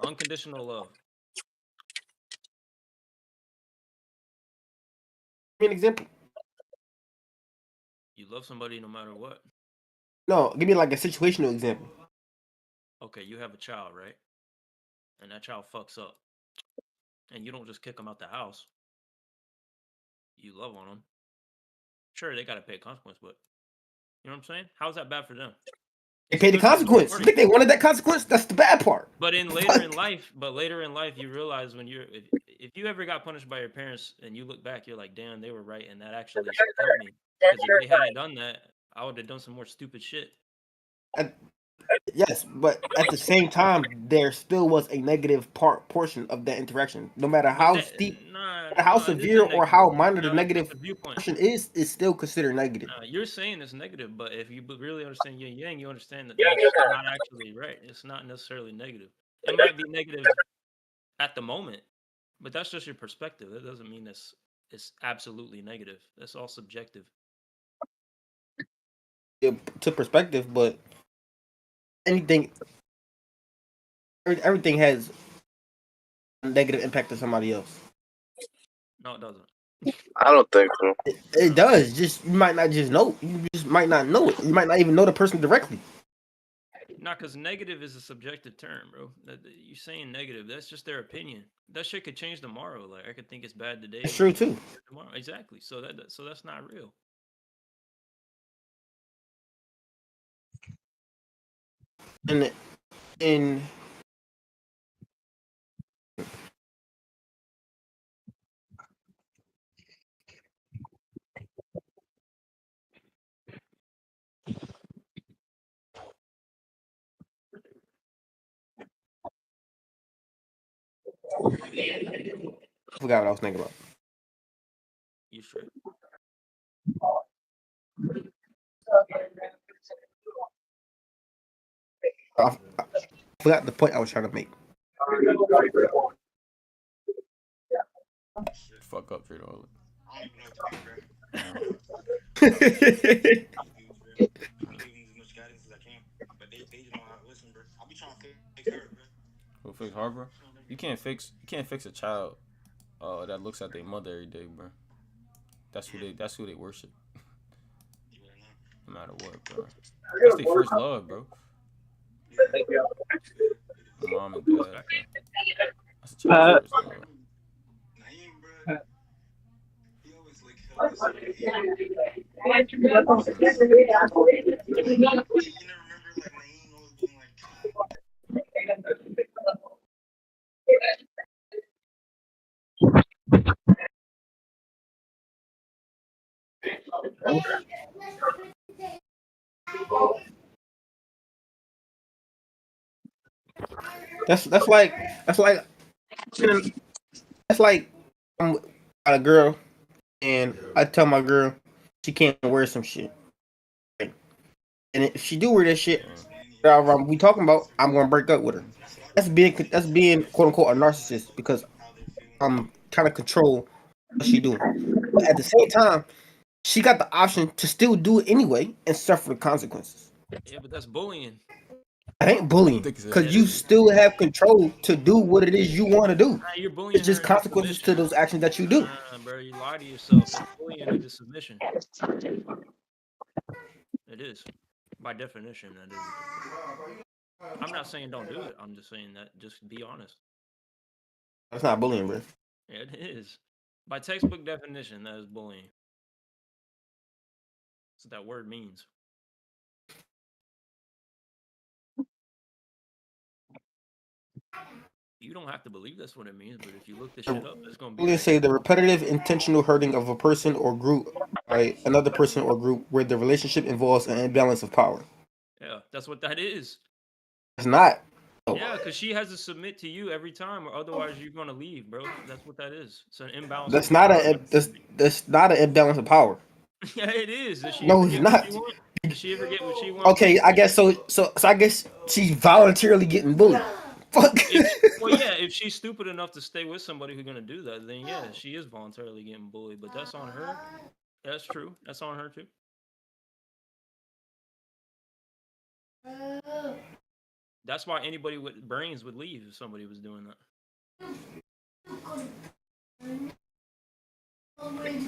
Unconditional love. Give me an example. You love somebody no matter what. No, give me like a situational example. Okay, you have a child, right? And that child fucks up. And you don't just kick them out the house. You love on them. Sure, they got to pay a consequence, but you know what I'm saying? How's that bad for them? They pay the consequence. You think they wanted that consequence? That's the bad part. But later in life, you realize when if you ever got punished by your parents and you look back, you're like, damn, they were right, and that actually helped me. Because if they hadn't done that, I would have done some more stupid shit. Yes, but at the same time, there still was a negative portion of that interaction. No matter how steep, how severe, or how minor the negative portion is still considered negative. You're saying it's negative, but if you really understand yin yang, you understand that that's not actually right. It's not necessarily negative. It might be negative at the moment, but that's just your perspective. That doesn't mean it's absolutely negative. That's all subjective. Yeah, to perspective, but everything has a negative impact to somebody else. No, it doesn't. I don't think so. It does. Just you might not just know. You just might not know it. You might not even know the person directly. Not because negative is a subjective term, bro. You're saying negative. That's just their opinion. That shit could change tomorrow. Like I could think it's bad today. It's true too. Tomorrow, exactly. So that's not real. And I forgot what I was thinking about. You sure? I forgot the point I was trying to make. Fuck up, Trade All. Who fix Harbor? You can't fix a child that looks at their mother every day, bro. That's who they worship. No matter what, bro. That's their first love, bro. Mom and dad, bro. That's a child's first love. That's like I'm a girl and I tell my girl she can't wear some shit. And if she do wear that shit that we talking about, I'm gonna break up with her. That's being quote unquote a narcissist because I'm trying to control what she doing. But at the same time, she got the option to still do it anyway and suffer the consequences. Yeah, but that's bullying. It ain't bullying because you still have control to do what it is you want to do. You're bullying. It's just consequences to those actions that you do. Bro, you lie to yourself. It's bullying into submission. It is, by definition. That is. I'm not saying don't do it. I'm just saying that just be honest. That's not bullying, bro. Yeah, it is. By textbook definition, that is bullying. That's what that word means. You don't have to believe that's what it means, but if you look this shit up, it's gonna be. Let's say the repetitive, intentional hurting of a person or group by another person or group where the relationship involves an imbalance of power. Yeah, that's what that is. It's not. Yeah, because she has to submit to you every time, or otherwise you're gonna leave, bro. That's what that is. It's an imbalance. That's not that's not an imbalance of power. Yeah, it is. No, it's not. Does she ever get what she wants? Okay, I guess so. So I guess she's voluntarily getting bullied. Fuck. Well, yeah, if she's stupid enough to stay with somebody who's gonna do that, then yeah, she is voluntarily getting bullied. But that's on her. That's true. That's on her too. That's why anybody with brains would leave if somebody was doing that.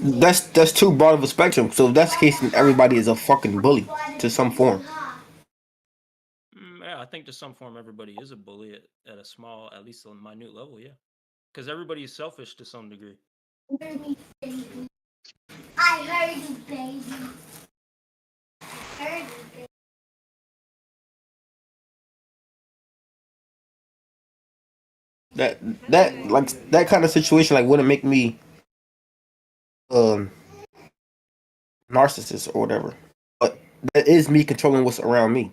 That's too broad of a spectrum. So if that's the case, then everybody is a fucking bully to some form. Yeah, I think to some form everybody is a bully at a small, at least a minute level, yeah. Because everybody is selfish to some degree. I heard you, baby. Heard you, baby. That kind of situation wouldn't make me narcissist or whatever. But that is me controlling what's around me.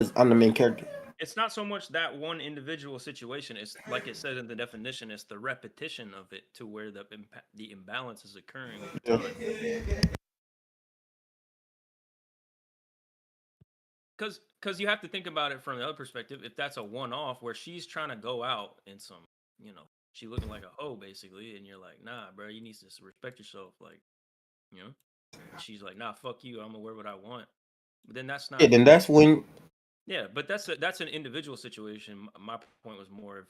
Because I'm the main character. It's not so much that one individual situation. It's like it said in the definition. It's the repetition of it to where the imbalance is occurring. Because you have to think about it from the other perspective. If that's a one-off where she's trying to go out in some, she looking like a hoe basically, and you're like, nah, bro, you need to respect yourself. Like, she's like, nah, fuck you. I'm gonna wear what I want. But then that's not. Yeah, then that's when. Yeah, but that's an individual situation. My point was more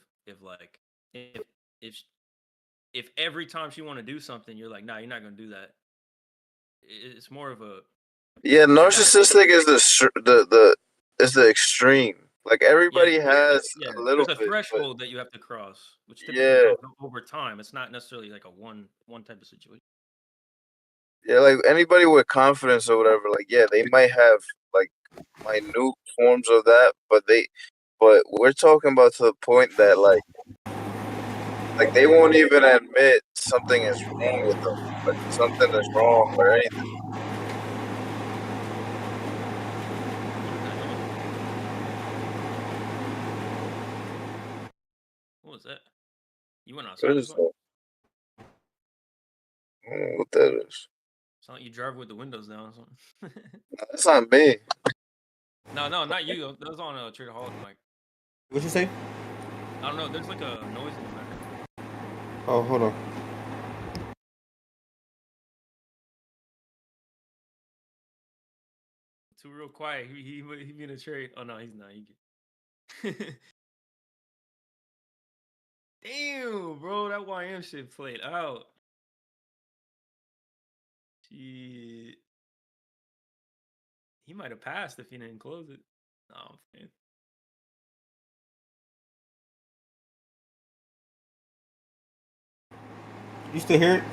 if every time she want to do something, you're like, nah, you're not gonna do that. It's more of a. Yeah, narcissistic is the extreme. Like everybody has a little There's a bit, threshold that you have to cross, which typically comes over time. It's not necessarily like a one type of situation. Yeah, like anybody with confidence or whatever, like yeah, they might have like minute forms of that, but we're talking about to the point that like they won't even admit something is wrong with them, like something is wrong or anything. What was that? You went outside? What is that? I don't know what that is. It's like you drive with the windows down or something. That's not me. No, not you. That was on Trader Hall mic. What'd you say? I don't know. There's like a noise in the background. Oh, hold on. Too real quiet. He being a trade. Oh no, he's not. He Damn, bro, that YM shit played out. Shit. He might have passed if he didn't close it. No, I'm saying. You still hear it?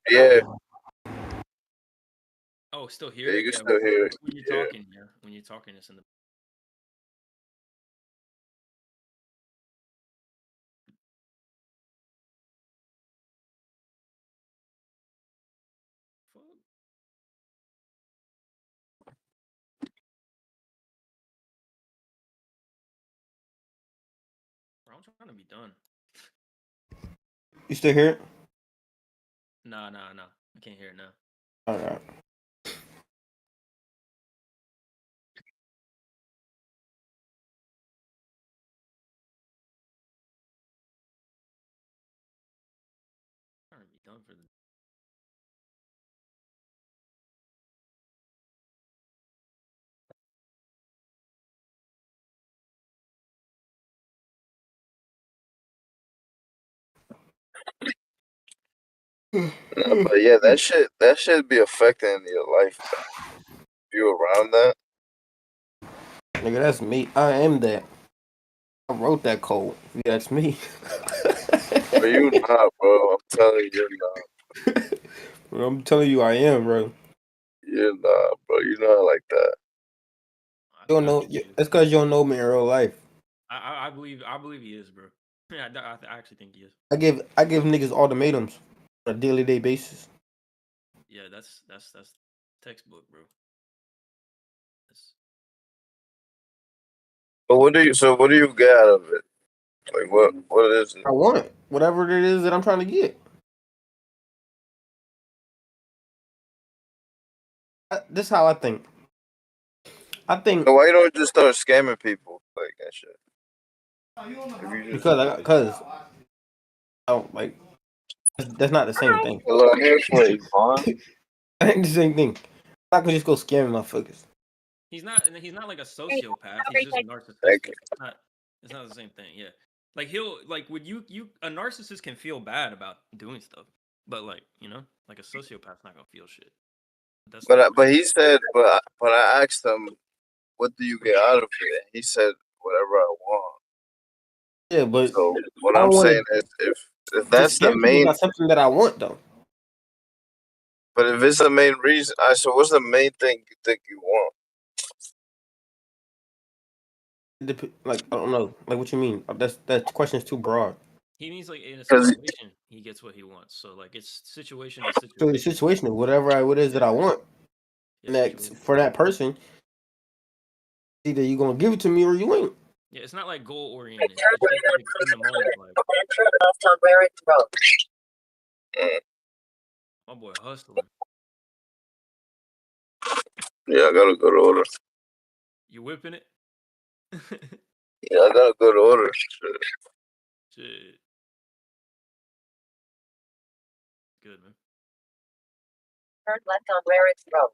Yeah. Oh, still hear it? You can still hear it. When you're talking, yeah. When you're talking, it's in the. I'm trying to be done. You still hear it? Nah. I can't hear it now. All right. done for the. No, but yeah, that shit be affecting your life. If you around that, Nigga, that's me. I am that. I wrote that code. If you ask me. but you not, bro. I'm telling you, you're not. Bro, I'm telling you, I am, bro. You're not, bro. You're not like that. You don't know. It's because you don't know me in real life. I believe he is, bro. Yeah, I actually think he is. I give niggas ultimatums on a daily day basis. Yeah, that's textbook, bro. But what do you get out of it? Like what is it? I want it. Whatever it is that I'm trying to get. This is how I think. I think. So why you don't just start scamming people like that shit? Because I don't like. That's not the same thing. Hello, here's what Vaughn. That ain't the same thing. I'm not gonna just go scamming motherfuckers. He's not like a sociopath. He's just narcissistic. It's not the same thing. Yeah, like would you a narcissist can feel bad about doing stuff, but like like a sociopath's not gonna feel shit. But he said, but I asked him, what do you get out of it? And he said, whatever I want. Yeah, but so what I'm saying is, if that's the main, not something that I want though. But if it's the main reason, so what's the main thing you think you want? Like I don't know, like what you mean? That question is too broad. He means like in a situation he gets what he wants. So like it's situation to situation. So the situation, whatever it is that I want, next for that person, either you gonna give it to me or you ain't. Yeah, it's not like goal oriented. It's just like in the moment, like. My boy hustling. Yeah, I got a good order. You whipping it? Yeah, I got a good order. Shit. Good, man. Turn left on Rarick's Road.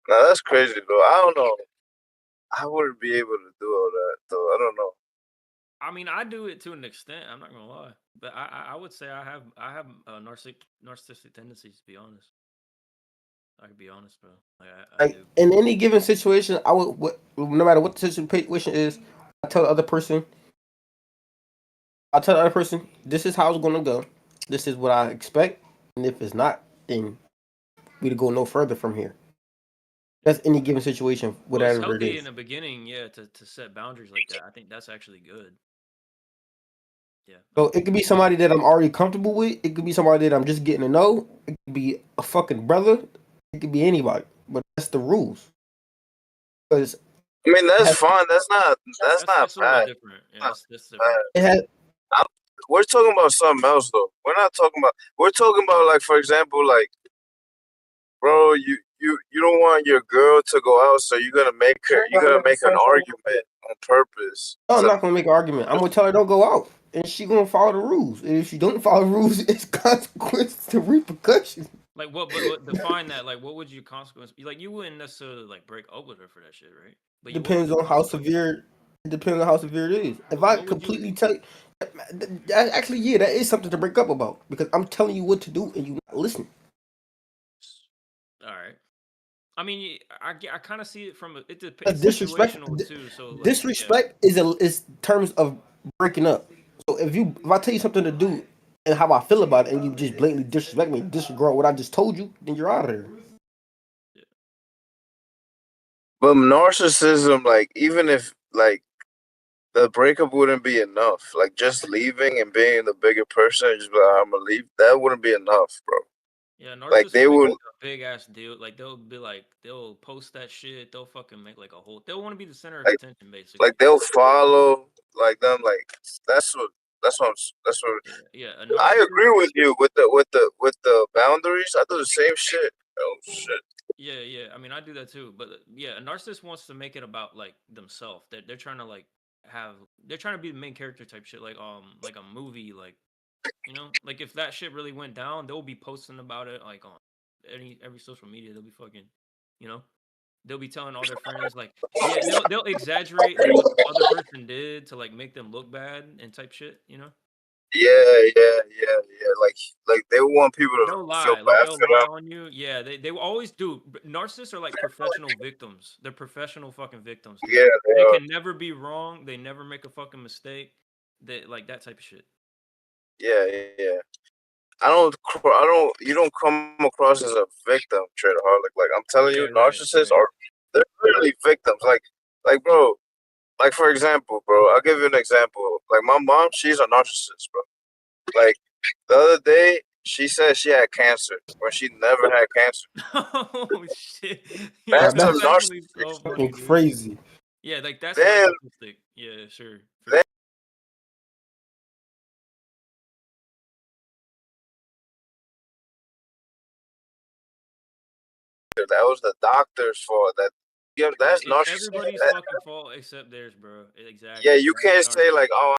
Now that's crazy though. I don't know. I wouldn't be able to do all that though. I don't know. I mean, I do it to an extent. I'm not gonna lie, but I would say I have narcissistic tendencies. To be honest, I can be honest, bro. Like in any given situation, I would no matter what the situation is, I tell the other person. This is how it's gonna go. This is what I expect, and if it's not, then we to go no further from here. That's any given situation, whatever it's healthy it is. in the beginning, yeah, to set boundaries like that. I think that's actually good. Yeah. So it could be somebody that I'm already comfortable with. It could be somebody that I'm just getting to know. It could be a fucking brother. It could be anybody. But that's the rules. Because I mean, that's fine. That's not bad. Different. Yeah, that's different. We're talking about something else though. We're talking about like, for example, like, bro, you don't want your girl to go out, so you're gonna make an argument on purpose. No, I'm not gonna make an argument. I'm gonna tell her don't go out, and she gonna follow the rules. And if she don't follow the rules, it's consequences to repercussions. Like but define that. Like, what would your consequence be? Like, you wouldn't necessarily like break up with her for that shit, right? But Depends on how severe. It depends on how severe it is. If I completely tell you, actually, yeah, that is something to break up about because I'm telling you what to do and you not listening. All right. I mean, I kind of see it from it's disrespect too. So like, disrespect is terms of breaking up. So if I tell you something to do and how I feel about it, and you just blatantly disrespect me, disregard what I just told you, then you're out of here. But narcissism, like, even if like the breakup wouldn't be enough, like just leaving and being the bigger person, and just be like, I'm gonna leave, that wouldn't be enough, bro. Yeah, like they would a big ass deal. Like they'll post that shit. They'll fucking make like a whole. They'll want to be the center of attention, basically. Like they'll follow like them. Like that's what. Yeah. I agree with you with the boundaries. I do the same shit. Oh shit. Yeah. I mean, I do that too. But yeah, a narcissist wants to make it about like themselves. They're trying to like they're trying to be the main character type shit. Like a movie like You know, like if that shit really went down, they'll be posting about it like on every social media. They'll be fucking, you know, they'll be telling all their friends like, yeah, they'll exaggerate like what the other person did to like make them look bad and type shit. You know. Yeah. Like they want people to They'll feel lie, like bad they'll for lie them. on you. Yeah, they will always do. Narcissists are like professional victims. They're professional fucking victims. Dude. Yeah, They are. can never be wrong. They never make a fucking mistake. They like that type of shit. Yeah. You don't come across as a victim, Traderholic. Like I'm telling you, Yeah, right, narcissists right. they're really victims. Like bro, like for example, bro, I'll give you an example. Like my mom, she's a narcissist, bro. Like the other day, she said she had cancer when she never had cancer. Oh shit! Yo, That's a that's narcissist. actually so funny, dude. Crazy. Yeah, like that's Then, narcissistic. Yeah, sure. then that was the doctor's fault. That's It's narcissism. everybody's fucking fault except theirs, bro. Exactly. Yeah, you That's can't say like, narcissism. oh,